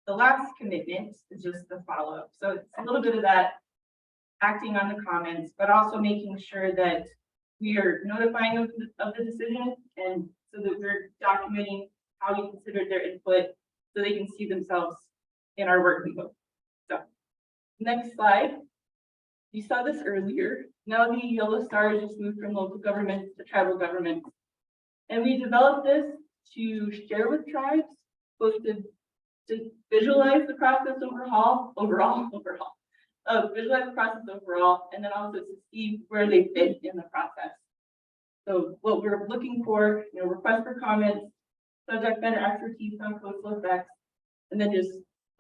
The last commitment is just the follow-up. So it's a little bit of that acting on the comments, but also making sure that we are notifying of the decision, and so that we're documenting how we considered their input so they can see themselves in our work we go. So next slide. You saw this earlier. Now the yellow star has just moved from local government to tribal government. And we developed this to share with tribes, both to visualize the process overall, visualize the process overall, and then also to see where they fit in the process. So what we're looking for, you know, request for comments, subject matter expertise on coastal effects, and then just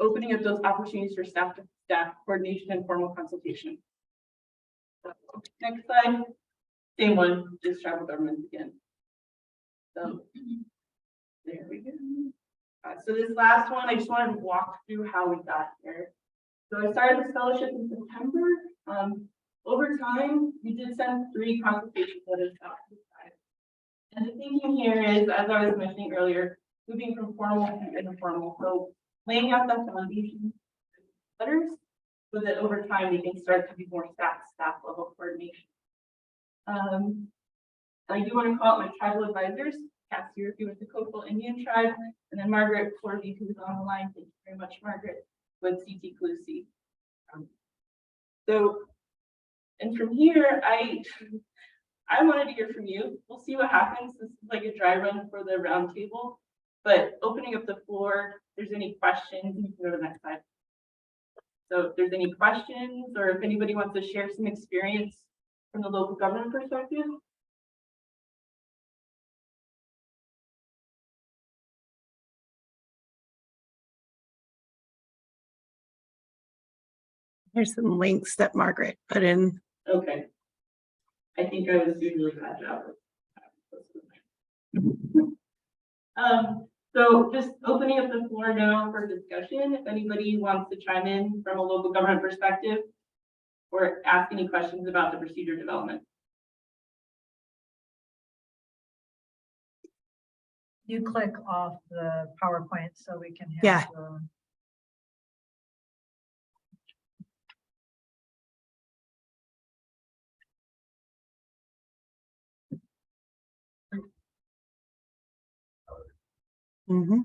opening up those opportunities for staff to staff coordination and formal consultation. So, next slide, same one, just tribal government again. So there we go. So this last one, I just wanted to walk through how we got here. So I started this fellowship in September. Over time, we did send 3 consultation letters out to the tribe. And the thinking here is, as I was mentioning earlier, moving from formal to informal. So laying out that foundation letters so that over time we can start to be more staff level coordination. I do want to call out my tribal advisors, Cassie Urfi with the Coastal Indian Tribe, and then Margaret Corby, who's on the line. Thank you very much, Margaret, with CT Calusi. So, and from here, I wanted to hear from you. We'll see what happens. This is like a dry run for the roundtable, but opening up the floor, if there's any questions, you can go to the next slide. So if there's any questions, or if anybody wants to share some experience from the local government perspective. Here's some links that Margaret put in. Okay. I think I was doing a really bad job. So just opening up the floor now for discussion. If anybody wants to chime in from a local government perspective, or ask any questions about the procedure development. You click off the PowerPoint so we can have. Yeah. Mm-hmm.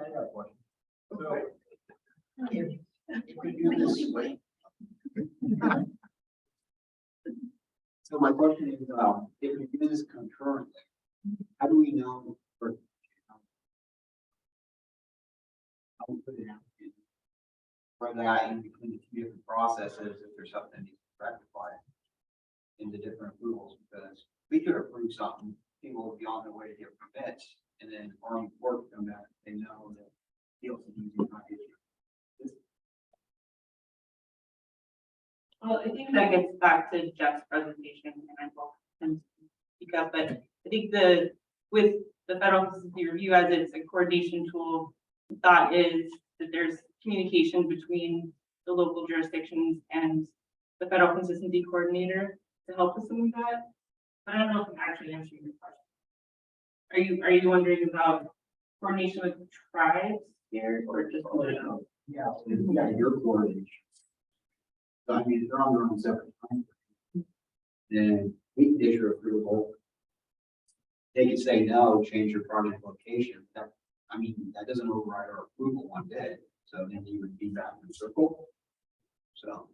I got a question. So, if we do this way. So my question is, if we do this concurrently, how do we know for? How we put it out? For that in between the two different processes, if there's something that needs to be rectified in the different approvals, because we could approve something, people will be on their way to get permits, and then Army Corps will come back, they know that DLCD is not issued. Well, I think that gets back to Jeff's presentation, and I will speak up, but I think with the Federal Consistency Review as it's a coordination tool, the thought is that there's communication between the local jurisdictions and the Federal Consistency Coordinator to help with some of that. But I don't know if I'm actually answering your question. Are you wondering about coordination with tribes here, or just? Yeah, your coordination. So I mean, they're on their own separate time. Then we can issue approval. They can say no, change your project location. That, I mean, that doesn't override our approval one day. So then you would be back in the circle. So.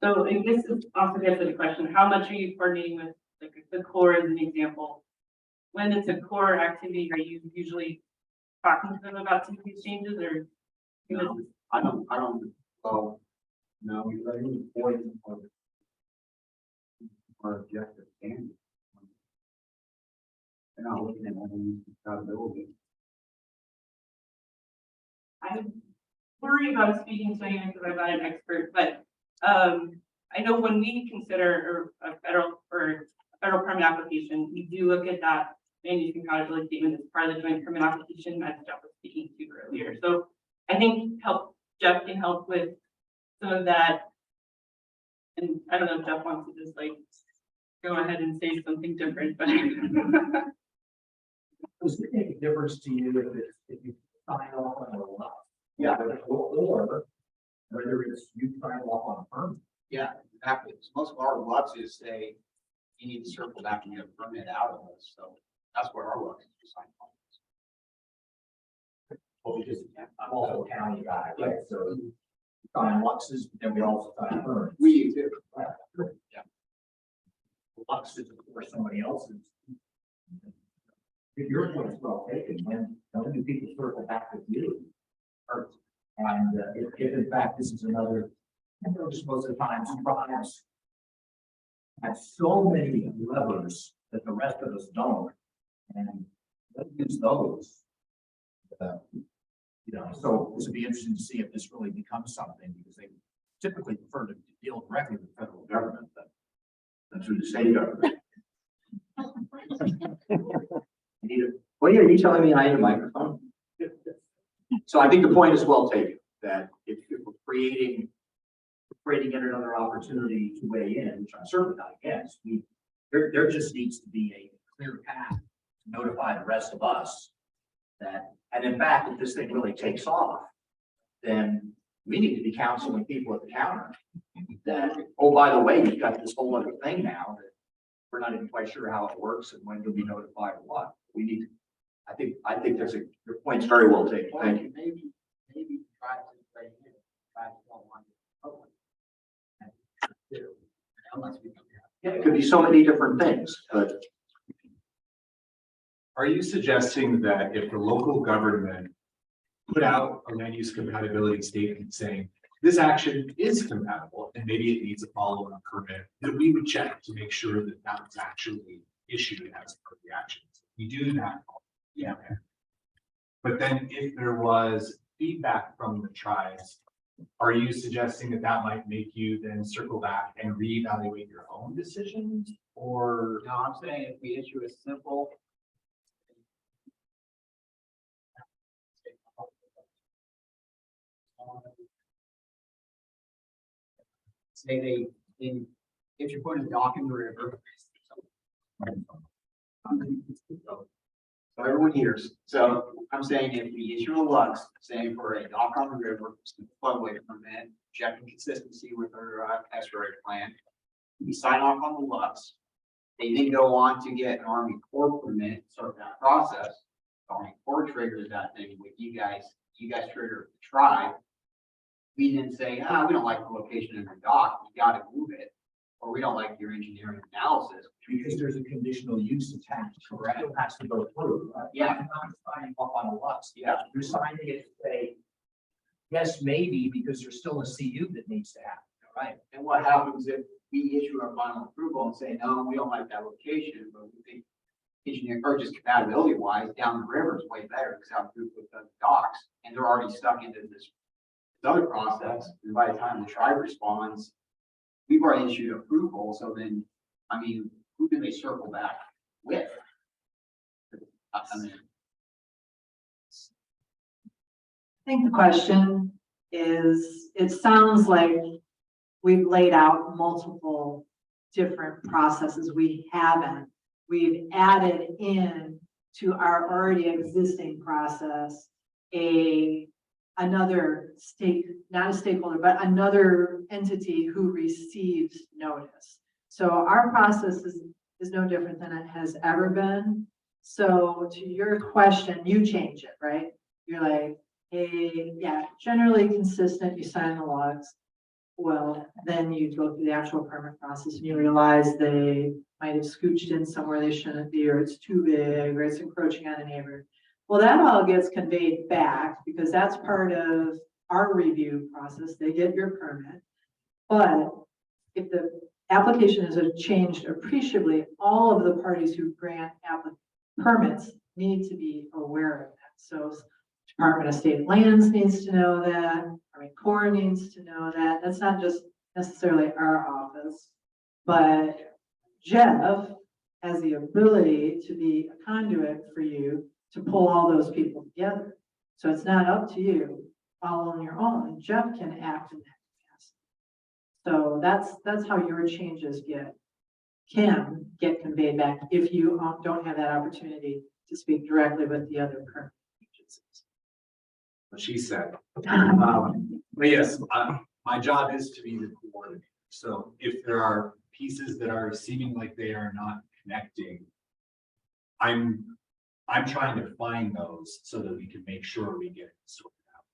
So I guess this also gets to the question, how much are you coordinating with, like, the Corps as an example? When it's a core activity, are you usually talking to them about some of these changes, or? No, I don't, well, no, we let them avoid our objective standard. They're not looking at any accountability. I'm worried about speaking to anyone because I'm not an expert, but I know when we consider a federal permit application, we do look at that land use compatibility statement as part of the joint permit application as Jeff was speaking to earlier. So I think Jeff can help with some of that. And I don't know if Jeff wants to just like go ahead and say something different, but Does it make a difference to you if you sign off on a lot? Yeah, or whether it's you sign off on a permit? Yeah, exactly. So most of our lots is say, you need to circle back and get a permit out of us. So that's where our lots is sign off. Well, because I'm also a county guy, right? So sign luxes, and we also sign permits. We do. Yeah. Lux is of course somebody else's. If your point is well taken, when do people circle back with you? And if in fact this is another, just most of the time, tribes have so many levers that the rest of us don't, and let's use those. So this would be interesting to see if this really becomes something, because they typically prefer to deal directly with the federal government than through the state government. What are you telling me I need a microphone? So I think the point is well taken, that if we're creating yet another opportunity to weigh in, which I'm certainly not against, there just needs to be a clear path to notify the rest of us that, and in fact, if this thing really takes off, then we need to be counseling people at the counter that, oh, by the way, you've got this whole other thing now that we're not even quite sure how it works and when you'll be notified or what. We need to, I think your point's very well taken. Thank you. Maybe try to say, try to don't want to public. Unless we. Yeah, it could be so many different things, but Are you suggesting that if the local government put out a land use compatibility statement saying this action is compatible and maybe it needs a follow-on permit, that we would check to make sure that that was actually issued as part of the actions? We do that. Yeah. But then if there was feedback from the tribes, are you suggesting that that might make you then circle back and reevaluate your own decisions? Or No, I'm saying if we issue a simple say if you put a dock in the river. So everyone hears, so I'm saying if we issue a Lux, saying for a dock on the river, floodway permit, checking consistency with our estuary plan. We sign off on the Lux. They then go on to get an Army Corps permit, start that process. The Army Corps triggers that thing with you guys trigger the tribe. We then say, we don't like the location of your dock, you gotta move it. Or we don't like your engineering analysis. Because there's a conditional use attached, correct? It has to go through. Right? Yeah. You're not signing off on a Lux. Yeah. You're signing it to say, yes, maybe, because there's still a CU that needs to happen, right? And what happens if we issue our final approval and say, no, we don't like that location, but we think engineering or just compatibility wise, down the river is way better because how throughput does docks, and they're already stuck into this other process. And by the time the tribe responds, we've already issued approval. So then, I mean, who do they circle back with? I mean, I think the question is, it sounds like we've laid out multiple different processes. We haven't. We've added in to our already existing process another not a stakeholder, but another entity who receives notice. So our process is no different than it has ever been. So to your question, you change it, right? You're like, hey, yeah, generally consistent, you sign the logs. Well, then you go through the actual permit process and you realize they might have scooched in somewhere they shouldn't be, or it's too big, or it's encroaching on a neighbor. Well, that all gets conveyed back because that's part of our review process. They get your permit. But if the application is changed appreciably, all of the parties who grant permits need to be aware of that. So Department of State Lands needs to know that, Army Corps needs to know that. That's not just necessarily our office, but Jeff has the ability to be a conduit for you to pull all those people together. So it's not up to you all on your own. Jeff can act in that capacity. So that's how your changes can get conveyed back if you don't have that opportunity to speak directly with the other permit agencies. What she said. But yes, my job is to be the coordinator. So if there are pieces that are seeming like they are not connecting, I'm trying to find those so that we can make sure we get it sorted out.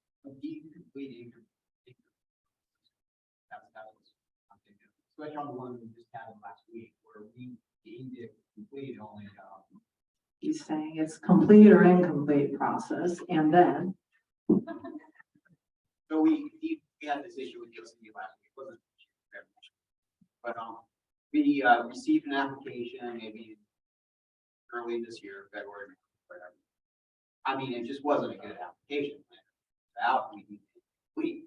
Especially on the one we just had last week where we deemed it complete only. He's saying it's complete or incomplete process, and then. So we had this issue with DOCD last week, wasn't very much. But we received an application maybe early this year, February, whatever. I mean, it just wasn't a good application. Out, we needed it complete.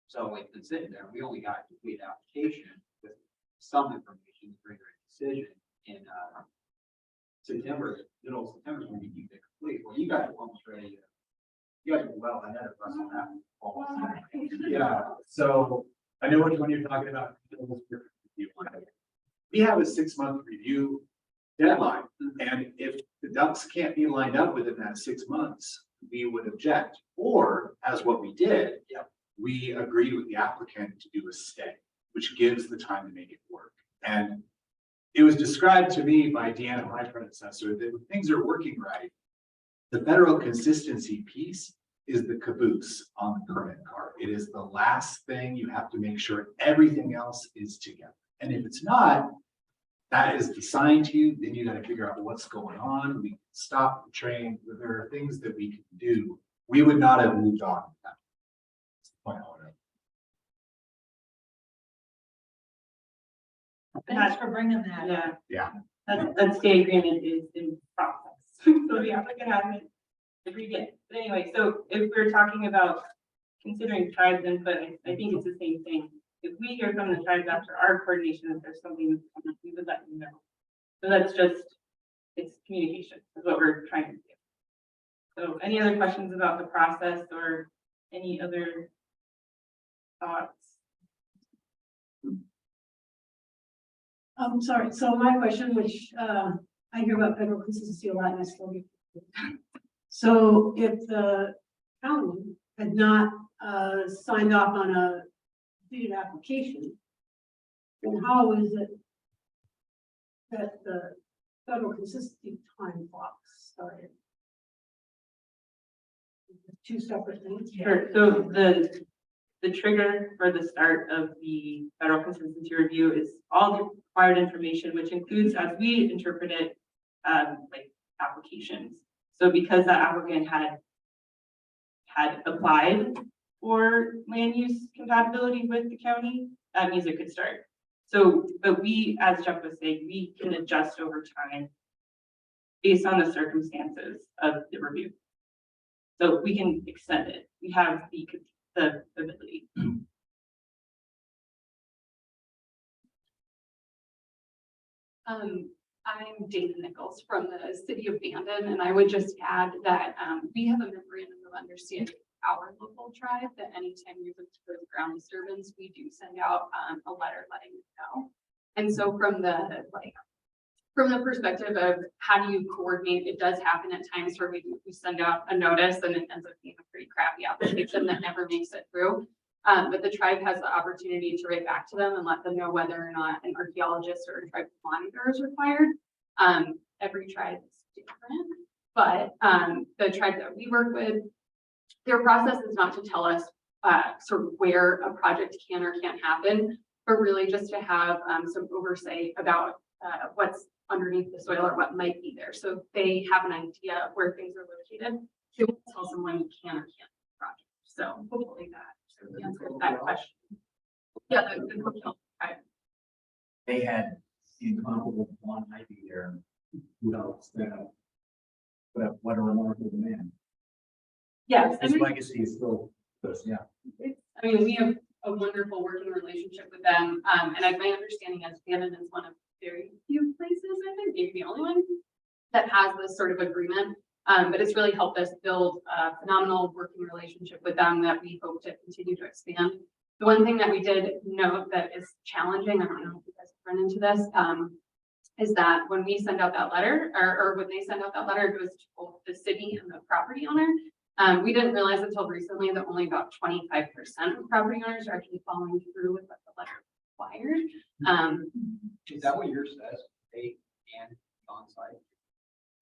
So it's been sitting there. We only got a complete application with some information to bring a decision in September, middle of September, when we keep it complete. Well, you guys are almost ready. You guys are well ahead of us on that. Yeah, so I know which one you're talking about. We have a 6-month review deadline, and if the ducks can't be lined up within that 6 months, we would object. Or, as what we did, we agreed with the applicant to do a stay, which gives the time to make it work. And it was described to me by Deanna, my predecessor, that when things are working right, the federal consistency piece is the caboose on the permit card. It is the last thing. You have to make sure everything else is together. And if it's not, that is the sign to you. Then you got to figure out what's going on. We can stop the train. There are things that we can do. We would not have moved on. That's the point I want to. Thanks for bringing that. Yeah. Yeah. That stay agreement is in process. So the applicant hasn't agreed yet. But anyway, so if we're talking about considering tribes input, I think it's the same thing. If we hear from the tribes after our coordination, if there's something, we would let you know. So that's just, it's communication, is what we're trying to do. So any other questions about the process or any other thoughts? Sorry, so my question, which, I hear about federal consistency a lot and I still get. So if the county had not, signed off on a completed application, then how is it that the federal consistency time clock started? Two separate things? Sure, so the trigger for the start of the federal consistency review is all the required information, which includes, as we interpret it, like applications. So because that applicant had applied for land use compatibility with the county, that means it could start. So, but we, as Jeff was saying, we can adjust over time based on the circumstances of the review. So we can extend it. We have the ability. I'm Dana Nichols from the city of Bandon, and I would just add that we have a memorandum of understanding with our local tribe that anytime we look for ground disturbance, we do send out a letter letting them know. And so from the perspective of how do you coordinate, it does happen at times where we send out a notice and it ends up being a pretty crappy application that never makes it through. But the tribe has the opportunity to write back to them and let them know whether or not an archaeologist or a tribal monitor is required. Every tribe is different, but the tribe that we work with, their process is not to tell us sort of where a project can or can't happen, but really just to have some oversight about what's underneath the soil or what might be there. So they have an idea of where things are located. They won't tell someone you can or can't do the project. So hopefully that sort of answers that question. Yeah, the hotel. Right. They had incomparable one ivy there. Who else? What a remarkable man. Yes. His legacy is still, yeah. I mean, we have a wonderful working relationship with them. And my understanding is Bandon is one of very few places, I think, maybe the only one that has this sort of agreement. But it's really helped us build a phenomenal working relationship with them that we hope to continue to expand. The one thing that we did note that is challenging, I don't know if you guys have run into this, is that when we send out that letter, or when they send out that letter, it goes to both the city and the property owner. We didn't realize until recently that only about 25% of property owners are actually following through with what the letter required. Is that what yours says? They can be on site?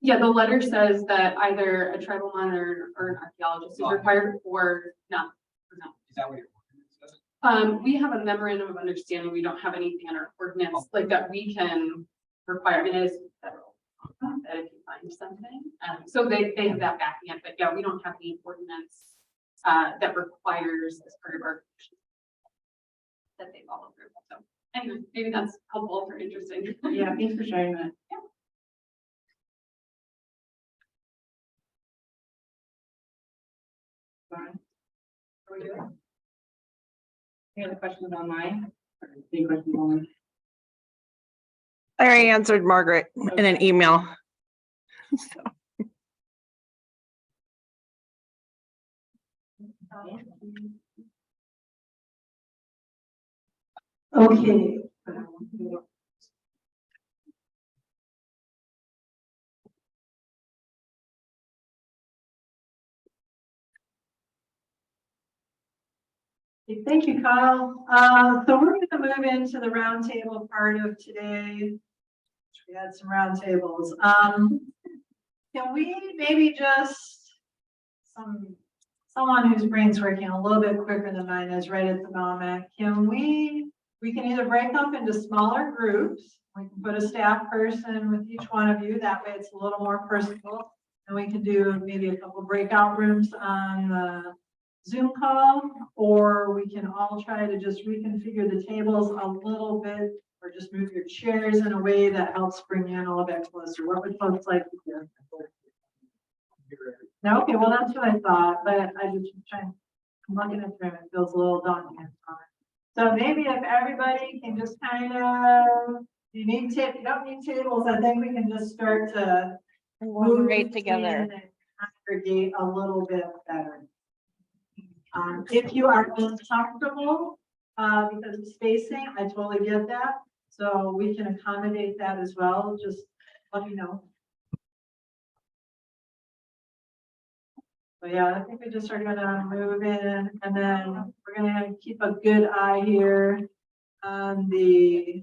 Yeah, the letter says that either a tribal monitor or an archaeologist is required or not. Is that what your ordinance says? We have a memorandum of understanding. We don't have anything in our ordinance like that we can require. I mean, it is federal that if you find something. So they have that backing it, but yeah, we don't have any ordinance that requires as part of our that they follow through. So anyway, maybe that's helpful or interesting. Yeah, thanks for sharing that. Yeah. Fine. Are we good? Any other questions online? Or any questions online? Larry answered Margaret in an email. Okay. Thank you, Kyle. So we're going to move into the roundtable part of today. We had some roundtables. Can we maybe just someone whose brain's working a little bit quicker than mine is right at the moment. We can either break up into smaller groups. We can put a staff person with each one of you. That way it's a little more personal. And we can do maybe a couple breakout rooms on the Zoom call, or we can all try to just reconfigure the tables a little bit, or just move your chairs in a way that helps bring you in a little bit closer. What would folks like to do? No, okay, well, that's what I thought, but I just trying, I'm looking at them, it feels a little daunting. So maybe if everybody can just kind of, you don't need tables, I think we can just start to move right together and congregate a little bit better. If you are uncomfortable, because of spacing, I totally get that. So we can accommodate that as well, just let me know. But yeah, I think we just are gonna move in and then we're gonna keep a good eye here on the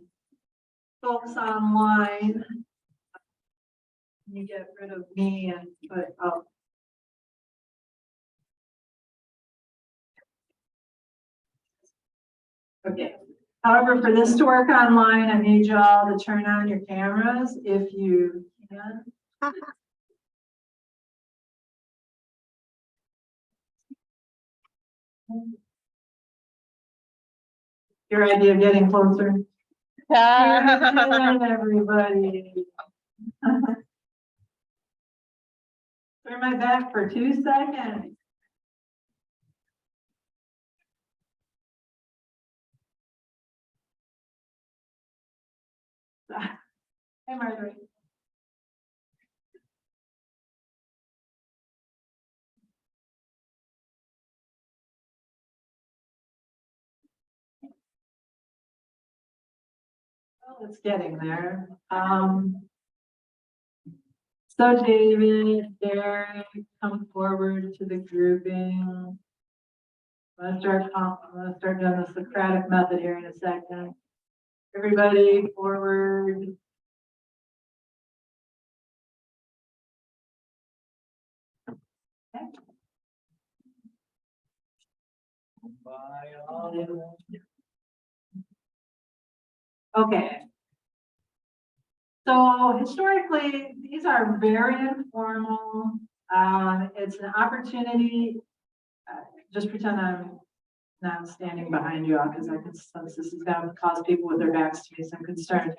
folks online. You get rid of me and put up. Okay, however, for this to work online, I need y'all to turn on your cameras if you can. Your idea of getting closer. Everybody. Turn my back for 2 seconds. Hey, Marjorie. Well, it's getting there. So David, Derek, come forward to the grouping. I'm gonna start doing the Socratic method here in a second. Everybody forward. Okay. So historically, these are very informal. It's an opportunity. Just pretend I'm not standing behind you all because I can sense this is going to cause people with their backs to me some concern.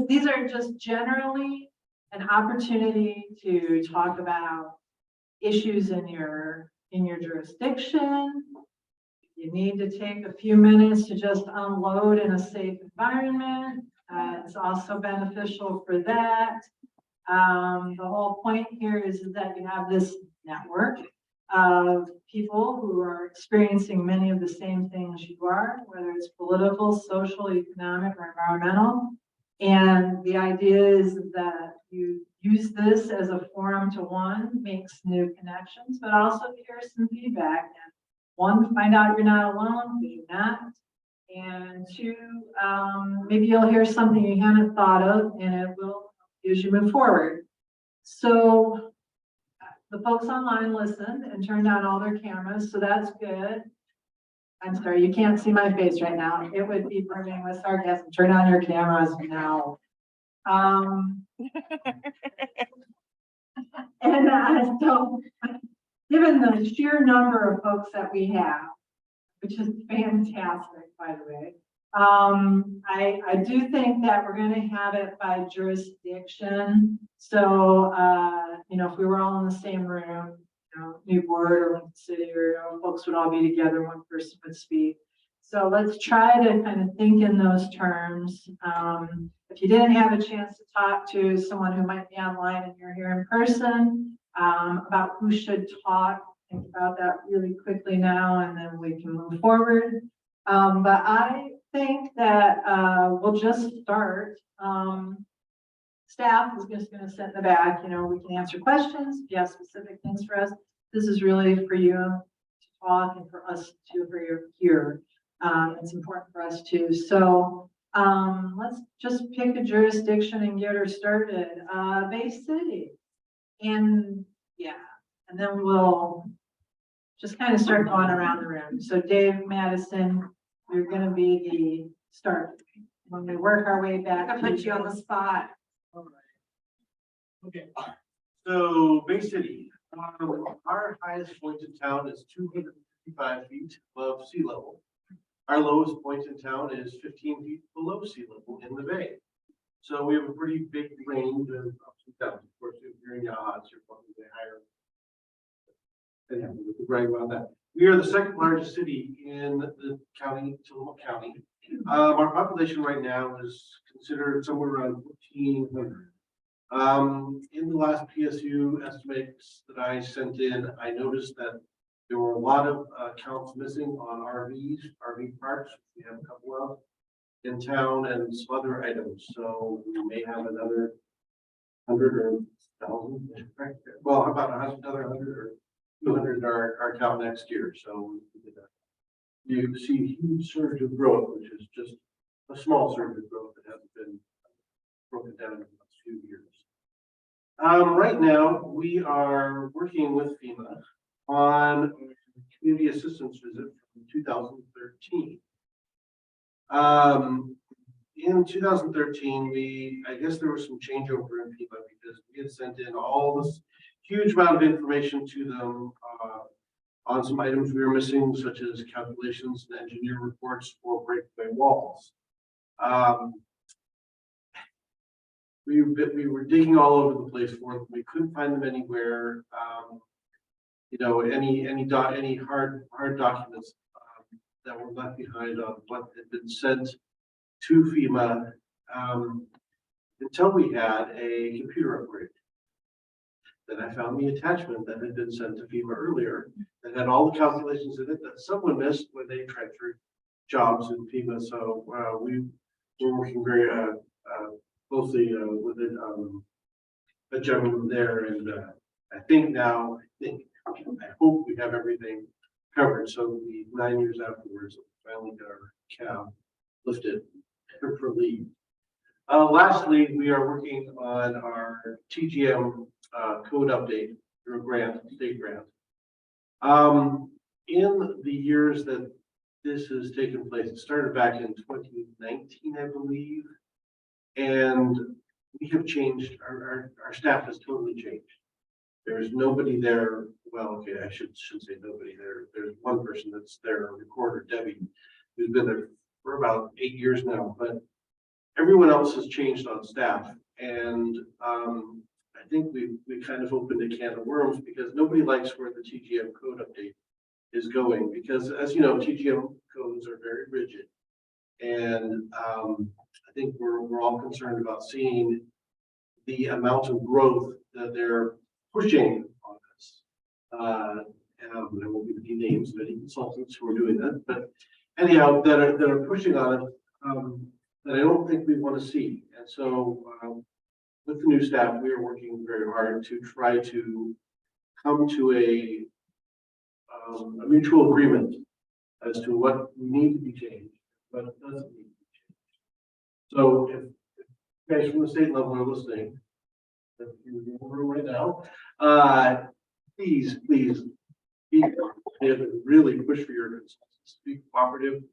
These are just generally an opportunity to talk about issues in your jurisdiction. You need to take a few minutes to just unload in a safe environment. It's also beneficial for that. The whole point here is that you have this network of people who are experiencing many of the same things you are, whether it's political, social, economic, or environmental. And the idea is that you use this as a forum to, one, make new connections, but also to hear some feedback. And one, find out you're not alone, because you're not. And two, maybe you'll hear something you haven't thought of, and it will as you move forward. So the folks online listened and turned on all their cameras, so that's good. I'm sorry, you can't see my face right now. It would be brimming with sarcasm. Turn on your cameras now. So, given the sheer number of folks that we have, which is fantastic, by the way, I do think that we're going to have it by jurisdiction. So, if we were all in the same room, New Board or Lincoln City, or folks would all be together, one person would speak. So let's try to kind of think in those terms. If you didn't have a chance to talk to someone who might be online and you're here in person, about who should talk, think about that really quickly now, and then we can move forward. But I think that we'll just start. Staff is just going to sit in the back. We can answer questions if you have specific things for us. This is really for you to talk and for us to hear. It's important for us too. So let's just pick a jurisdiction and get her started. Bay City. And then we'll just kind of start going around the room. So Dave Madison, you're going to be the start. When we work our way back. I put you on the spot. All right. Okay. So Bay City, our highest point in town is 255 feet above sea level. Our lowest point in town is 15 feet below sea level in the bay. So we have a pretty big range of ups and downs. Of course, if you're in yachts, you're probably higher. And we can brag about that. We are the second largest city in the county, Tillamook County. Our population right now is considered somewhere around 1,400. In the last PSU estimates that I sent in, I noticed that There were a lot of counts missing on RV parks. We have a couple of in town and some other items. So we may have another 100 or 1,000. Well, how about another 100 or 200 in our count next year. So you see a huge surge of growth, which is just a small surge of growth that hasn't been broken down in the last few years. Right now, we are working with FEMA on a community assistance visit from 2013. In 2013, I guess there was some changeover in FEMA because we had sent in all this huge amount of information to them on some items we were missing, such as calculations and engineer reports for breakaway walls. We were digging all over the place for them. We couldn't find them anywhere. You know, any hard documents that were left behind on what had been sent to FEMA until we had a computer upgrade. Then I found the attachment that had been sent to FEMA earlier that had all the calculations in it that someone missed when they transferred jobs in FEMA. So we were working very closely with a gentleman there, and I hope we have everything covered. So the 9 years afterwards, we finally got our cab lifted for leave. Lastly, we are working on our TGM code update through a grant, state grant. In the years that this has taken place, it started back in 2019, I believe, and we have changed, our staff has totally changed. There's nobody there. Well, okay, I shouldn't say nobody there. There's one person that's there, a recorder, Debbie, who's been there for about 8 years now, but everyone else has changed on staff. And I think we kind of opened a can of worms because nobody likes where the TGM code update is going, because as you know, TGM codes are very rigid. And I think we're all concerned about seeing the amount of growth that they're pushing on us. There will be any names of any consultants who are doing that, but anyhow, that are pushing on it, that I don't think we want to see. And so with the new staff, we are working very hard to try to come to a mutual agreement as to what need to be changed, what doesn't need to be changed. So if guys from the state level are listening, if you're in the room right now, please really push for your consultants, be cooperative,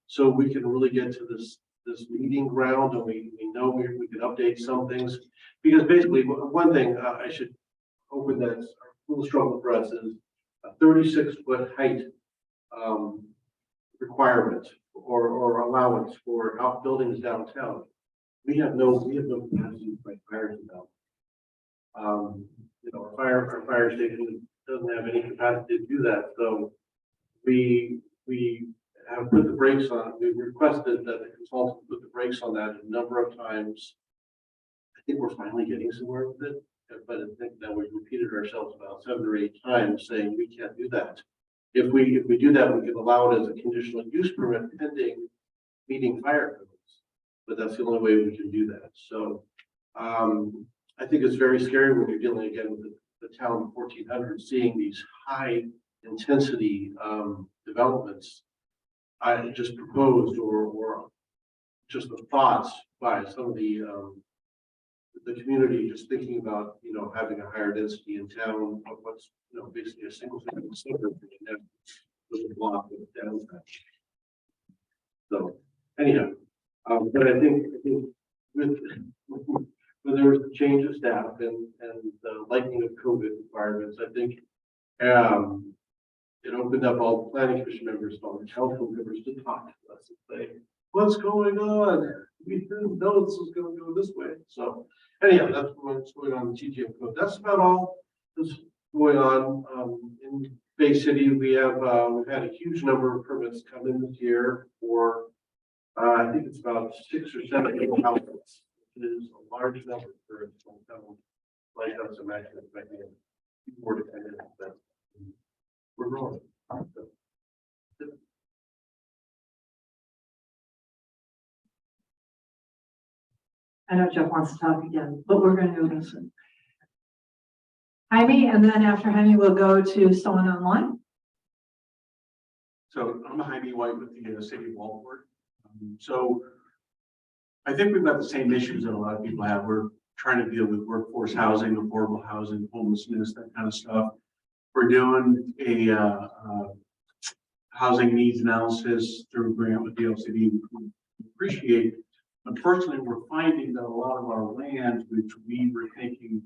so we can really get to this meeting ground, and we know we can update some things. Because basically, one thing I should open that's a little struggle for us is a 36-foot height requirement or allowance for outbuildings downtown. We have no capacity to fight fires in downtown. You know, our fire station doesn't have any capacity to do that. So we have put the brakes on. We requested that the consultant put the brakes on that a number of times. I think we're finally getting somewhere with it, but I think that we've repeated ourselves about 7 or 8 times saying we can't do that. If we do that, we can allow it as a conditional use permit pending meeting fire codes, but that's the only way we can do that. So I think it's very scary when you're dealing again with the town of 1400, seeing these high intensity developments I just proposed or just the thoughts by some of the community just thinking about, you know, having a higher density in town of what's, you know, basically a single family suburb with a block of downtown. So anyhow, but I think with when there was a change of staff and the lightening of COVID requirements, I think it opened up all the planning commission members, all the council members to talk to us and say, what's going on? We didn't know this was going to go this way. So anyhow, that's what's going on in the TGM code. That's about all that's going on in Bay City. We've had a huge number of permits come in this year for I think it's about 6 or 7 houses. It is a large number for a small town like us. Imagine expecting 4 to 10 minutes, but we're growing. I know Jeff wants to talk again, but we're going to go listen. Jaime, and then after Jaime, we'll go to someone online. So I'm Jaime White with the city of Waldport. So I think we've got the same issues that a lot of people have. We're trying to deal with workforce housing, affordable housing, homelessness, that kind of stuff. We're doing a housing needs analysis through a grant with the LCD, which we appreciate. Unfortunately, we're finding that a lot of our land, which we were thinking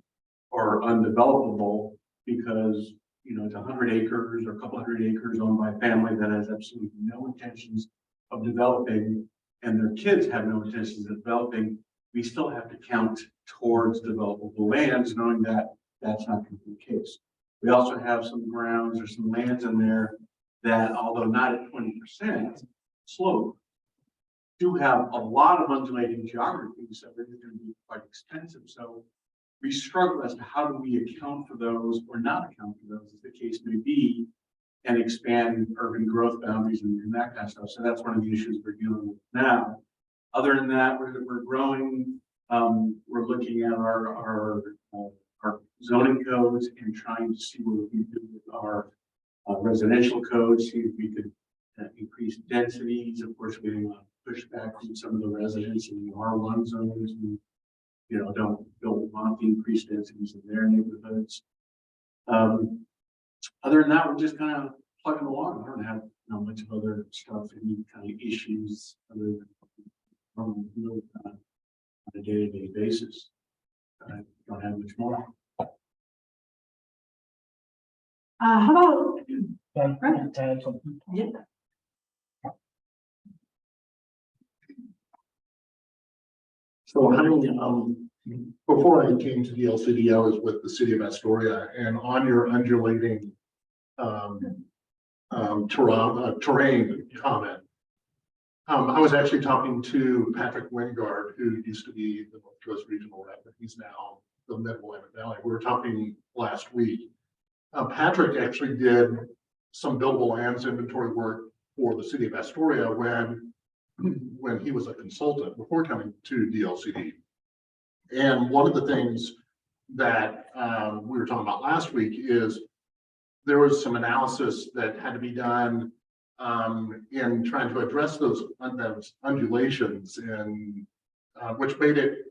are undevelopable because, you know, it's 100 acres or a couple hundred acres owned by a family that has absolutely no intentions of developing, and their kids have no intentions of developing. We still have to count towards developable lands, knowing that that's not going to be the case. We also have some grounds or some lands in there that, although not at 20% slope, do have a lot of undulating geography, so they're going to be quite expensive. So we struggle as to how do we account for those or not account for those, as the case may be, and expand urban growth boundaries and that kind of stuff. So that's one of the issues we're dealing with now. Other than that, we're growing. We're looking at our zoning codes and trying to see what we can do with our residential codes, see if we could increase densities. Of course, we want to push back from some of the residents in the R1 zones who, you know, don't want the increased densities in their neighborhoods. Other than that, we're just kind of plugging along. I don't have much of other stuff, any kind of issues other than on a day-to-day basis. I don't have much more. How about Brenda? Yeah. So before I came to the LCD, I was with the city of Astoria, and on your undulating terrain comment, I was actually talking to Patrick Wingard, who used to be the North Coast Regional Rep, but he's now the Mid-Willamette Valley. We were talking last week. Patrick actually did some buildable lands inventory work for the city of Astoria when he was a consultant before coming to DLCD. And one of the things that we were talking about last week is there was some analysis that had to be done in trying to address those undulations, and which made it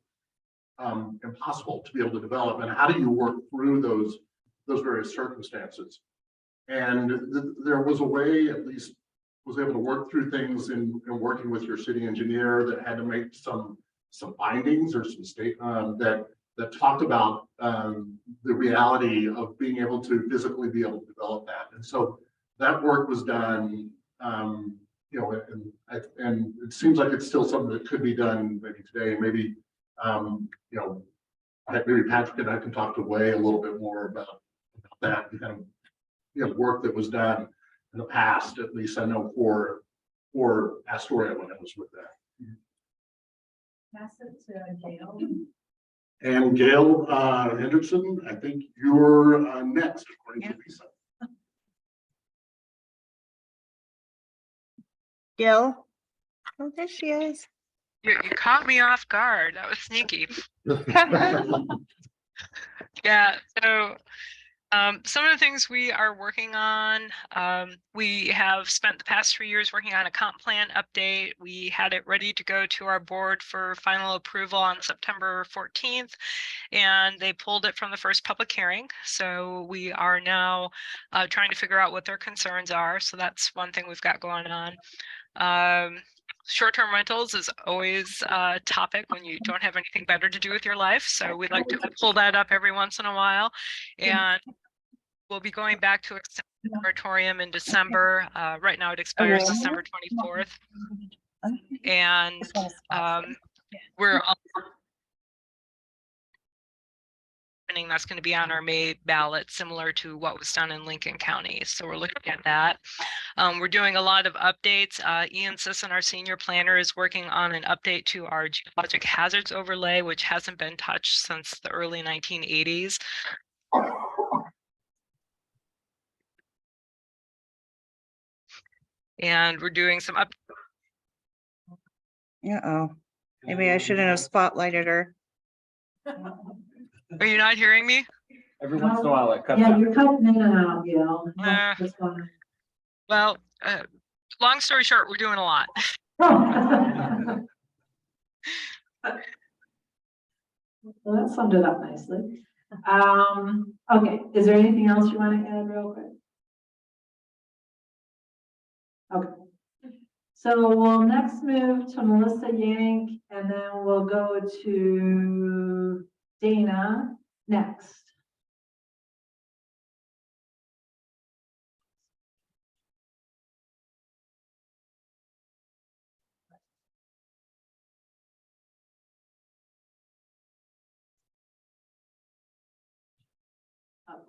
impossible to be able to develop. And how do you work through those various circumstances? And there was a way, at least was able to work through things in working with your city engineer, that had to make some findings or some statement that talked about the reality of being able to physically be able to develop that. And so that work was done, you know, and it seems like it's still something that could be done maybe today. Maybe, you know, maybe Patrick and I can talk to Way a little bit more about that kind of, you know, work that was done in the past, at least I know for Astoria when I was with that. Pass it to Gail. And Gail Hendrickson, I think you're next, according to Lisa. Gil? Oh, there she is. You caught me off guard. That was sneaky. Yeah, so some of the things we are working on, we have spent the past 3 years working on a comp plan update. We had it ready to go to our board for final approval on September 14th, and they pulled it from the first public hearing. So we are now trying to figure out what their concerns are. So that's one thing we've got going on. Short-term rentals is always a topic when you don't have anything better to do with your life. So we'd like to pull that up every once in a while. And we'll be going back to extend the moratorium in December. Right now it expires December 24th. And we're that's going to be on our May ballot, similar to what was done in Lincoln County. So we're looking at that. We're doing a lot of updates. Ian Sisson, our senior planner, is working on an update to our geologic hazards overlay, which hasn't been touched since the early 1980s. And we're doing some up. Uh-oh, maybe I shouldn't have spotlighted her. Are you not hearing me? Every once in a while, it cuts Yeah, out. you're cutting in and out, Gail. Uh, What's going Well, long story short, we're doing a lot. on? Well, that summed it up nicely. Okay, is there anything else you want to add real quick? Okay. So we'll next move to Melissa Yank, and then we'll go to Dana next.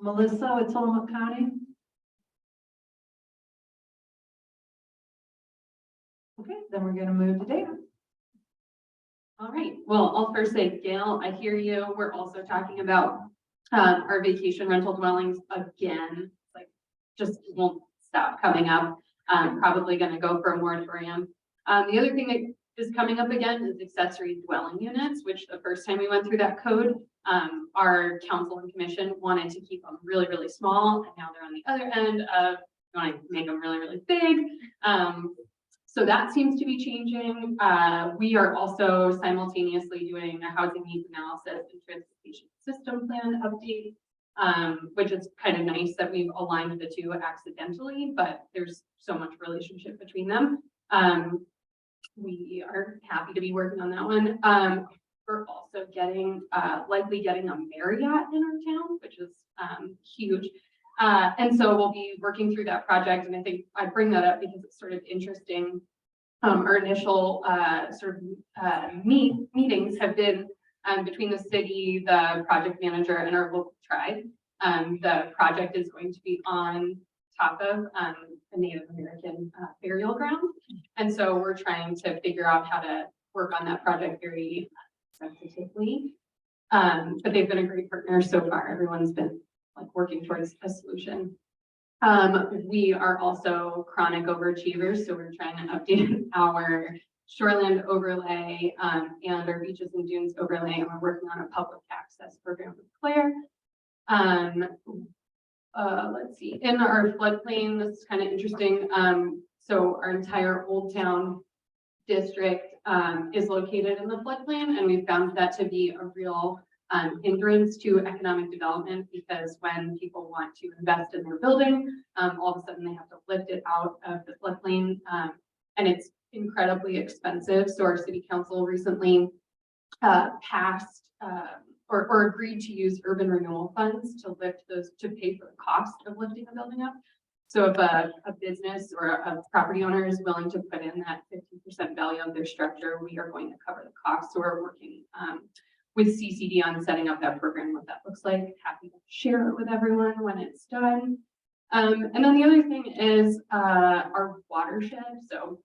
Melissa with Tillamook County. Okay, then we're gonna move to Dana. All right, well, I'll first say, Gail, I hear you. We're also talking about our vacation rental dwellings again, like just won't stop coming up. Probably gonna go for a moratorium. The other thing that is coming up again is accessory dwelling units, which the first time we went through that code, our council and commission wanted to keep them really, really small, and now they're on the other end of wanting to make them really, really big. So that seems to be changing. We are also simultaneously doing a housing needs analysis and transportation system plan update, which is kind of nice that we've aligned the two accidentally, but there's so much relationship between them. We are happy to be working on that one. We're also getting, likely getting a Marriott in our town, which is huge. And so we'll be working through that project. And I think I bring that up because it's sort of interesting. Our initial meetings have been between the city, the project manager, and our local tribe. The project is going to be on top of a Native American burial ground. And so we're trying to figure out how to work on that project very sensitively. But they've been a great partner so far. Everyone's been like working towards a solution. We are also chronic overachievers, so we're trying to update our shoreland overlay and our beaches and dunes overlay, and we're working on a public access program with Claire. Let's see, in our floodplain, this is kind of interesting. So our entire Old Town district is located in the floodplain, and we found that to be a real hindrance to economic development, because when people want to invest in their building, all of a sudden they have to lift it out of the floodplain, and it's incredibly expensive. So our city council recently passed or agreed to use urban renewal funds to lift those, to pay for the cost of lifting a building up. So if a business or a property owner is willing to put in that 50% value of their structure, we are going to cover the cost. So we're working with CCD on setting up that program, what that looks like. Happy to share it with everyone when it's done. And then the other thing is our watershed. So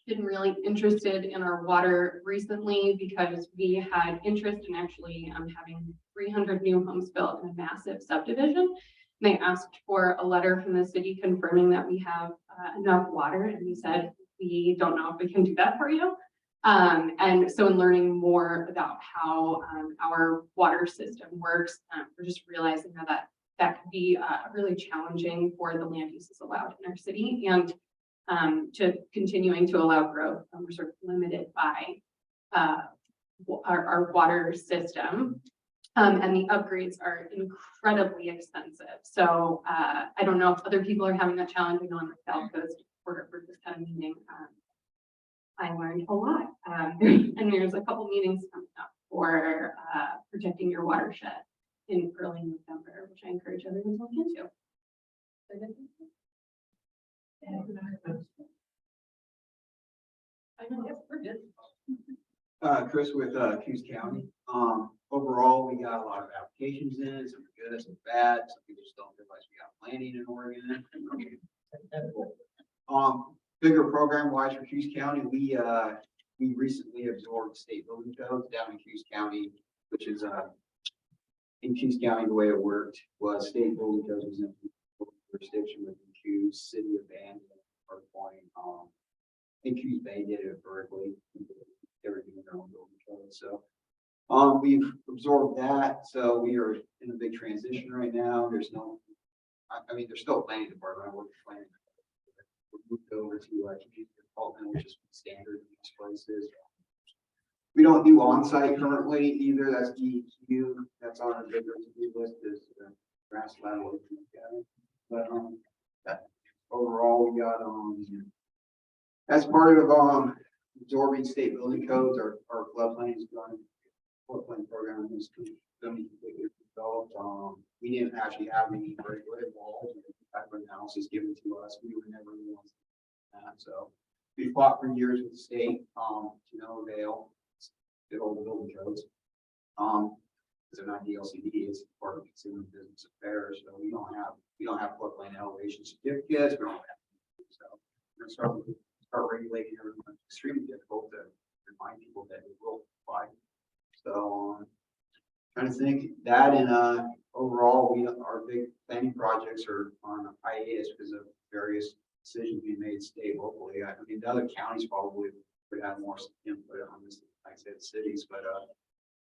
been really interested in our water recently because we had interest in actually having 300 new homes built in a massive subdivision. They asked for a letter from the city confirming that we have enough water, and we said, we don't know if we can do that for you. And so in learning more about how our water system works, we're just realizing how that could be really challenging for the land uses allowed in our city, and to continuing to allow growth. We're sort of limited by our water system. And the upgrades are incredibly expensive. So I don't know if other people are having that challenge. I know on the South Coast for this kind of meeting, I learned a lot. And there's a couple meetings coming up for protecting your watershed in early November, which I encourage everyone to look into. I know, yes, we're good. Chris with Coos County. Overall, we got a lot of applications in, some are good, some bad, some people just don't realize we got planning in Oregon. Bigger program wise for Coos County, we recently absorbed state building codes down in Coos County, which is in Coos County, the way it worked was state building codes was in jurisdiction within Coos, city of Bandon, our point. I think Hughes Bay did it vertically. They were doing their own building code, so. We've absorbed that, so we are in a big transition right now. There's no, I mean, there's still a planning department. I work with planning. We moved over to community development, which is standard in these places. We don't do on-site currently either. That's DEQ. That's on our bigger to-do list is grass lateral. But that overall, we got as part of absorbing state building codes, our floodplain is going. Floodplain program is going to be completely developed. We didn't actually have any regulated walls. Type of analysis given to us. We were never the ones that. So we fought for years with the state to no avail. Good old building codes. They're not DLCD, it's part of consumer business affairs. So we don't have floodplain elevation certificates. We don't have, so we're going to start regulating everyone. It's extremely difficult to remind people that it will apply. So trying to think that, and overall our big planning projects are on hiatus because of various decisions we made state locally. I mean, the other counties probably would have more input on this, like I said, cities, but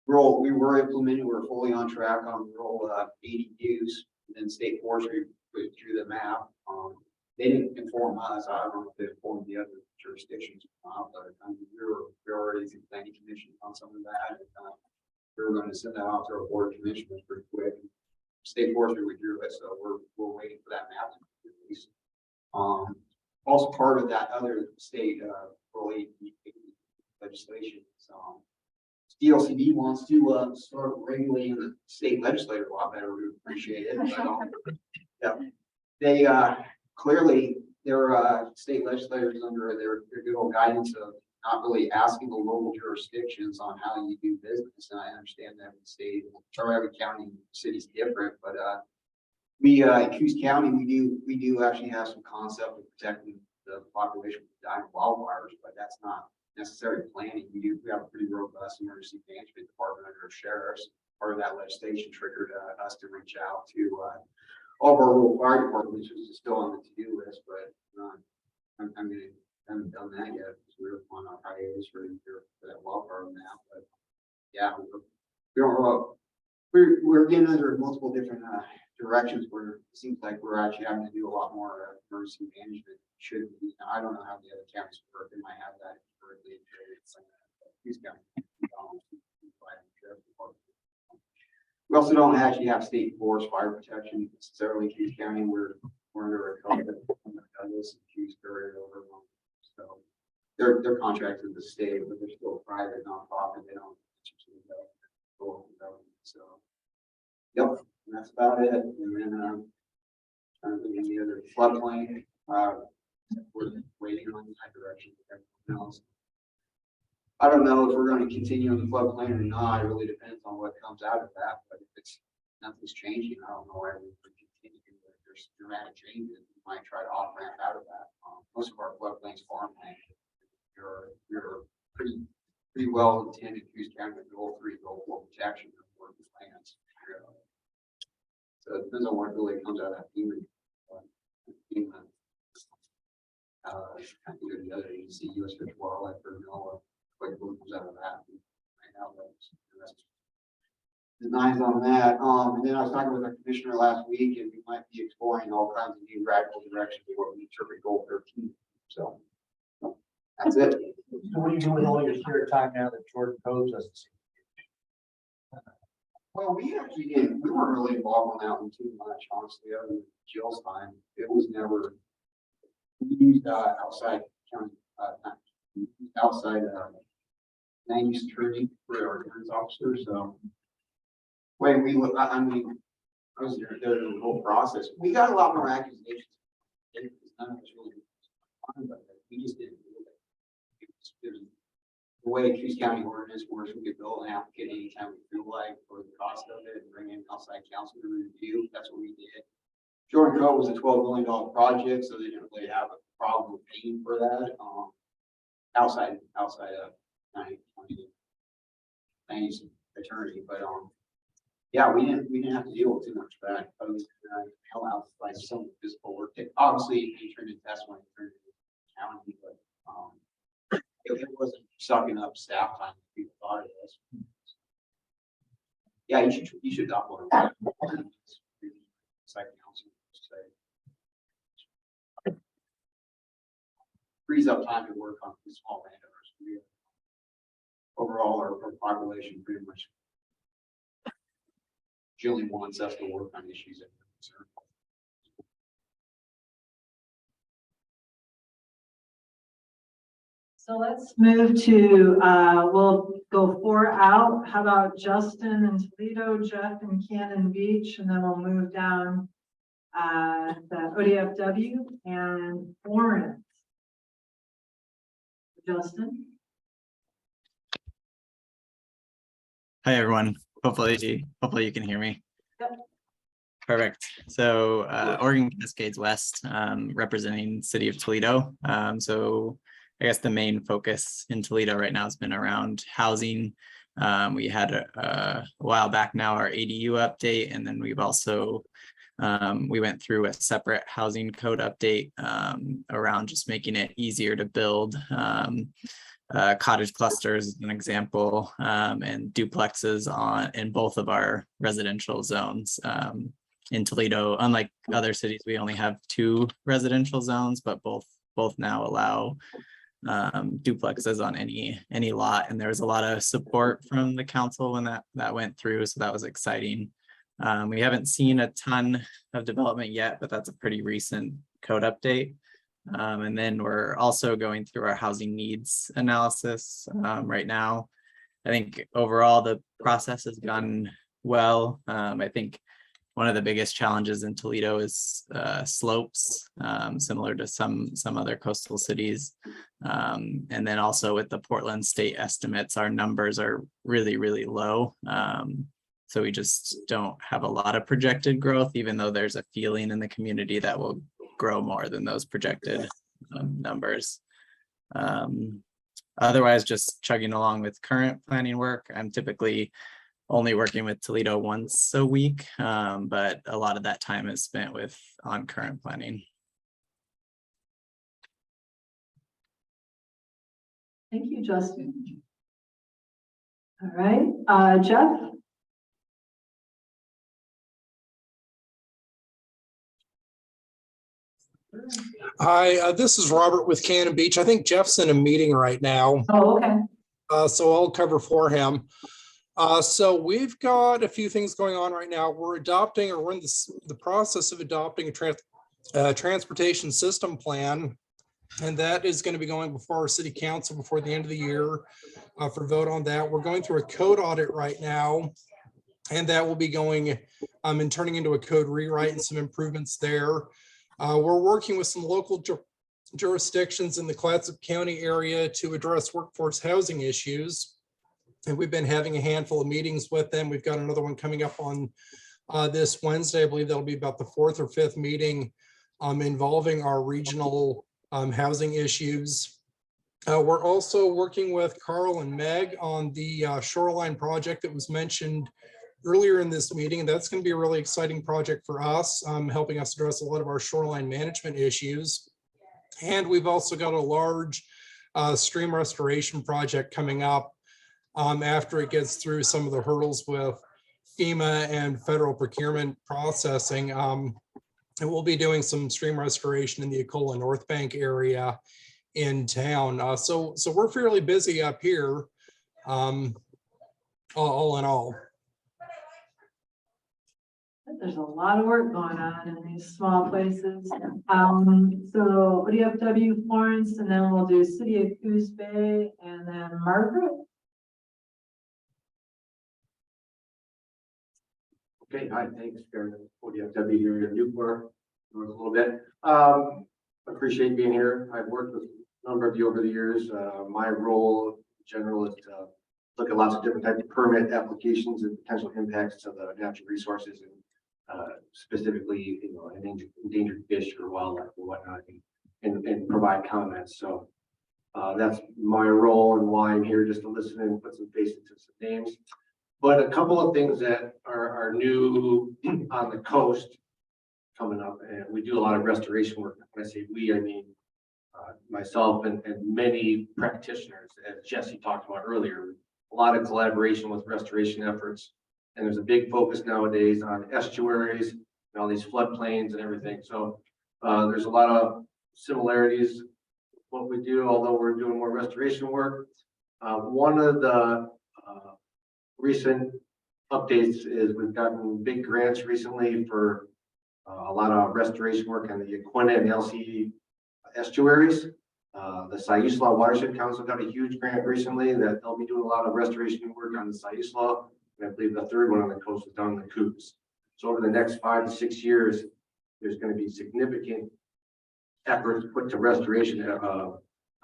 we were implementing, we're fully on track on rural ADUs, and then state forestry drew the map. They didn't inform us. I don't know if they informed the other jurisdictions, but I mean, we were already in planning commission on some of that. And, we were going to send that off to our board of commissioners pretty quick. State forestry withdrew it, so we're waiting for that map to be released. Also part of that other state legislation. So DLCD wants to start regulating the state legislature a lot better. We would appreciate it. But, yeah, they clearly their state legislators under their good old guidance of not really asking the local jurisdictions on how you do business. And I understand that every state or every county and city is different, but we in Coos County we do actually have some concept of protecting the population from dying wildfires, but that's not necessarily planning. We have a pretty robust emergency management department under our sheriffs. Part of that legislation triggered us to reach out to all of our rural fire departments, which is still on the to-do list, but I mean, I haven't done that yet. We're on our hiatus for that wildfire map, but yeah, we're getting under multiple different directions where it seems like we're actually having to do a lot more emergency management. Should be. I don't know how the other counties work. They might have that currently. We also don't actually have state forest fire protection necessarily in Coos County. We're under a code that Douglas and Coos carried over. So they're contracted with the state, but they're still private nonprofit. They don't local government. So yep, and that's about it. And then trying to think of the other floodplain. We're waiting on that direction with everyone else. I don't know if we're going to continue on the floodplain or not. It really depends on what comes out of that. But if it's nothing's changing, I don't know why we would continue. If there's dramatic changes, we might try to off ramp out of that. Most of our floodplains farmland. You're pretty well intended to use county goal 3 goal 4 protection of working plants. So it depends on what really comes out of that FEMA. I think the other agency, U.S. Fish and Wildlife, or NOAA, what comes out of that. Right now, that's designs on that. And then I was talking with our commissioner last week, and we might be exploring all kinds of new radical directions of what we interpret goal 13. So that's it. So what are you doing with all your spare time now that Jordan Cove doesn't see? Well, we weren't really involved on that one too much, honestly, other than Jill's time. It was never, we used outside county, outside land use attorney for our defense officers. So when we look, I mean, I was there the whole process. We got a lot more accusations. None of us really fun, but we just didn't do it. The way Coos County ordinance works, we could build an applicant anytime we feel like for the cost of it and bring in outside counsel to review. That's what we did. Jordan Cove was a $12 million project, so they didn't really have a problem with paying for that. Outside of 90 attorney, but yeah, we didn't have to deal with too much of that. Hell out like some physical work. Obviously, you turned in testimony, county, but, it wasn't sucking up staff time like people thought it was. Yeah, you should upload it. Site council, say. Frees up time to work on the small landowners. Overall, our population pretty much Julie wants us to work on issues that are concerned. So let's move to, we'll go 4 out. How about Justin and Toledo, Jeff and Cannon Beach, and then we'll move down the ODFW and Florence. Justin? Hi, everyone. Hopefully you can hear me. Yep. Perfect. So Oregon Cascades West, representing City of Toledo. So I guess the main focus in Toledo right now has been around housing. We had a while back now our ADU update, and then we've also we went through a separate housing code update around just making it easier to build. Cottage clusters is an example, and duplexes in both of our residential zones. In Toledo, unlike other cities, we only have 2 residential zones, but both now allow duplexes on any lot, and there was a lot of support from the council when that went through, so that was exciting. We haven't seen a ton of development yet, but that's a pretty recent code update. And then we're also going through our housing needs analysis right now. I think overall the process has gone well. I think one of the biggest challenges in Toledo is slopes, similar to some other coastal cities. And then also with the Portland state estimates, our numbers are really, really low. So we just don't have a lot of projected growth, even though there's a feeling in the community that will grow more than those projected numbers. Otherwise, just chugging along with current planning work. I'm typically only working with Toledo once a week, but a lot of that time is spent on current planning. Thank you, Justin. All right, Jeff? Hi, this is Robert with Cannon Beach. I think Jeff's in a meeting right now. Oh, okay. So I'll cover for him. So we've got a few things going on right now. We're adopting, or we're in the process of adopting a transportation system plan. And that is going to be going before our city council before the end of the year for vote on that. We're going through a code audit right now, and that will be going and turning into a code rewrite and some improvements there. We're working with some local jurisdictions in the Clatsop County area to address workforce housing issues. And we've been having a handful of meetings with them. We've got another one coming up on this Wednesday. I believe that'll be about the 4th or 5th meeting involving our regional housing issues. We're also working with Carl and Meg on the shoreline project that was mentioned earlier in this meeting. That's going to be a really exciting project for us, helping us address a lot of our shoreline management issues. And we've also got a large stream restoration project coming up after it gets through some of the hurdles with FEMA and federal procurement processing. And we'll be doing some stream restoration in the Ecola North Bank area in town. So we're fairly busy up here, all in all. There's a lot of work going on in these small places. So ODFW Florence, and then we'll do City of Coos Bay, and then Margaret. Okay, hi, thanks, Karen. ODFW here in Newport, a little bit. Appreciate being here. I've worked with a number of you over the years. My role in general is to look at lots of different types of permit applications and potential impacts to the natural resources, and specifically, endangered fish or wildlife or whatnot, and provide comments. So that's my role and why I'm here, just to listen and put some faces to some names. But a couple of things that are new on the coast coming up, and we do a lot of restoration work. When I say we, I mean myself and many practitioners, as Jesse talked about earlier, a lot of collaboration with restoration efforts. And there's a big focus nowadays on estuaries and all these floodplains and everything. So there's a lot of similarities with what we do, although we're doing more restoration work. One of the recent updates is we've gotten big grants recently for a lot of restoration work on the Yaquina and LC estuaries. The Siuslaw Watershed Council got a huge grant recently that they'll be doing a lot of restoration work on the Siuslaw. And I believe the third one on the coast is down in the Coops. So over the next 5 to 6 years, there's going to be significant efforts put to restoration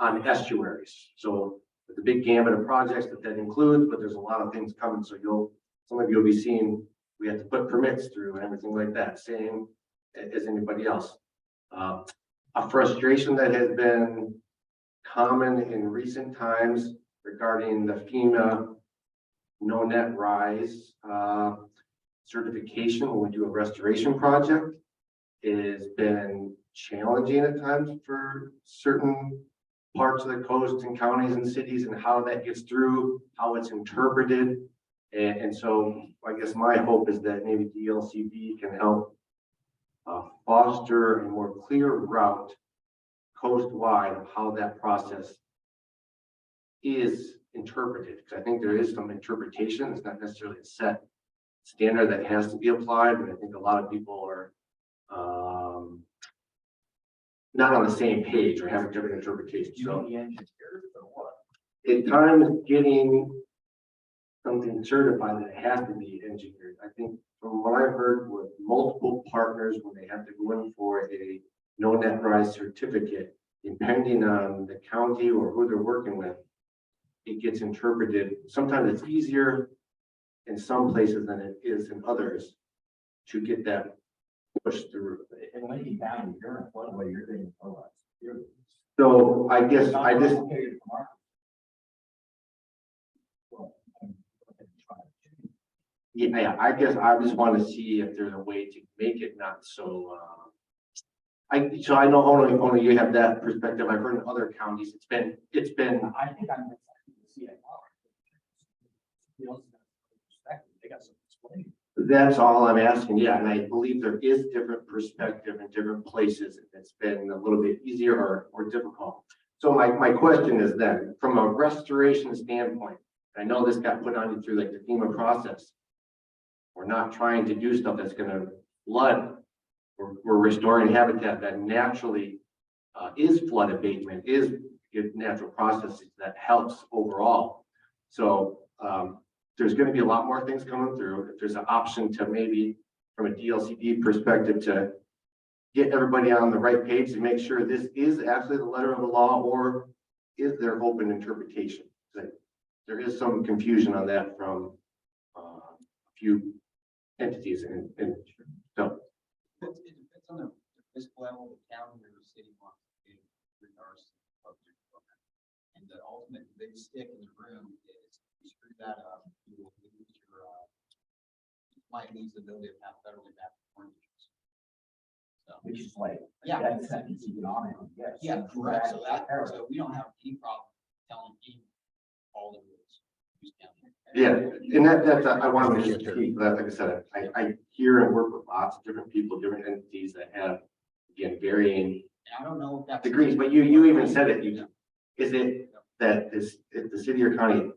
on estuaries. So the big gamut of projects that includes, but there's a lot of things coming. So some of you will be seeing, we have to put permits through and everything like that, same as anybody else. A frustration that has been common in recent times regarding the FEMA no net rise certification when we do a restoration project has been challenging at times for certain parts of the coast and counties and cities, and how that gets through, how it's interpreted. And so I guess my hope is that maybe DLCB can help foster a more clear route coast-wide of how that process is interpreted. Because I think there is some interpretation. It's not necessarily a set standard that has to be applied, but I think a lot of people are not on the same page or have different interpretations. So at times getting something certified that it has to be engineered. I think from what I've heard with multiple partners, when they have to go in for a no net rise certificate, depending on the county or who they're working with, it gets interpreted. Sometimes it's easier in some places than it is in others to get that pushed through. And when you down, you're in a floodway, you're getting flood. So I guess I just, yeah, I guess I just want to see if there's a way to make it not so, I know only you have that perspective. I've heard in other counties, it's been. I think I'm the CIR. They got some explaining. That's all I'm asking. Yeah, and I believe there is different perspective in different places. And it's been a little bit easier or difficult. So my question is then, from a restoration standpoint, I know this got put on you through like the FEMA process. We're not trying to do stuff that's going to flood. We're restoring habitat that naturally is flood abatement, is natural processes that helps overall. So there's going to be a lot more things coming through. If there's an option to maybe from a DLCD perspective to get everybody on the right page to make sure this is actually the letter of the law, or is there open interpretation? There is some confusion on that from a few entities and so. It depends on the fiscal level the county or the city wants to do in regards to the project program. And the ultimate big stick in the room is you screw that up, you will lose your might lose the ability to have federally backed mortgages. So Which is like, yeah, that's economic, yes. yeah, correct. So we don't have any problem telling you all the rules. Yeah, and that's I want to just keep that. Like I said, I hear and work with lots of different people, different entities that have, again, varying I don't know if that's degrees. But you even said it. Is it that if the city or county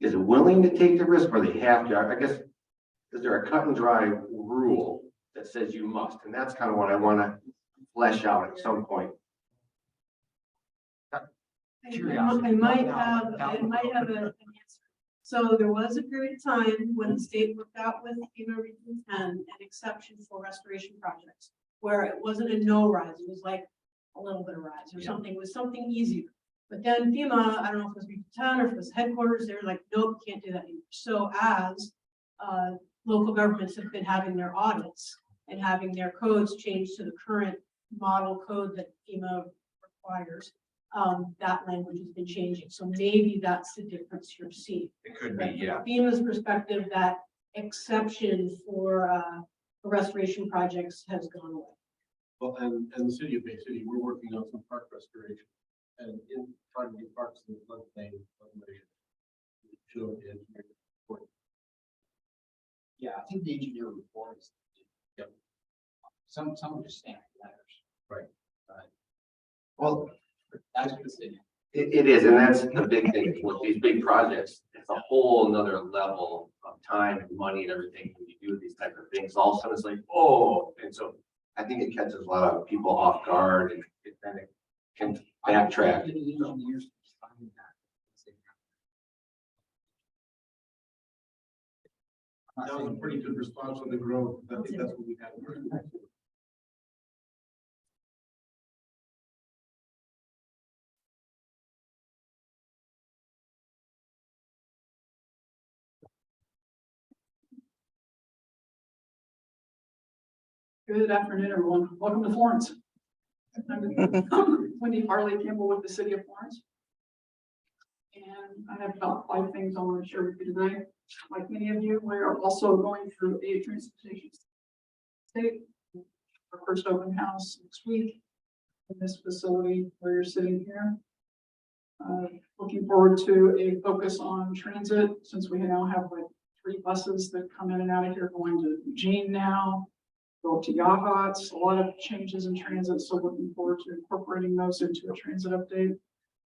is willing to take the risk, or they have to? I guess, is there a cut and dry rule that says you must? And that's kind of what I want to flesh out at some point. I might have an answer. So there was a period of time when the state worked out with FEMA Region 10 an exception for restoration projects, where it wasn't a no rise, it was like a little bit of rise or something, it was something easier. But then FEMA, I don't know if it was Region 10 or if it was headquarters, they were like, nope, can't do that anymore. So as local governments have been having their audits and having their codes changed to the current model code that FEMA requires, that language has been changing. So maybe that's the difference you're seeing. It could be, yeah. From FEMA's perspective, that exception for restoration projects has gone away. Well, and the city of Bay City, we're working on some park restoration and in trying to get parks in the floodplain. Show the engineering report. Yeah, I think the engineer report is. Yep. Some of the standard letters. Right. Well, that's what the city. It is, and that's the big thing with these big projects. It's a whole nother level of time and money and everything when you do these type of things. All of a sudden it's like, oh, and so I think it catches a lot of people off guard and then it can backtrack. That was a pretty good response on the growth. I think that's what we had. Good afternoon, everyone. Welcome to Florence. I'm Wendy Harley Campbell with the City of Florence. And I have about 5 things I want to share with you today. Like many of you, we are also going through a transportation state. Our first open house next week in this facility where you're sitting here. Looking forward to a focus on transit since we now have like 3 buses that come in and out of here going to Eugene now. Go to Yachats, a lot of changes in transit, so looking forward to incorporating those into a transit update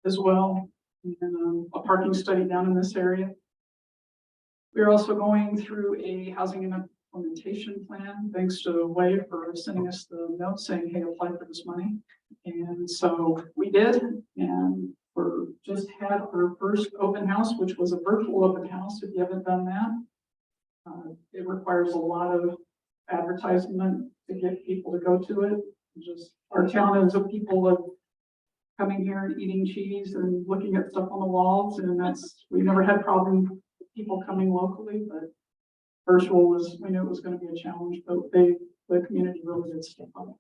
as well. And a parking study down in this area. We're also going through a housing and implementation plan, thanks to Wave for sending us the note saying, hey, apply for this money. And so we did, and we're just had our first open house, which was a virtual open house. If you haven't done that, it requires a lot of advertisement to get people to go to it. Just our town is of people of coming here and eating cheese and looking at stuff on the walls, and we never had problem with people coming locally, but virtual was, we knew it was going to be a challenge, but the community really did step up.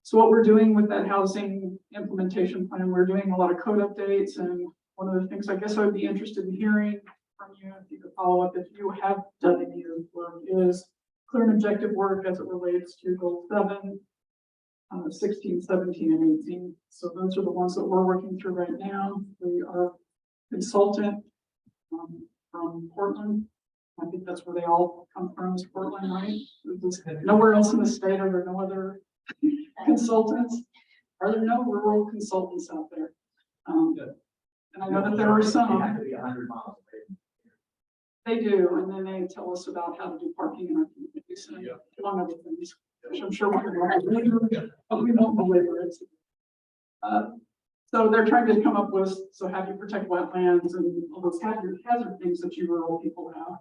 So what we're doing with that housing implementation plan, we're doing a lot of code updates, and one of the things I guess I would be interested in hearing from you, if you could follow up, if you have done any of this work, is clear and objective work as it relates to goal 7, 16, 17, and 18. So those are the ones that we're working through right now. We are consultant from Portland. I think that's where they all come from, is Portland, right? There's nowhere else in the state are there no other consultants. Are there no rural consultants out there? And I know that there are some. They do, and then they tell us about how to do parking in our communities, and among other things, which I'm sure we won't belabor it. So they're trying to come up with, so how do you protect wetlands and all those hazard things that you rural people have.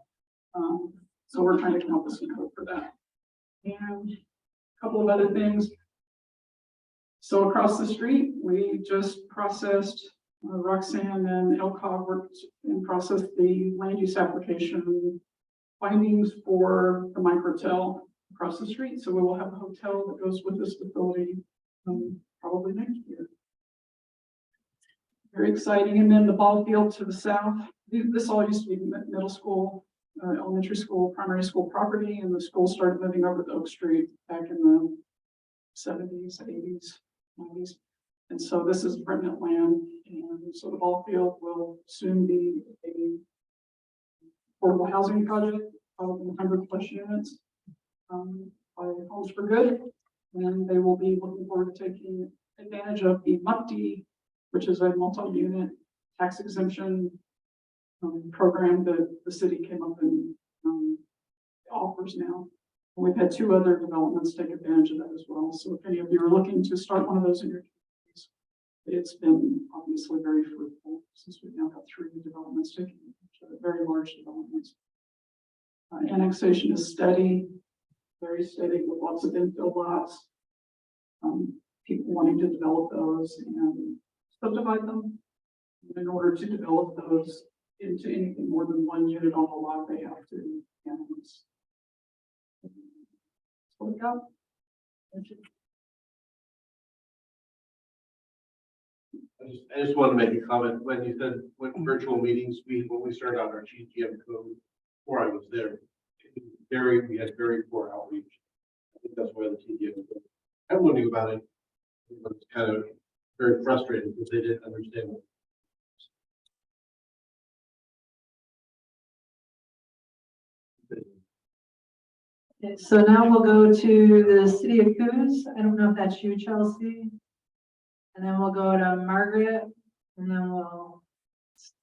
So we're trying to come up with some code for that. And a couple of other things. So across the street, we just processed, Roxanne and Elcog worked and processed the land use application findings for the microtel across the street. So we will have a hotel that goes with this facility probably next year. Very exciting. And then the ball field to the south. This all used to be middle school, elementary school, primary school property, and the school started moving over to Oak Street back in the 70s, 80s, 90s. And so this is remnant land, and so the ball field will soon be a affordable housing project, probably 100+ units by Homes for Good, and they will be looking forward to taking advantage of the MUCD, which is a multi-unit tax exemption program that the city came up and offers now. We've had 2 other developments take advantage of that as well. So if any of you are looking to start one of those in your communities, it's been obviously very fruitful since we've now got 3 developments taking very large developments. Annexation is steady, very steady with lots of infill lots. People wanting to develop those and subdivide them. In order to develop those into anything more than 1 unit on the lot, they have to annex. Look up. I just want to make a comment when you said when virtual meetings, when we started out our GTM code, before I was there, we had very poor outreach. I think that's why the TDM I'm learning about it. It was kind of very frustrating because they didn't understand. Okay, so now we'll go to the city of Coos. I don't know if that's you, Chelsea. And then we'll go to Margaret, and then we'll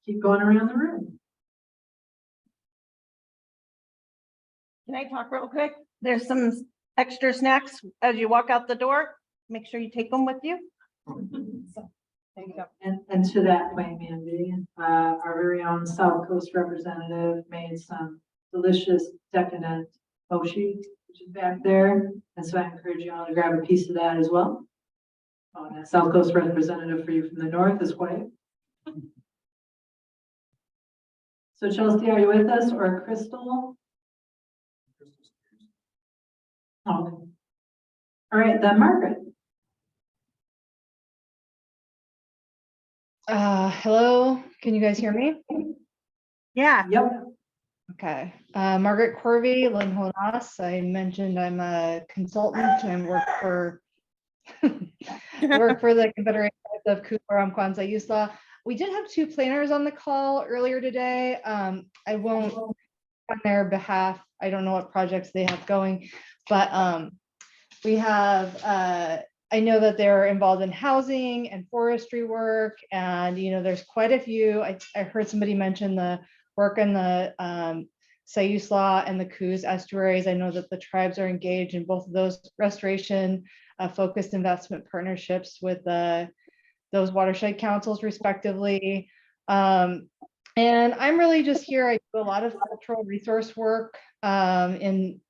keep going around the room. Can I talk real quick? There's some extra snacks as you walk out the door. Make sure you take them with you. So, there you go. And to that point, Mandy, our very own South Coast representative made some delicious decadent mochi, which is back there. And so I encourage you all to grab a piece of that as well. Oh, and that South Coast representative for you from the north is white. So Chelsea, are you with us, or Crystal? Oh, okay. All right, then Margaret. Hello, can you guys hear me? Yeah. Yep. Okay, Margaret Corby, Linhonas. I mentioned I'm a consultant and work for the Confederation of Coos-Coram Kwanzaa Yusla. We did have two planners on the call earlier today. I won't on their behalf. I don't know what projects they have going, but we have I know that they're involved in housing and forestry work, and there's quite a few. I heard somebody mention the work in the Sayusla and the Coos estuaries. I know that the tribes are engaged in both of those restoration focused investment partnerships with those watershed councils respectively. And I'm really just here. I do a lot of cultural resource work in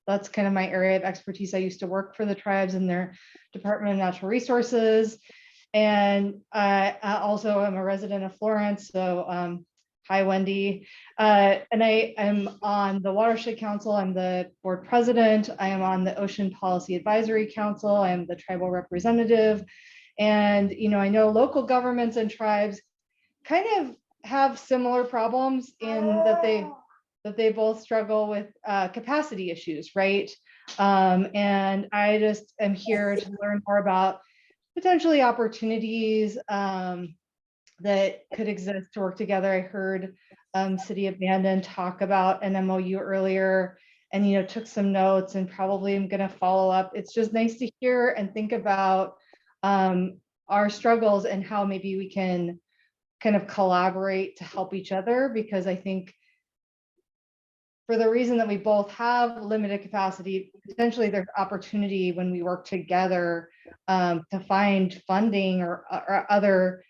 that's kind of my area of expertise. I used to work for the tribes in their Department of Natural Resources. And I also am a resident of Florence. So hi, Wendy. And I am on the Watershed Council. I'm the board president. I am on the Ocean Policy Advisory Council. I am the tribal representative. And, I know local governments and tribes kind of have similar problems in that they both struggle with capacity issues, right? And I just am here to learn more about potentially opportunities that could exist to work together. I heard City of Bandon talk about an MOU earlier, and took some notes, and probably am going to follow up. It's just nice to hear and think about our struggles and how maybe we can kind of collaborate to help each other, because I think for the reason that we both have limited capacity, potentially there's opportunity when we work together to find funding or other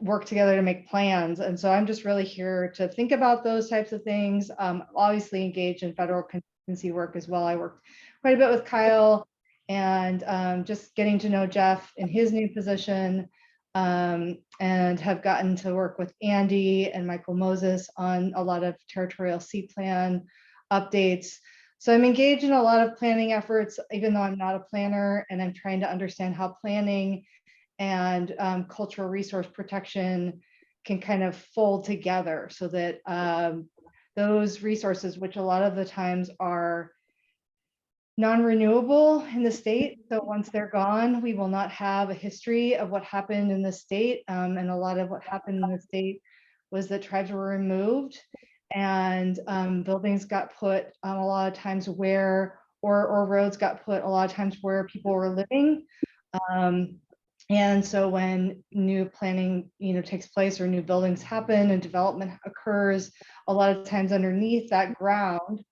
work together to make plans. And so I'm just really here to think about those types of things. Obviously engaged in federal contingency work as well. I worked quite a bit with Kyle, and just getting to know Jeff in his new position, and have gotten to work with Andy and Michael Moses on a lot of territorial sea plan updates. So I'm engaged in a lot of planning efforts, even though I'm not a planner, and I'm trying to understand how planning and cultural resource protection can kind of fold together so that those resources, which a lot of the times are non-renewable in the state. So once they're gone, we will not have a history of what happened in the state. And a lot of what happened in the state was that tribes were removed, and buildings got put a lot of times where, or roads got put a lot of times where people were living. And so when new planning, takes place, or new buildings happen and development occurs, a lot of times underneath that ground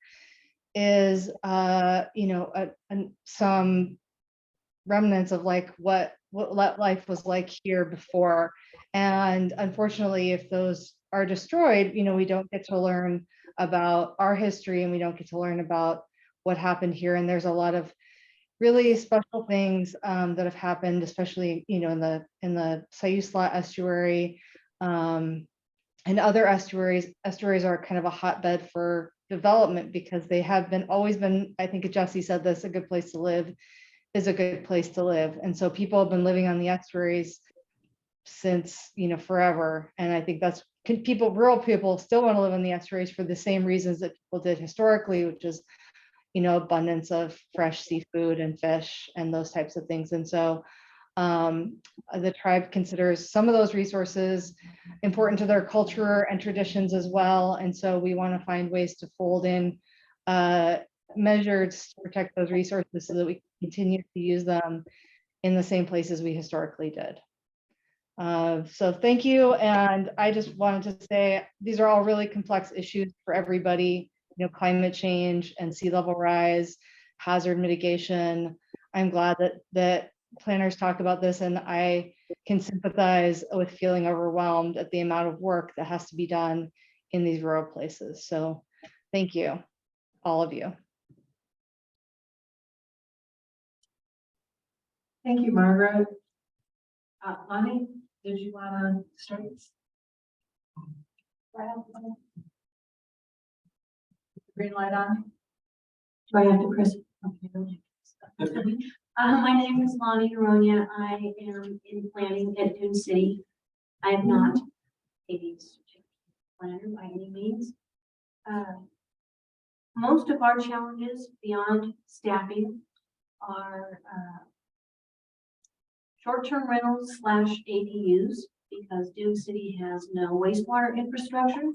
is some remnants of like what life was like here before. And unfortunately, if those are destroyed, we don't get to learn about our history, and we don't get to learn about what happened here. And there's a lot of really special things that have happened, especially in the Sayusla estuary, and other estuaries. Estuaries are kind of a hotbed for development because they have always been, I think Jesse said this, a good place to live is a good place to live. And so people have been living on the estuaries since, forever. And I think that's rural people still want to live on the estuaries for the same reasons that people did historically, which is, abundance of fresh seafood and fish and those types of things. And so the tribe considers some of those resources important to their culture and traditions as well. And so we want to find ways to fold in measures to protect those resources so that we continue to use them in the same places we historically did. So thank you. And I just wanted to say, these are all really complex issues for everybody, climate change and sea level rise, hazard mitigation. I'm glad that planners talk about this, and I can sympathize with feeling overwhelmed at the amount of work that has to be done in these rural places. So thank you, all of you. Thank you, Margaret. Lonnie, did you want to start? Green light on? Do I have to press? My name is Lonnie Aronia. I am in planning at Dune City. I am not a planner by any means. Most of our challenges beyond staffing are short-term rentals / ADUs, because Dune City has no wastewater infrastructure.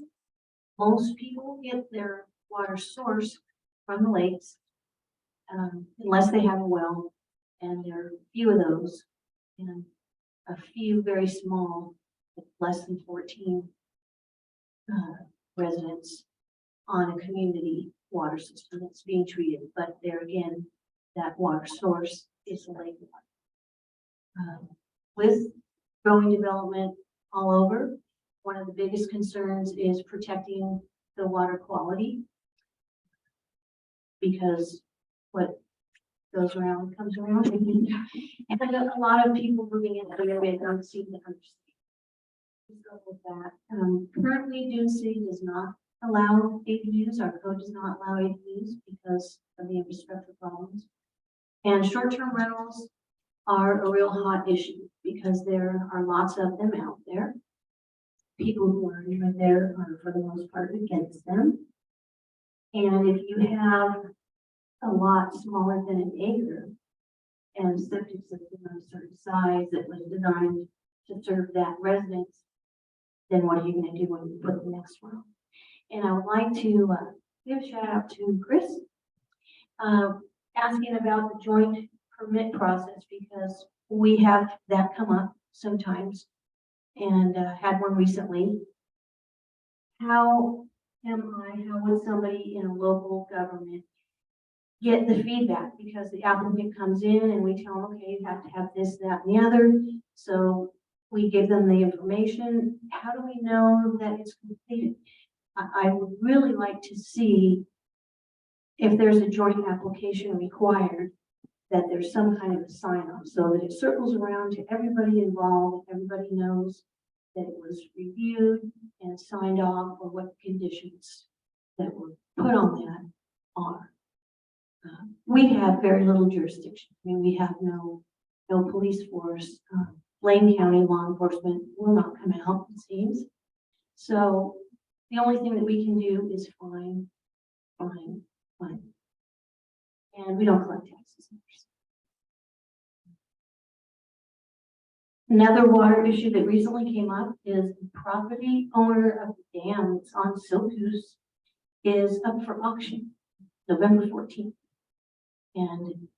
Most people get their water source from the lakes, unless they have a well, and there are few of those, and a few very small, less than 14 residents on a community water system that's being treated. But there again, that water source is the lake water. With growing development all over, one of the biggest concerns is protecting the water quality, because what goes around comes around. And a lot of people moving into the area don't seem to understand. So with that, currently Dune City does not allow ADUs. Our code does not allow ADUs because of the infrastructure problems. And short-term rentals are a real hot issue because there are lots of them out there. People who are even there are for the most part against them. And if you have a lot smaller than an acre and a septic system of a certain size that was designed to serve that residence, then what are you going to do when you put the next one? And I would like to give a shout out to Chris, asking about the joint permit process, because we have that come up sometimes, and had one recently. How would somebody in a local government get the feedback? Because the applicant comes in and we tell them, okay, you have to have this, that, and the other. So we give them the information. How do we know that it's completed? I would really like to see if there's a joint application required, that there's some kind of a sign off so that it circles around to everybody involved. Everybody knows that it was reviewed and signed off, or what conditions that were put on that are. We have very little jurisdiction. I mean, we have no police force. Blaine County law enforcement will not come out, it seems. So the only thing that we can do is fine. And we don't collect taxes. Another water issue that recently came up is the property owner of the dam that's on Silk Goose is up for auction November 14th. And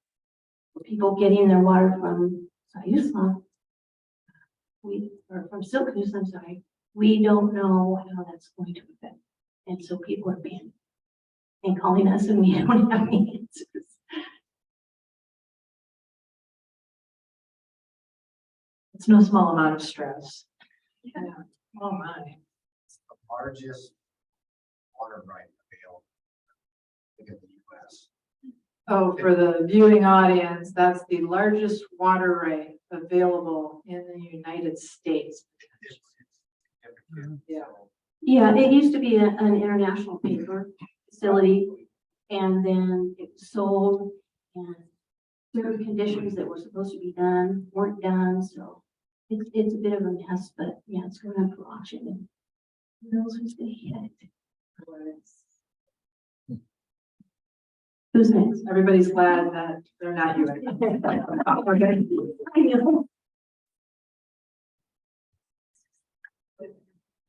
for people getting their water from Sayusla, or from Silk Goose, I'm sorry, we don't know how that's going to affect. And so people are panicking and calling us, and we don't have any answers. It's no small amount of stress. Yeah. Oh my. It's the largest water right available in the US. Oh, for the viewing audience, that's the largest water right available in the United States. Yeah. Yeah, it used to be an international paper facility, and then it was sold, and certain conditions that were supposed to be done weren't done, so it's a bit of a mess, but yeah, it's going up for auction, and who knows who's gonna get it. Who's next? Everybody's glad that they're not you anymore. Okay.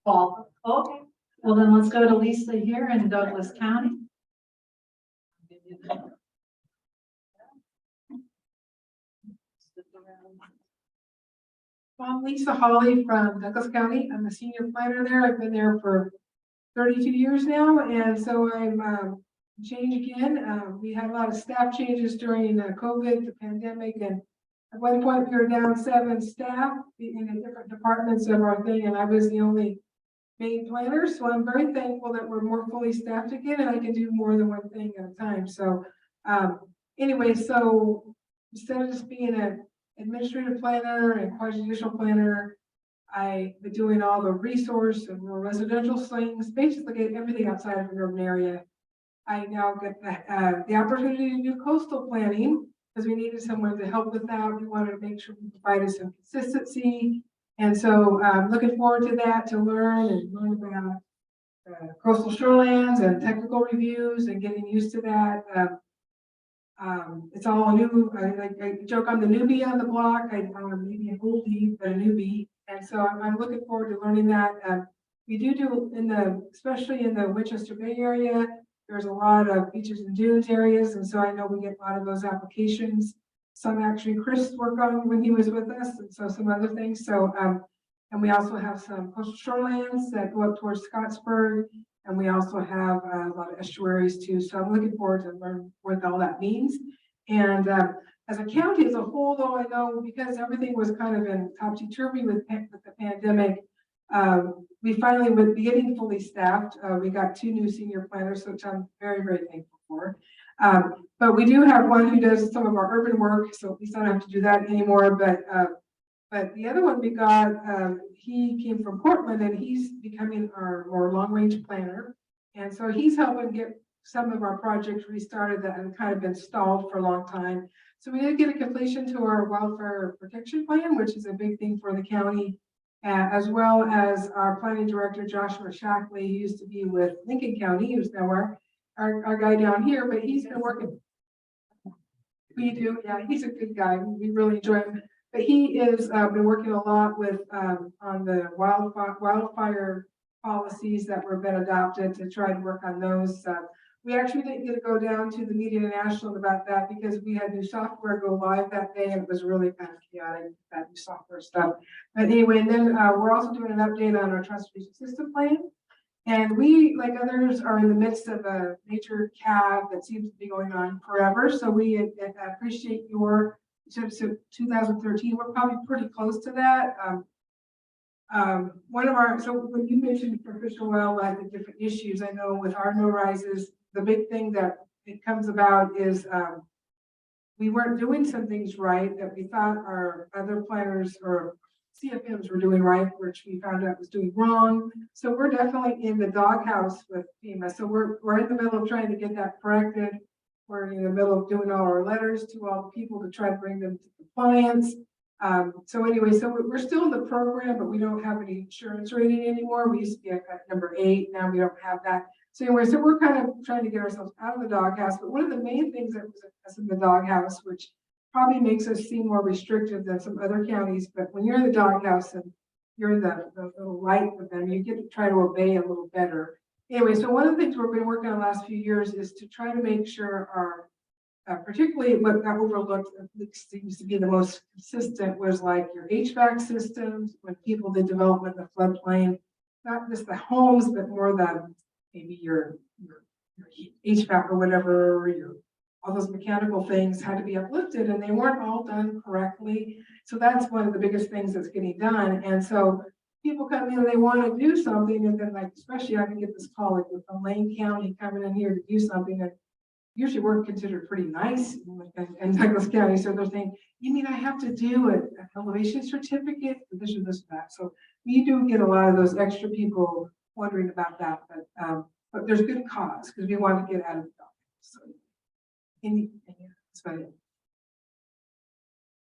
Paul, okay. Well, then let's go to Lisa here in Douglas County. I'm Lisa Hawley from Douglas County. I'm a senior planner there. I've been there for 32 years now, and so I'm changed again. We had a lot of staff changes during COVID, the pandemic, and at one point we were down 7 staff in the different departments of our thing, and I was the only main planner. So I'm very thankful that we're more fully staffed again, and I can do more than one thing at a time. So anyway, so instead of just being an administrative planner and quasi-judicial planner, I've been doing all the resource and rural residential things, basically everything outside of an urban area. I now get the opportunity to do coastal planning because we needed someone to help with that. We wanted to make sure we provided some consistency. And so I'm looking forward to that, to learn about coastal shorelands and technical reviews and getting used to that. It's all new. I joke I'm the newbie on the block. I'm maybe an oldie, but a newbie. And so I'm looking forward to learning that. We do especially in the Winchester Bay area, there's a lot of beaches and dunes areas. And so I know we get a lot of those applications. Some actually Chris worked on when he was with us, and so some other things. So, and we also have some coastal shorelands that go up towards Scottsburg. And we also have a lot of estuaries too. So I'm looking forward to learn what all that means. And as a county as a whole, though, I know because everything was kind of in topsy-turvy with the pandemic, we finally, with getting fully staffed, we got 2 new senior planners, which I'm very, very thankful for. But we do have one who does some of our urban work, so at least I don't have to do that anymore. But the other one we got, he came from Portland and he's becoming our more long-range planner. And so he's helping get some of our projects restarted that have kind of been stalled for a long time. So we did get a completion to our wildfire protection plan, which is a big thing for the county, as well as our planning director, Joshua Shackley, who used to be with Lincoln County, who's now our guy down here, but he's been working. We do, yeah, he's a good guy. We really enjoy him. But he is been working a lot with on the wildfire policies that were been adopted to try to work on those. We actually didn't get to go down to the meeting in Ashland about that because we had new software go live that day and it was really kind of chaotic, that new software stuff. But anyway, and then we're also doing an update on our transportation system plan. And we, like others, are in the midst of a major CAV that seems to be going on forever. So we appreciate your, since 2013, we're probably pretty close to that. One of our, so when you mentioned professional wildlife and different issues, I know with our no rises, the big thing that it comes about is we weren't doing some things right that we thought our other planners or CFMs were doing right, which we found out was doing wrong. So we're definitely in the doghouse with FEMA. So we're in the middle of trying to get that corrected. We're in the middle of doing all our letters to all the people to try to bring them to compliance. So anyway, so we're still in the program, but we don't have any insurance rating anymore. We used to be at number 8. Now we don't have that. So anyway, so we're kind of trying to get ourselves out of the doghouse. But one of the main things that was us in the doghouse, which probably makes us seem more restrictive than some other counties, but when you're in the doghouse and you're in the little light with them, you get to try to obey a little better. Anyway, so one of the things we've been working on the last few years is to try to make sure our particularly what got overlooked, seems to be the most consistent, was like your HVAC systems, when people did development in the floodplain, not just the homes, but more the maybe your HVAC or whatever, or all those mechanical things had to be uplifted and they weren't all done correctly. So that's one of the biggest things that's getting done. And so people come in and they want to do something, and then like, especially I can get this call like from Lane County coming in here to do something that usually we're considered pretty nice in Douglas County. So they're saying, you mean I have to do an elevation certificate for this or this or that? So we do get a lot of those extra people wondering about that, but there's good cause because we want to get out of the dock. So that's about it.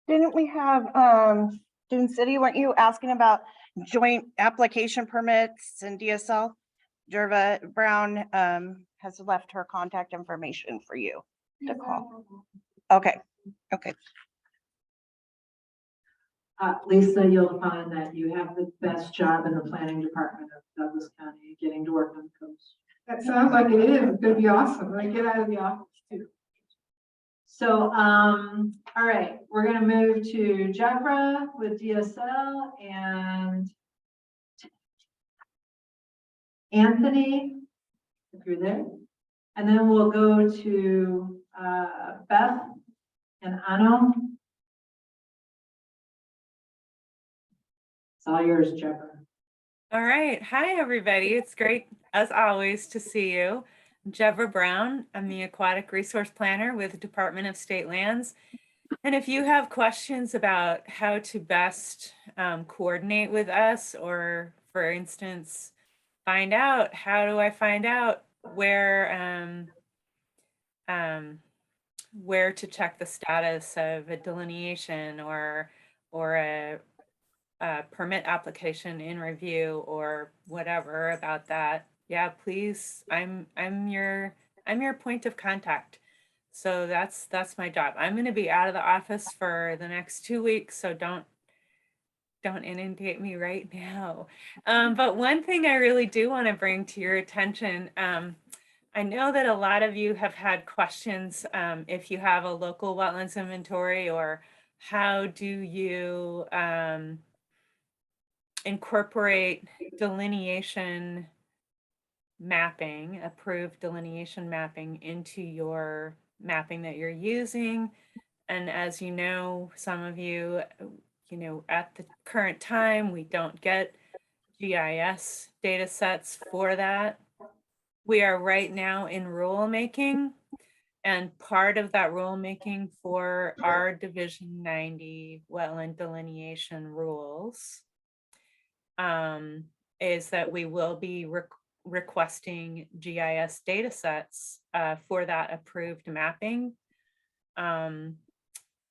Didn't we have, Dune City, weren't you asking about joint application permits and DSL? Jerva Brown has left her contact information for you. to call. Okay, okay. Lisa, you'll find that you have the best job in the planning department of Douglas County, getting to work on the coast. That sounds like it is. It's gonna be awesome when I get out of the office too. So, all right, we're gonna move to Jeffra with DSL and Anthony, if you're there. And then we'll go to Beth and Ano. It's all yours, Jeffra. All right. Hi, everybody. It's great, as always, to see you. I'm Jeffra Brown. I'm the Aquatic Resource Planner with the Department of State Lands. And if you have questions about how to best coordinate with us, or for instance, find out, how do I find out where to check the status of a delineation or a permit application in review or whatever about that, yeah, please, I'm your point of contact. So that's my job. I'm going to be out of the office for the next 2 weeks, so don't inundate me right now. But one thing I really do want to bring to your attention, I know that a lot of you have had questions if you have a local wetlands inventory, or how do you incorporate delineation mapping, approved delineation mapping, into your mapping that you're using. And as you know, some of you, at the current time, we don't get GIS data sets for that. We are right now in rulemaking, and part of that rulemaking for our Division 90 wetland delineation rules is that we will be requesting GIS data sets for that approved mapping,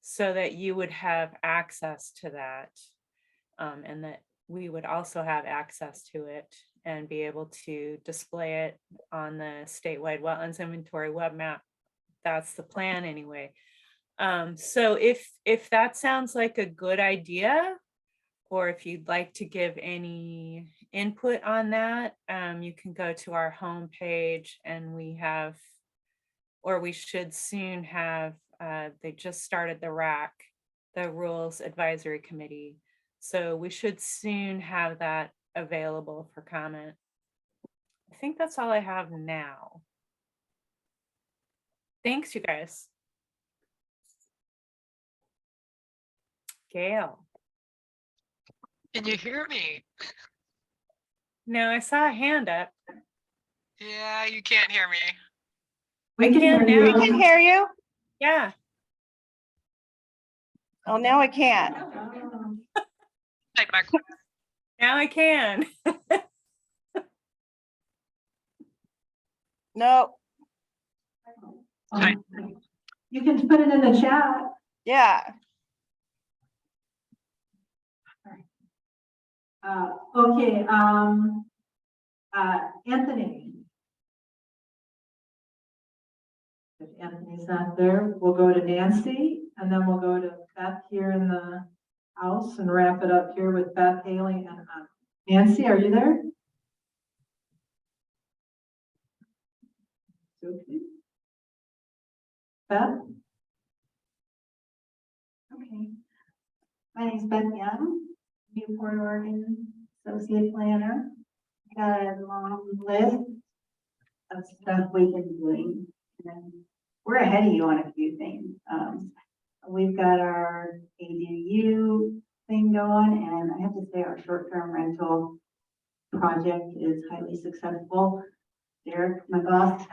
so that you would have access to that, and that we would also have access to it and be able to display it on the statewide wetlands inventory web map. That's the plan anyway. So if that sounds like a good idea, or if you'd like to give any input on that, you can go to our homepage, and we have, or we should soon have, they just started the RAC, the Rules Advisory Committee. So we should soon have that available for comment. I think that's all I have now. Thanks, you guys. Gail. Can you hear me? No, I saw a hand up. Yeah, you can't hear me. We can hear We you. can hear you. Yeah. Oh, now I can't. Like my Now I can. No. You can put it in the chat. Yeah. Okay, Anthony. If Anthony's not there, we'll go to Nancy, and then we'll go to Beth here in the house and wrap it up here with Beth Haley and Nancy, are you there? Okay. Beth? Okay. My name's Beth Young, Newport, Oregon, Associate Planner. Got a long list of stuff we've been doing. And we're ahead of you on a few things. We've got our ADU thing going, and I have to say our short-term rental project is highly successful. Derek, my boss,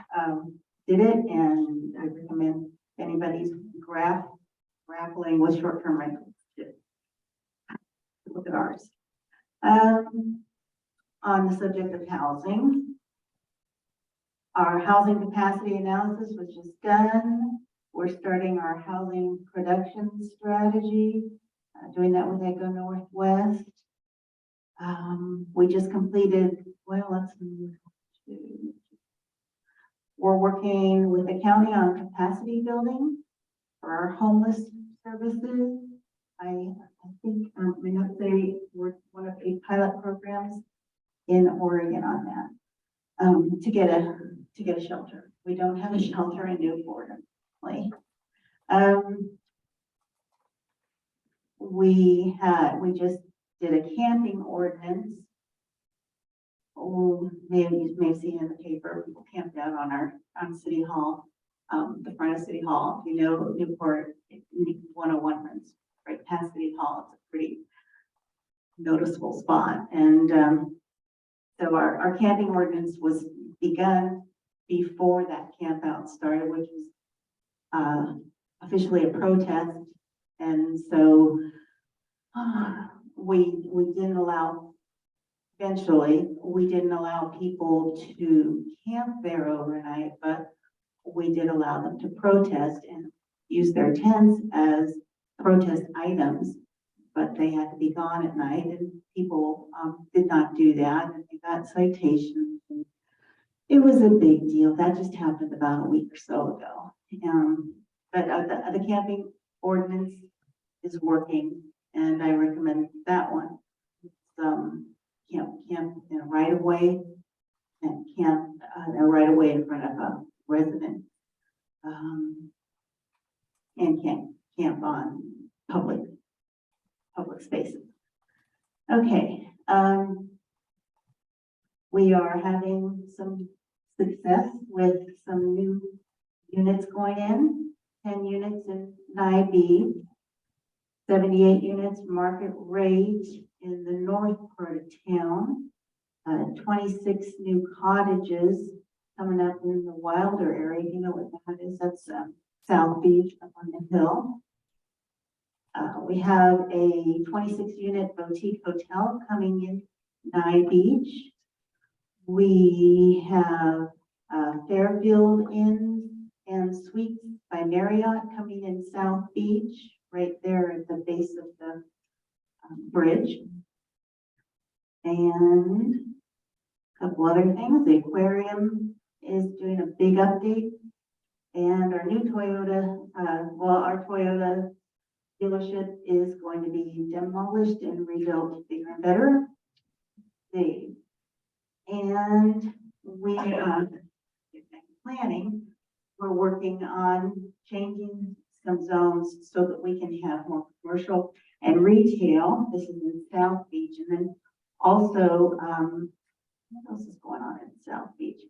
did it, and I recommend if anybody's grappling with short-term rentals, just look at ours. On the subject of housing, our housing capacity analysis was just done. We're starting our housing production strategy, doing that with Echo Northwest. We just completed, well, let's move to We're working with the county on capacity building for our homeless services. I think, we know they were one of 8 pilot programs in Oregon on that, to get a shelter. We don't have a shelter in Newport, unfortunately. We just did a camping ordinance. Oh, maybe you may have seen in the paper, people camped out on City Hall, the front of City Hall. You know, Newport, 101 runs right past City Hall. It's a pretty noticeable spot. And so our camping ordinance was begun before that camp out started, which was officially a protest. And so we didn't allow, eventually, we didn't allow people to camp there overnight, but we did allow them to protest and use their tents as protest items, but they had to be gone at night, and people did not do that, and they got citations. And it was a big deal. That just happened about a week or so ago. But the camping ordinance is working, and I recommend that one. Camp in a right of way, and camp in a right of way in front of a resident, and camp on public spaces. Okay, we are having some success with some new units going in. 10 units in NIB, 78 units market rate in the north part of town, 26 new cottages coming up in the Wilder area. You know what that is? That's South Beach up on the hill. We have a 26 unit boutique hotel coming in Nye Beach. We have Fairfield Inn and Suites by Marriott coming in South Beach, right there at the base of the bridge. And a couple other things. The aquarium is doing a big update, and our new Toyota, our Toyota dealership is going to be demolished and rebuilt bigger and better. And we planning. We're working on changing some zones so that we can have more commercial and retail. This is in South Beach, and then also, what else is going on in South Beach?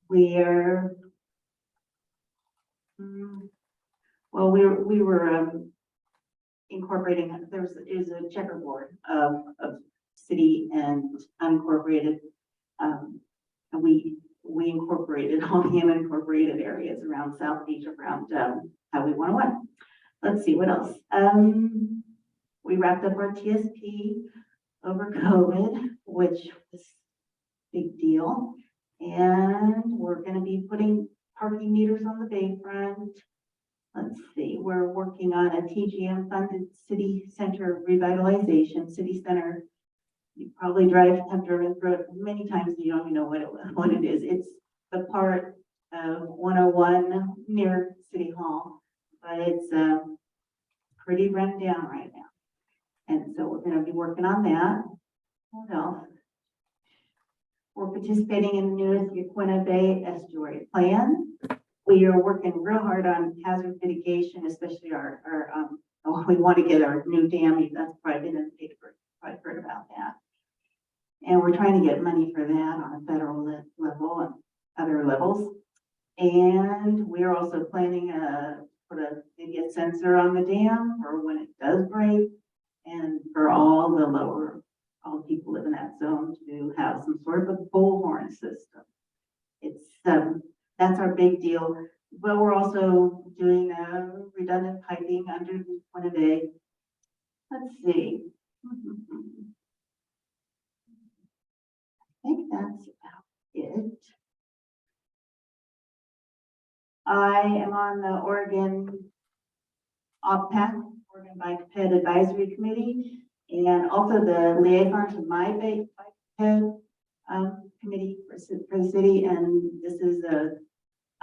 We're we were incorporating. Is a checkerboard of city and unincorporated. And we incorporated all the unincorporated areas around South Beach, around Highway 101. Let's see what else. We wrapped up our TSP over COVID, which was a big deal. And we're going to be putting parking meters on the bayfront. Let's see, we're working on a TGM funded city center revitalization. City center, you probably have driven through it many times and you don't even know what it is. It's the part of 101 near City Hall, but it's pretty run down right now. And so we're going to be working on that. What else? We're participating in the newest Yaquina Bay Estuary Plan. We are working real hard on hazard mitigation, especially we want to get our new dam. That's probably been in the paper. Probably heard about that. And we're trying to get money for that on a federal level and other levels. And we're also planning maybe a sensor on the dam for when it does break, and for all the people live in that zone to have some sort of a bullhorn system. It's that's our big deal. But we're also doing redundant piping under the Yaquina Bay. Let's see. I think that's about it. I am on the Oregon OPPAC, Oregon Bike Ped Advisory Committee, and also the liaison to my Bike Ped committee for the city. And this is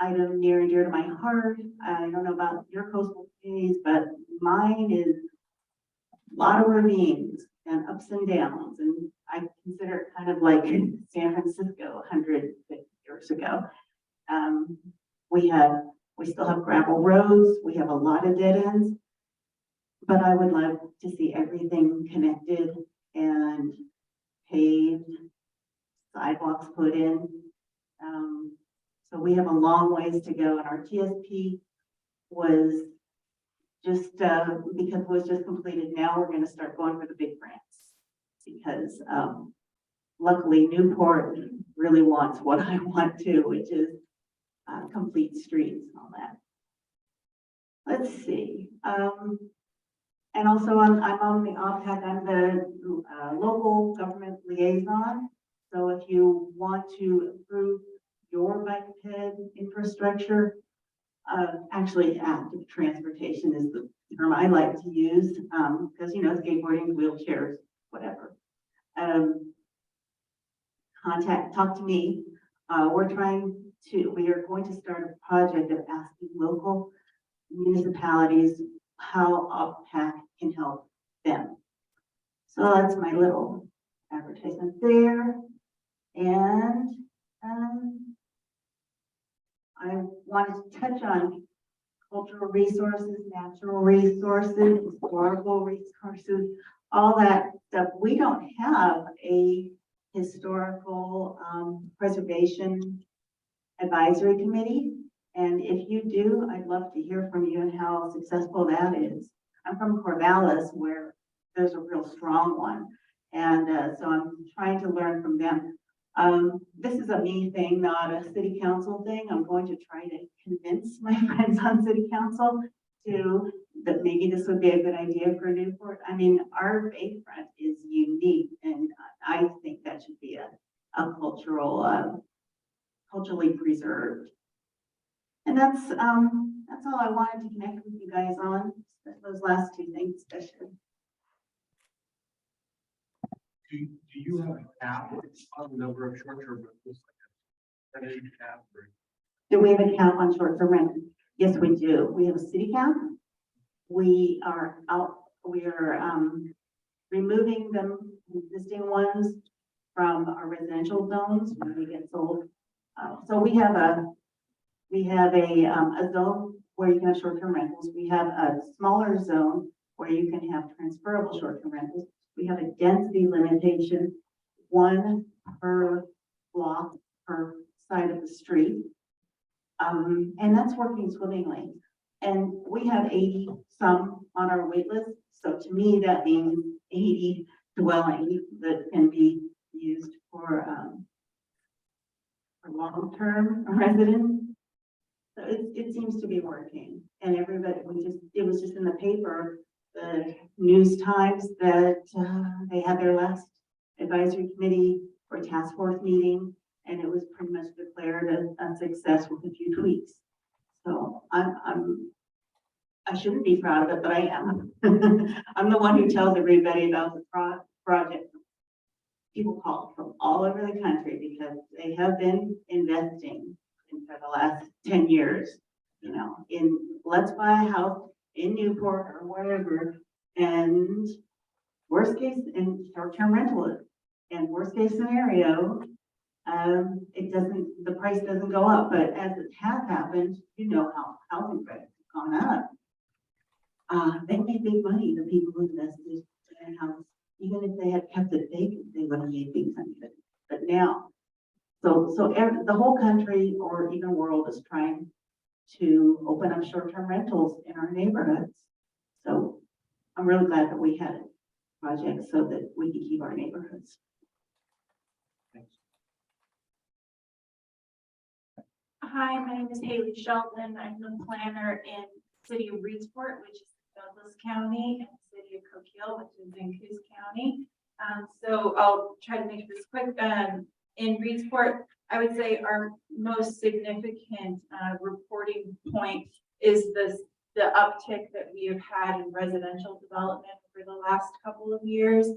item near and dear to my heart. I don't know about your coastal communities, but mine is a lot of ravines and ups and downs, and I consider it kind of like San Francisco 150 years ago. We still have gravel roads, we have a lot of dead ends, but I would love to see everything connected and paved, sidewalks put in. So we have a long ways to go, and our TSP was just, because it was just completed, now we're gonna start going for the big grants. Because, luckily Newport really wants what I want too, which is, complete streets and all that. Let's see, and also I'm on the OPAC, I'm the, local government liaison. So if you want to improve your biped infrastructure, actually active transportation is the term I like to use, because, you know, skateboarding, wheelchairs, whatever. Talk to me. We are going to start a project of asking local municipalities how OPAC can help them. So that's my little advertisement there. And I wanted to touch on cultural resources, natural resources, historical resources, all that stuff. We don't have a historical preservation advisory committee. And if you do, I'd love to hear from you and how successful that is. I'm from Corvallis, where there's a real strong one. And so I'm trying to learn from them. This is a me thing, not a city council thing. I'm going to try to convince my friends on city council that maybe this would be a good idea for Newport. I mean, our bayfront is unique, and I think that should be a culturally preserved. And that's all I wanted to connect with you guys on, those last two things especially. Do you have a cap on the number of short-term rentals? Do we have a cap on short-term rentals? Yes, we do. We have a city cap. We are removing them, existing ones, from our residential zones when they get sold. So we have a zone where you can have short-term rentals. We have a smaller zone where you can have transferable short-term rentals. We have a density limitation, 1 per block per side of the street. And that's working swimmingly. And we have 80 some on our wait list. So to me, that means 80 dwellings that can be used for long-term residents. So it seems to be working. And everybody, it was just in the paper, the News Times, that they had their last advisory committee or task force meeting, and it was pretty much declared a success with a few tweaks. So I shouldn't be proud of it, but I am. I'm the one who tells everybody about the project. People call from all over the country because they have been investing for the last 10 years, you know, in let's buy a house in Newport or wherever, and worst case, in short-term rental, and worst case scenario, the price doesn't go up, but as it has happened, you know how housing prices have gone up. They made big money, the people who invested in their house. Even if they had kept it vacant, they would have made big money. But now, the whole country or even world is trying to open up short-term rentals in our neighborhoods. So I'm really glad that we had a project so that we can keep our neighborhoods. Hi, my name is Haley Shelton. I'm the planner in City of Reedsport, which is Douglas County, and City of Coquille, which is in Coos County. So I'll try to make this quick. In Reedsport, I would say our most significant reporting point is the uptick that we have had in residential development over the last couple of years.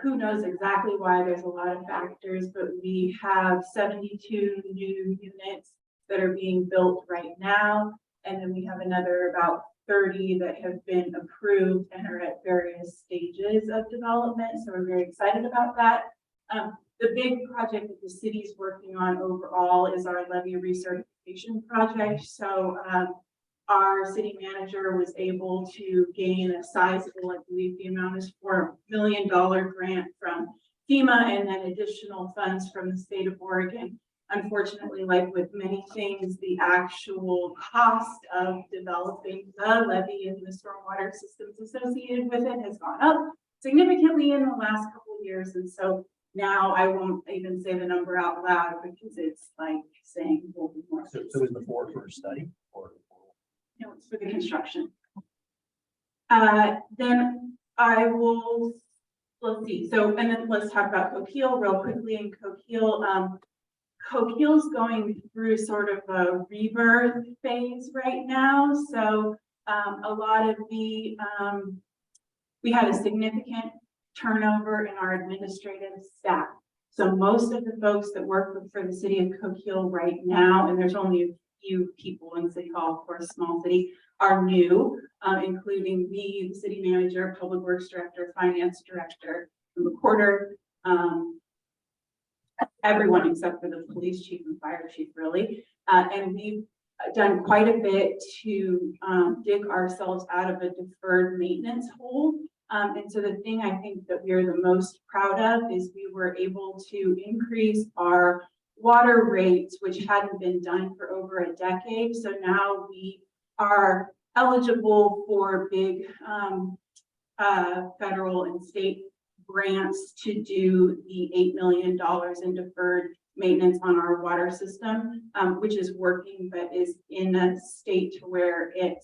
who knows exactly why, there's a lot of factors, but we have 72 new units that are being built right now. And then we have another about 30 that have been approved and are at various stages of development. So we're very excited about that. The big project that the city's working on overall is our levy recertification project. So our city manager was able to gain a sizable, I believe the amount is $4 million grant from FEMA and then additional funds from the state of Oregon. Unfortunately, like with many things, the actual cost of developing the levy and the stormwater systems associated with it has gone up significantly in the last couple of years. And so now I won't even say the number out loud because it's like saying we'll be more. So is the for a study or? No, it's for the construction. Then I will, let's see. So, and then let's talk about Coquille real quickly. In Coquille, Coquille's going through sort of a rebirth phase right now. So, a lot of the, we had a significant turnover in our administrative staff. So most of the folks that work for the city of Coquille right now, and there's only a few people in City Hall, of course, small city, are new, including me, the city manager, public works director, finance director, the recorder, everyone except for the police chief and fire chief, really. And we've done quite a bit to dig ourselves out of a deferred maintenance hole. And so the thing I think that we're the most proud of is we were able to increase our water rates, which hadn't been done for over a decade. So now we are eligible for big federal and state grants to do the $8 million in deferred maintenance on our water system, which is working, but is in a state to where it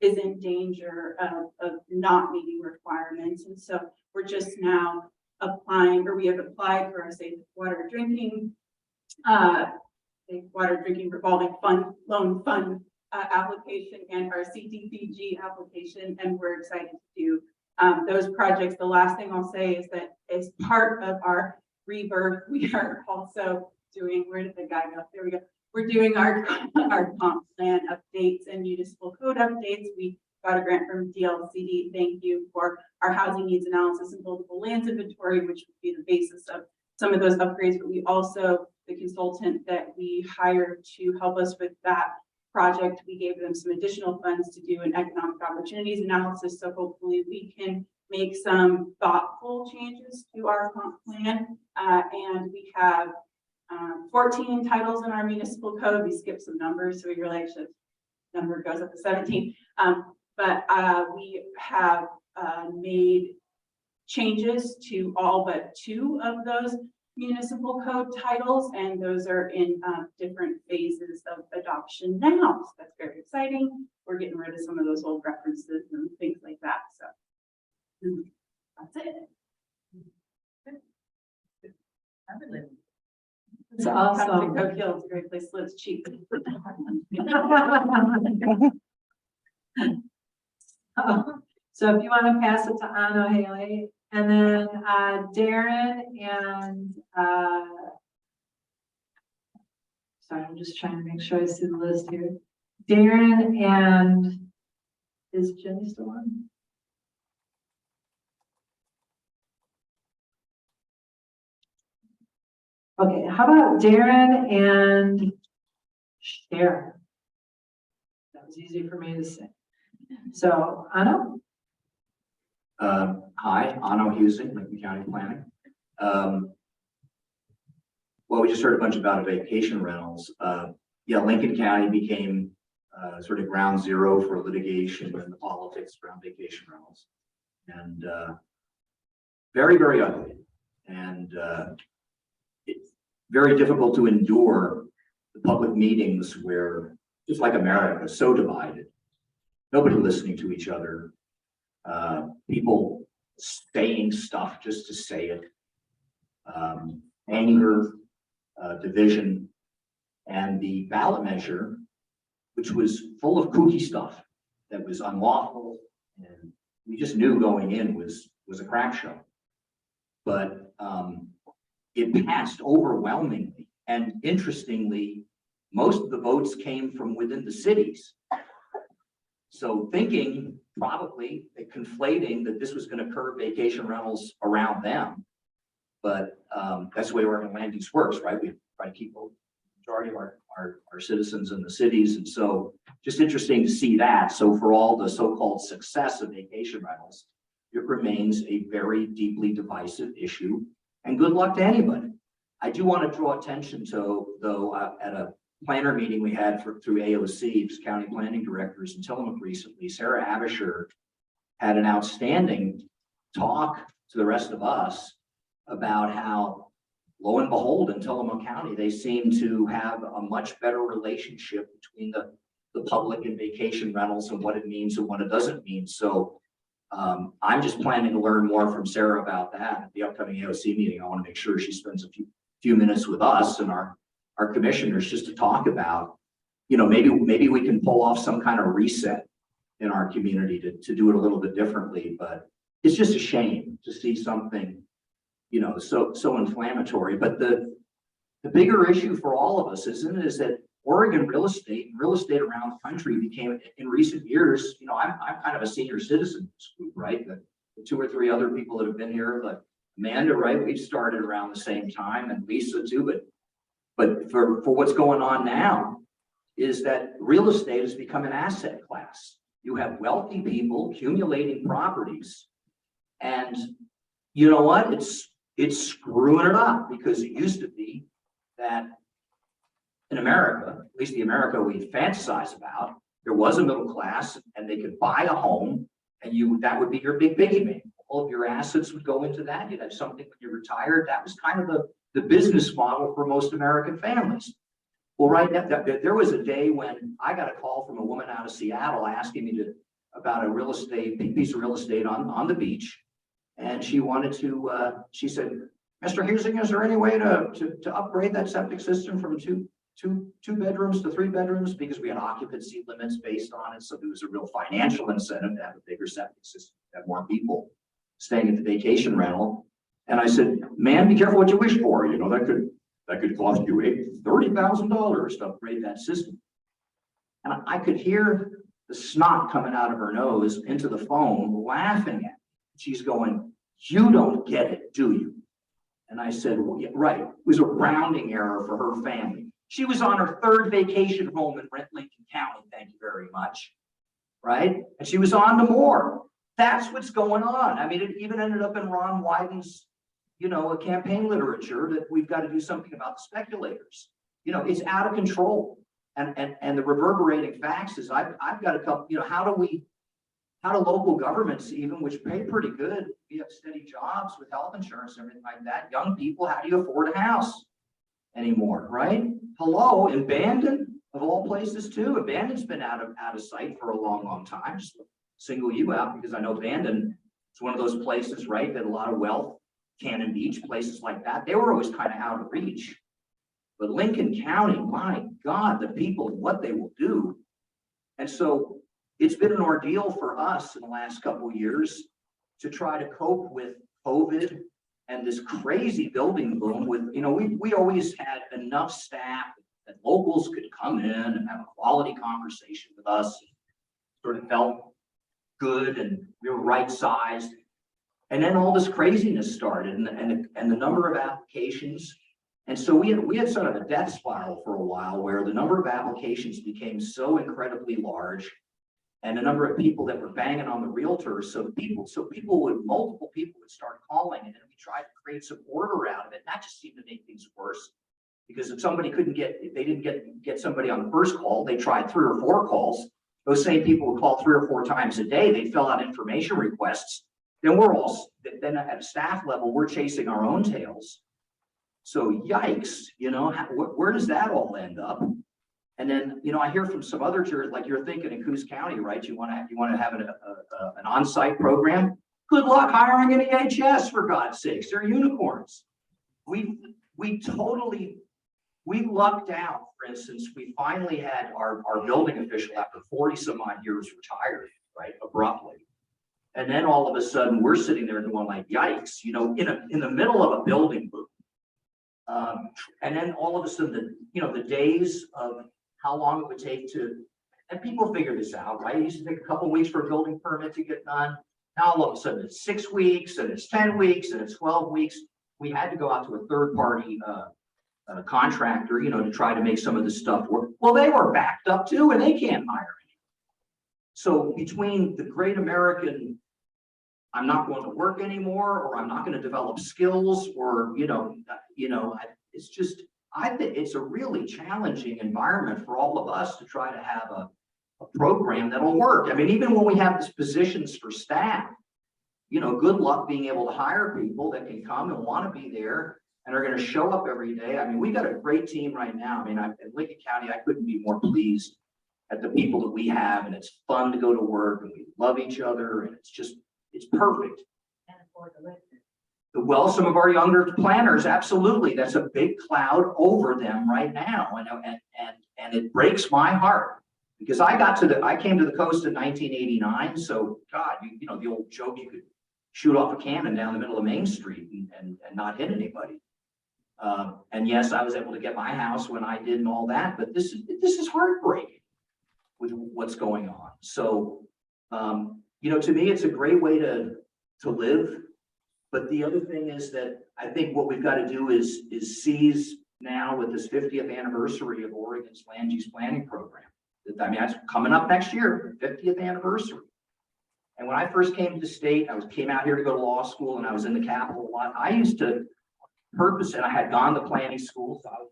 is in danger of not meeting requirements. And so we're just now applying, or we have applied for our safe water drinking revolving fund loan fund application and our CDBG application, and we're excited to do those projects. The last thing I'll say is that as part of our rebirth, we are also doing, where did the guy go? There we go. We're doing our comp plan updates and municipal code updates. We got a grant from DLCD. Thank you for our housing needs analysis and buildable lands inventory, which would be the basis of some of those upgrades. But we also, the consultant that we hired to help us with that project, we gave them some additional funds to do an economic opportunities analysis. So hopefully we can make some thoughtful changes to our comp plan. And we have 14 titles in our municipal code. We skipped some numbers, so we really should, number goes up to 17. But we have made changes to all but 2 of those municipal code titles, and those are in different phases of adoption now. So that's very exciting. We're getting rid of some of those old references and things like that. So that's it. It's awesome. Come to Coquille, it's a great place to live, it's cheap. So if you want to pass it to Anna Haley, and then Darren and sorry, I'm just trying to make sure I see the list here. Darren and is Jenny still on? Okay, how about Darren and Sharon? That was easy for me to say. So Anna? Hi, Anno Husing, Lincoln County Planning. Well, we just heard a bunch about vacation rentals. Yeah, Lincoln County became sort of ground zero for litigation and the politics around vacation rentals. And very, very ugly. And it's very difficult to endure the public meetings where, just like America, so divided. Nobody listening to each other. People saying stuff just to say it. Anger, division, and the ballot measure, which was full of kooky stuff that was unlawful, and we just knew going in was a crap show. but it passed overwhelmingly. And interestingly, most of the votes came from within the cities. So thinking probably conflating that this was going to curb vacation rentals around them. But that's the way our land use works, right? We try to keep the majority of our citizens in the cities. And so just interesting to see that. So for all the so-called success of vacation rentals, it remains a very deeply divisive issue, and good luck to anybody. I do want to draw attention to, though, at a planner meeting we had through AOC, County Planning Directors in Tillamook recently, Sarah Abisher had an outstanding talk to the rest of us about how, lo and behold, in Tillamook County, they seem to have a much better relationship between the public and vacation rentals and what it means and what it doesn't mean. So I'm just planning to learn more from Sarah about that at the upcoming AOC meeting. I want to make sure she spends a few minutes with us and our commissioners just to talk about, you know, maybe we can pull off some kind of reset in our community to do it a little bit differently. But it's just a shame to see something, you know, so inflammatory. But the bigger issue for all of us is that Oregon real estate around the country became, in recent years, you know, I'm kind of a senior citizen in this group, right? The 2 or 3 other people that have been here, like Amanda, right? We started around the same time, and Lisa too. But for what's going on now is that real estate has become an asset class. You have wealthy people accumulating properties, and you know what? It's screwing it up, because it used to be that in America, at least the America we fantasize about, there was a middle class and they could buy a home, and that would be your big piggy bank. All of your assets would go into that. You'd have something when you retired. That was kind of the business model for most American families. Well, right now, there was a day when I got a call from a woman out of Seattle asking me about a piece of real estate on the beach. And she wanted to, she said, Mr. Husing, is there any way to upgrade that septic system from two bedrooms to 3 bedrooms? Because we had occupancy limits based on it. So there was a real financial incentive to have a bigger septic system, to have more people staying at the vacation rental. And I said, man, be careful what you wish for. You know, that could cost you $30,000 to upgrade that system. And I could hear the snot coming out of her nose into the phone, laughing at me. She's going, you don't get it, do you? And I said, well, yeah, right. It was a rounding error for her family. She was on her 3rd vacation home in Lincoln County, thank you very much, right? And she was on to more. That's what's going on. I mean, it even ended up in Ron Wyden's, you know, a campaign literature that we've got to do something about the speculators. You know, it's out of control. And the reverberating facts is I've got a couple, you know, how do local governments, even which pay pretty good, we have steady jobs with health insurance and everything like that, young people, how do you afford a house anymore, right? Hello, in Bandon, of all places too. Bandon's been out of sight for a long time. Just single you out because I know Bandon is one of those places, right, that a lot of wealth, Cannon Beach, places like that, they were always kind of out of reach. But Lincoln County, my God, the people and what they will do. And so it's been an ordeal for us in the last couple of years to try to cope with COVID and this crazy building boom with, you know, we always had enough staff that locals could come in and have a quality conversation with us. Sort of felt good and we were right sized. And then all this craziness started and the number of applications. And so we had sort of a death spiral for a while where the number of applications became so incredibly large, and the number of people that were banging on the realtors. So multiple people would start calling, and then we tried to create some order out of it. That just seemed to make things worse, because if somebody if they didn't get somebody on the first call, they tried 3 or 4 calls. Those same people would call 3 or 4 times a day. They'd fill out information requests. Then at a staff level, we're chasing our own tails. So yikes, you know, where does that all end up? And then, you know, I hear from some other juries, like you're thinking in Coos County, right? You want to have an on-site program. Good luck hiring an EHS, for God's sakes. They're unicorns. We lucked out. For instance, we finally had our building official after 40 some odd years retired, right, abruptly. And then all of a sudden, we're sitting there going like, yikes, you know, in the middle of a building boom. And then all of a sudden, the days of how long it would take and people figure this out, right? It used to take a couple of weeks for a building permit to get done. Now all of a sudden it's 6 weeks and it's 10 weeks and it's 12 weeks. We had to go out to a third party contractor, to try to make some of this stuff work. Well, they were backed up too, and they can't hire anyone. So between the great American, I'm not going to work anymore, or I'm not going to develop skills, or, it's just, I think it's a really challenging environment for all of us to try to have a program that'll work. I mean, even when we have these positions for staff, good luck being able to hire people that can come and want to be there and are going to show up every day. I mean, we got a great team right now. I mean, in Lincoln County, I couldn't be more pleased at the people that we have, and it's fun to go to work, and we love each other, and it's perfect. Well, some of our younger planners, absolutely, that's a big cloud over them right now, and it breaks my heart. Because I came to the coast in 1989. So God, the old joke, you could shoot off a cannon down the middle of Main Street and not hit anybody. And yes, I was able to get my house when I did and all that, but this is heartbreaking with what's going on. So, to me, it's a great way to live. But the other thing is that I think what we've got to do is seize now with this 50th anniversary of Oregon's land use planning program. I mean, that's coming up next year, 50th anniversary. And when I first came to the state, came out here to go to law school, and I was in the Capitol a lot. I used to purpose, and I had gone to planning school, so I was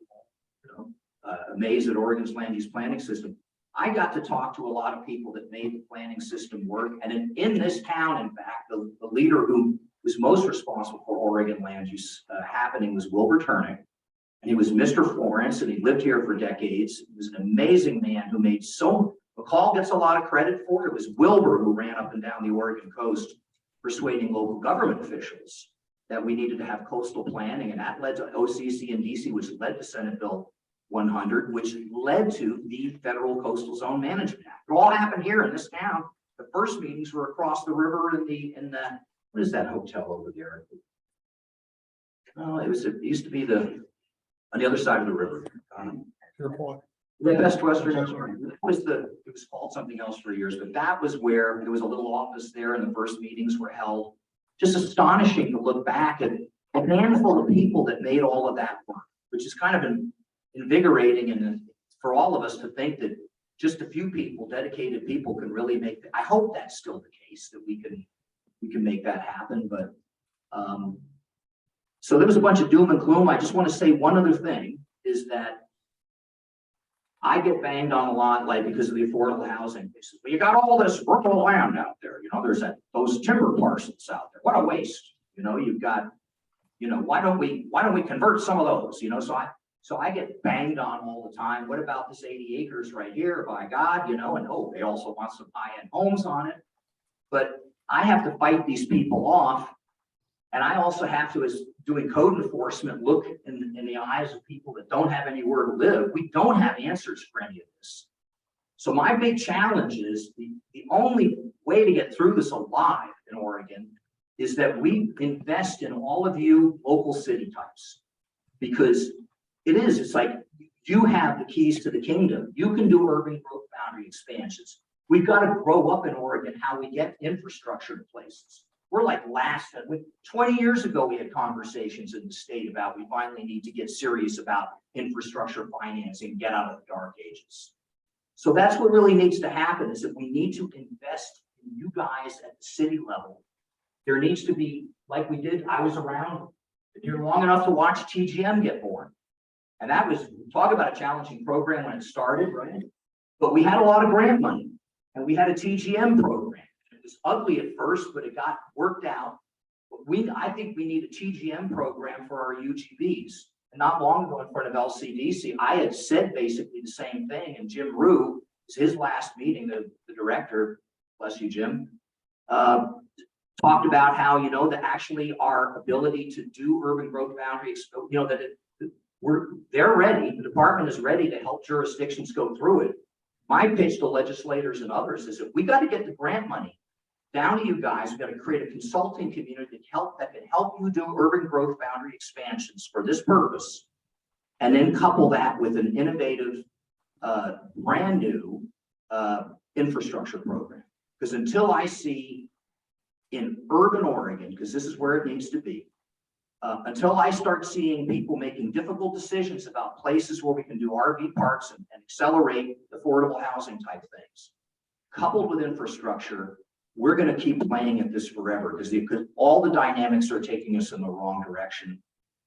amazed at Oregon's land use planning system. I got to talk to a lot of people that made the planning system work. And in this town, in fact, the leader who was most responsible for Oregon land use happening was Wilbur Turnick. And he was Mr. Florence, and he lived here for decades. He was an amazing man who made McCall gets a lot of credit for it. It was Wilbur who ran up and down the Oregon coast persuading local government officials that we needed to have coastal planning. And that led to OCC and DC, which led to Senate Bill 100, which led to the Federal Coastal Zone Management Act. It all happened here in this town. The first meetings were across the river in the what is that hotel over there? Oh, it used to be on the other side of the river. The Best Western. It was called something else for years, but that was where there was a little office there, and the first meetings were held. Just astonishing to look back at a handful of people that made all of that work, which is kind of invigorating, and for all of us to think that just a few people, dedicated people, can really make. I hope that's still the case, that we can make that happen. But so there was a bunch of doom and gloom. I just want to say one other thing is that I get banged on a lot, like, because of the affordable housing. They say, well, you got all this rural land out there. There's those timber parcels out there. What a waste. You've got, why don't we convert some of those? So I get banged on all the time. What about this 80 acres right here? By God, and they also want some high-end homes on it. But I have to fight these people off. And I also have to, as doing code enforcement, look in the eyes of people that don't have anywhere to live. We don't have answers for any of this. So my big challenge is the only way to get through this alive in Oregon is that we invest in all of you local city types, because it's like you have the keys to the kingdom. You can do urban growth boundary expansions. We've got to grow up in Oregon how we get infrastructure to places. We're like 20 years ago, we had conversations in the state about we finally need to get serious about infrastructure financing, get out of the dark ages. So that's what really needs to happen, is that we need to invest in you guys at the city level. There needs to be, like we did, I was around here long enough to watch TGM get born. And that was, talk about a challenging program when it started, right? But we had a lot of grant money, and we had a TGM program. It was ugly at first, but it got worked out. But I think we need a TGM program for our UGBs. And not long ago in front of LCDC, I had said basically the same thing. And Jim Rue, his last meeting, the director, bless you, Jim, talked about how, that actually our ability to do urban growth boundaries, they're ready. The department is ready to help jurisdictions go through it. My pitch to legislators and others is that we got to get the grant money. down to you guys. We've got to create a consulting community that can help you do urban growth boundary expansions for this purpose. And then couple that with an innovative, brand new infrastructure program. Because until I see in urban Oregon, because this is where it needs to be, until I start seeing people making difficult decisions about places where we can do RV parks and accelerate affordable housing type things, coupled with infrastructure, we're going to keep playing at this forever because all the dynamics are taking us in the wrong direction.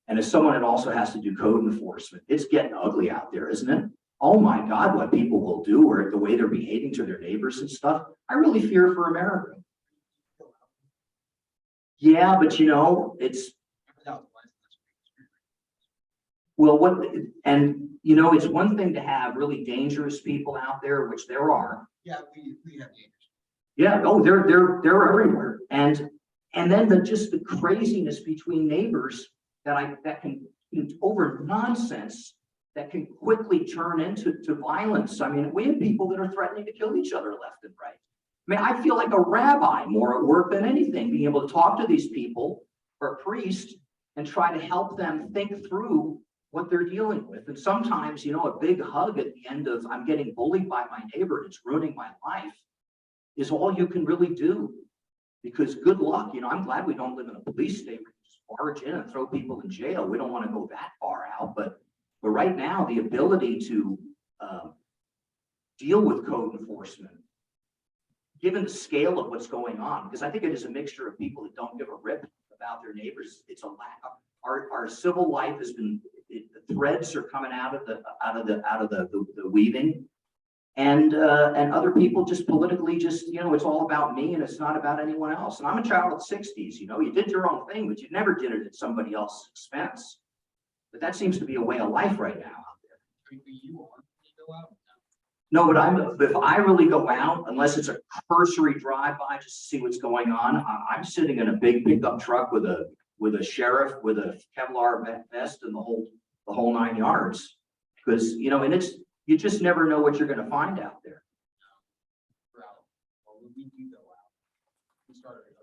And as someone that also has to do code enforcement, it's getting ugly out there, isn't it? Oh my God, what people will do or the way they're behaving to their neighbors and stuff. I really fear for America. Yeah, but you know, it's, well, you know, it's one thing to have really dangerous people out there, which there are. Yeah, we have neighbors. Yeah, oh, they're everywhere. And then just the craziness between neighbors that can over nonsense that can quickly turn into violence. I mean, we have people that are threatening to kill each other left and right. I mean, I feel like a rabbi more at work than anything, being able to talk to these people or a priest and try to help them think through what they're dealing with. And sometimes, you know, a big hug at the end of I'm getting bullied by my neighbor and it's ruining my life is all you can really do. Because good luck, you know, I'm glad we don't live in a police state where you just barge in and throw people in jail. We don't want to go that far out, but right now the ability to deal with code enforcement, given the scale of what's going on, because I think it is a mixture of people that don't give a rip about their neighbors. It's a lack of our civil life has been, the threads are coming out of the weaving, and other people just politically just, you know, it's all about me and it's not about anyone else. And I'm a child of the 60s, you know, you did your own thing, but you never did it at somebody else's expense. But that seems to be a way of life right now out there. No, but if I really go out, unless it's a cursory drive-by just to see what's going on, I'm sitting in a big pickup truck with a sheriff with a Kevlar vest and the whole 9 yards. Because, you know, and you just never know what you're going to find out there. We do go out. We started that.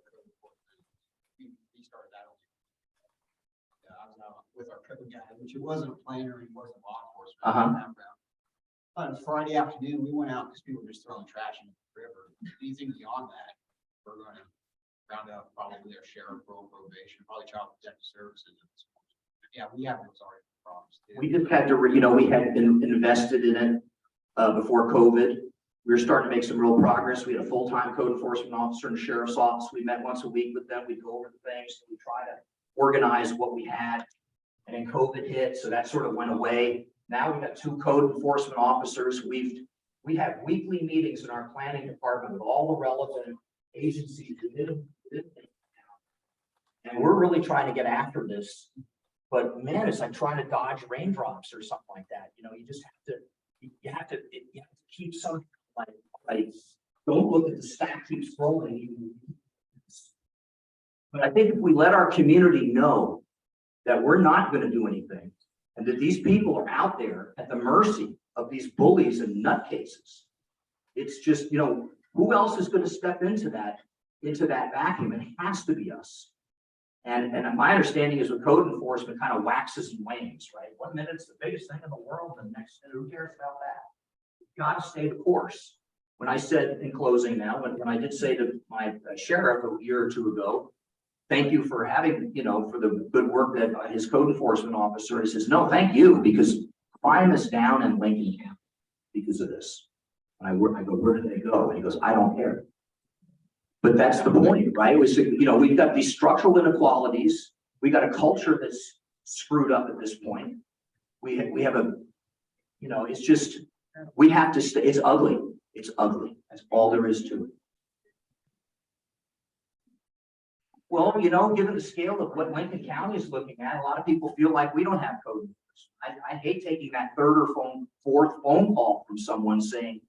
Yeah, I was out with our code guy, which it wasn't a planner, he wasn't law enforcement. On Friday afternoon, we went out because people were just throwing trash in the river. Anything beyond that, we're going to round up probably their sheriff, probation, probably child protective services. Yeah, we have those already problems too. We just had to, you know, we had been invested in it before COVID. We were starting to make some real progress. We had a full-time code enforcement officer in the sheriff's office. We met once a week with them. We'd go over the things. We try to organize what we had. And then COVID hit, so that sort of went away. Now we've got 2 code enforcement officers. We have weekly meetings in our planning department with all the relevant agencies. And we're really trying to get after this. But man, it's like trying to dodge raindrops or something like that. You know, you just have to keep some like don't look at the stack keeps rolling. But I think if we let our community know that we're not going to do anything, and that these people are out there at the mercy of these bullies and nutcases, it's just, you know, who else is going to step into that vacuum? It has to be us. And my understanding is with code enforcement kind of waxes and wanes, right? 1 minute it's the biggest thing in the world, and the next minute, who cares about that? You've got to stay the course. When I said in closing now, when I did say to my sheriff a year or 2 ago, thank you for having, you know, for the good work that his code enforcement officer, he says, no, thank you, because crime is down in Lincoln County because of this. And I go, where do they go? And he goes, I don't care. But that's the point, right? We said, you know, we've got these structural inequalities. We got a culture that's screwed up at this point. We have a, you know, it's just, we have to stay, it's ugly. It's ugly. That's all there is to it. Well, you know, given the scale of what Lincoln County is looking at, a lot of people feel like we don't have code enforcement. I hate taking that 3rd or 4th phone call from someone saying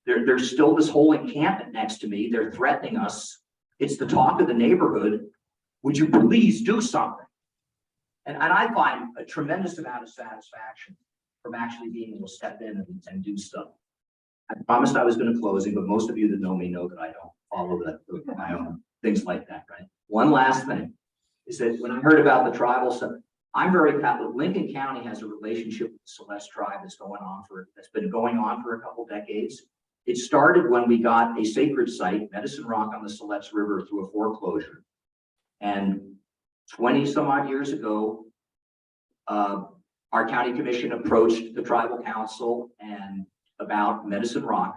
there's still this whole encampment next to me. They're threatening us. It's the talk of the neighborhood. Would you please do something? And I find a tremendous amount of satisfaction from actually being able to step in and do stuff. I promised I was going to close it, but most of you that know me know that I don't. follow my own things like that, right? One last thing is that when I heard about the tribal stuff, I'm very happy. Lincoln County has a relationship with the Celeste tribe that's been going on for a couple decades. It started when we got a sacred site, Medicine Rock on the Celeste River, through a foreclosure. And 20 some odd years ago, our county commission approached the tribal council and about Medicine Rock.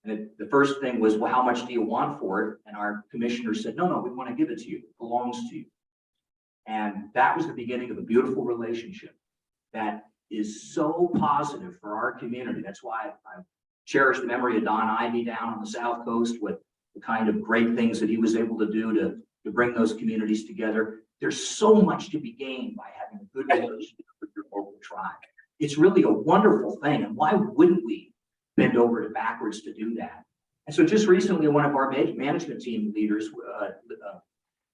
And the first thing was, well, how much do you want for it? And our commissioner said, no, we want to give it to you. It belongs to you. And that was the beginning of a beautiful relationship that is so positive for our community. That's why I cherish the memory of Don Ivy down on the South Coast, with the kind of great things that he was able to do to bring those communities together. There's so much to be gained by having a good relationship with your local tribe. It's really a wonderful thing. And why wouldn't we bend over backwards to do that? And so just recently, one of our management team leaders,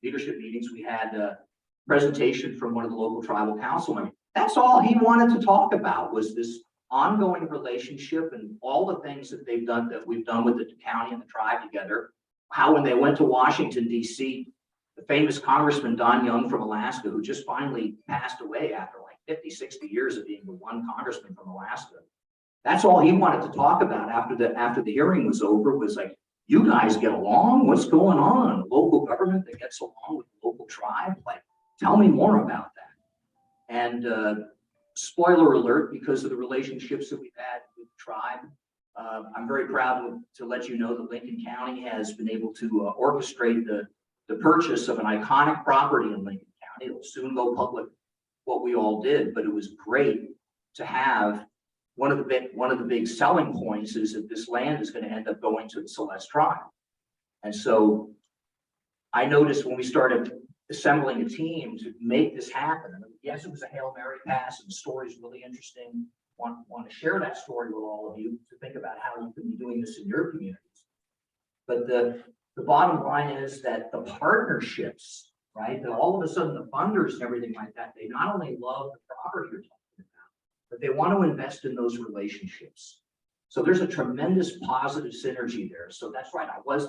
leadership meetings, we had a presentation from one of the local tribal council members. That's all he wanted to talk about, was this ongoing relationship and all the things that they've done, that we've done with the county and the tribe together. How when they went to Washington, D.C., the famous Congressman Don Young from Alaska, who just finally passed away after like 50, 60 years of being the one congressman from Alaska. That's all he wanted to talk about after the hearing was over, was like, you guys get along? What's going on? Local government that gets along with the local tribe? Like, tell me more about that. And spoiler alert, because of the relationships that we've had with the tribe, I'm very proud to let you know that Lincoln County has been able to orchestrate the purchase of an iconic property in Lincoln County. It'll soon go public what we all did, but it was great to have. One of the big selling points is that this land is going to end up going to the Celeste tribe. And so I noticed when we started assembling a team to make this happen, and yes, it was a Hail Mary pass, and the story is really interesting. Want to share that story with all of you to think about how you can be doing this in your communities. But the bottom line is that the partnerships, right, that all of a sudden the funders and everything like that, they not only love the property you're talking about, but they want to invest in those relationships. So there's a tremendous positive synergy there. So that's right. I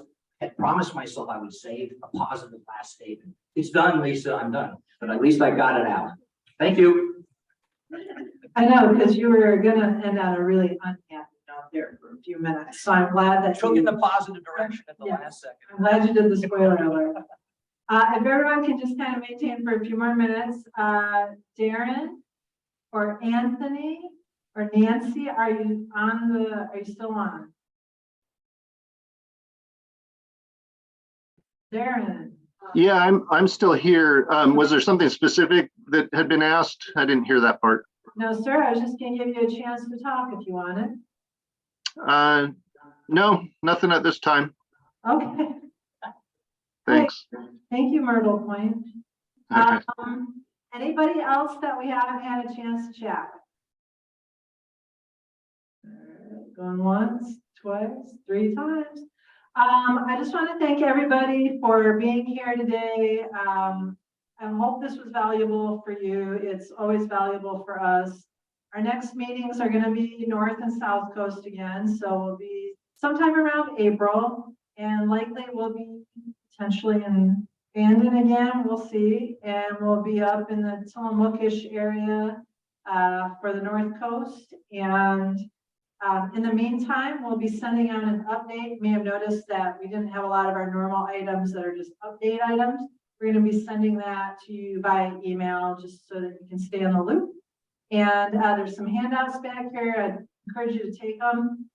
had promised myself I would save a positive last statement. It's done, Lisa, I'm done, but at least I got it out. Thank you. I know, because you were gonna end on a really unhappy note there for a few minutes, so I'm glad that Took you. in the positive direction at the Yeah. last second. I'm glad you did the spoiler alert. If everyone can just kind of maintain for a few more minutes, Darren or Anthony or Nancy, are you still on? Darren. Yeah, I'm still here. Was there something specific that had been asked? I didn't hear that part. No, sir, I was just gonna give you a chance to talk if you wanted. No, nothing at this time. Okay, Thanks. thank you, Myrtle Point. Okay. Anybody else that we haven't had a chance to chat with? Going once, twice, 3 times. I just want to thank everybody for being here today. I hope this was valuable for you. It's always valuable for us. Our next meetings are going to be North and South Coast again, so we'll be sometime around April, and likely we'll be potentially in Bandon again, we'll see, and we'll be up in the Tillamook-ish area for the North Coast. And in the meantime, we'll be sending out an update. You may have noticed that we didn't have a lot of our normal items that are just update items. We're going to be sending that to you by email just so that you can stay in the loop. And there's some handouts back here. I'd encourage you to take them.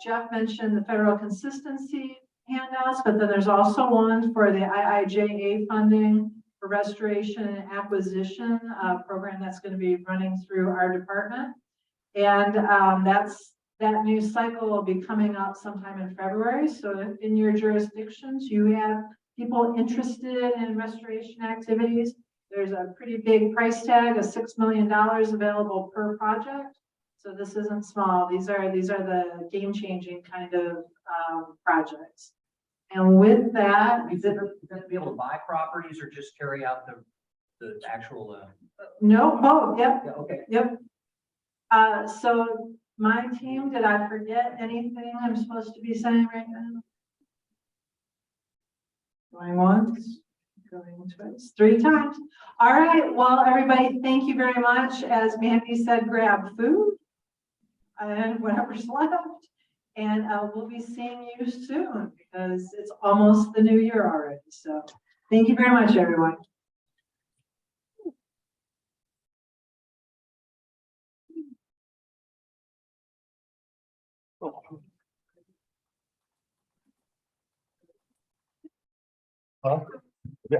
Jeff mentioned the federal consistency handouts, but then there's also one for the IIJA funding for restoration and acquisition program that's going to be running through our department. And that new cycle will be coming up sometime in February. So if in your jurisdictions you have people interested in restoration activities, there's a pretty big price tag of $6 million available per project. So this isn't small. These are the game-changing kind of projects. And with that, Are you going to be able to buy properties or just carry out the actual? no, both. Yep. Yeah, okay. Yep. So my team, did I forget anything I'm supposed to be saying right now? Going once, going twice, 3 times. All right, well, everybody, thank you very much. As Mandy said, grab food and whatever's left. And we'll be seeing you soon because it's almost the new year already. So thank you very much, everyone. Yeah.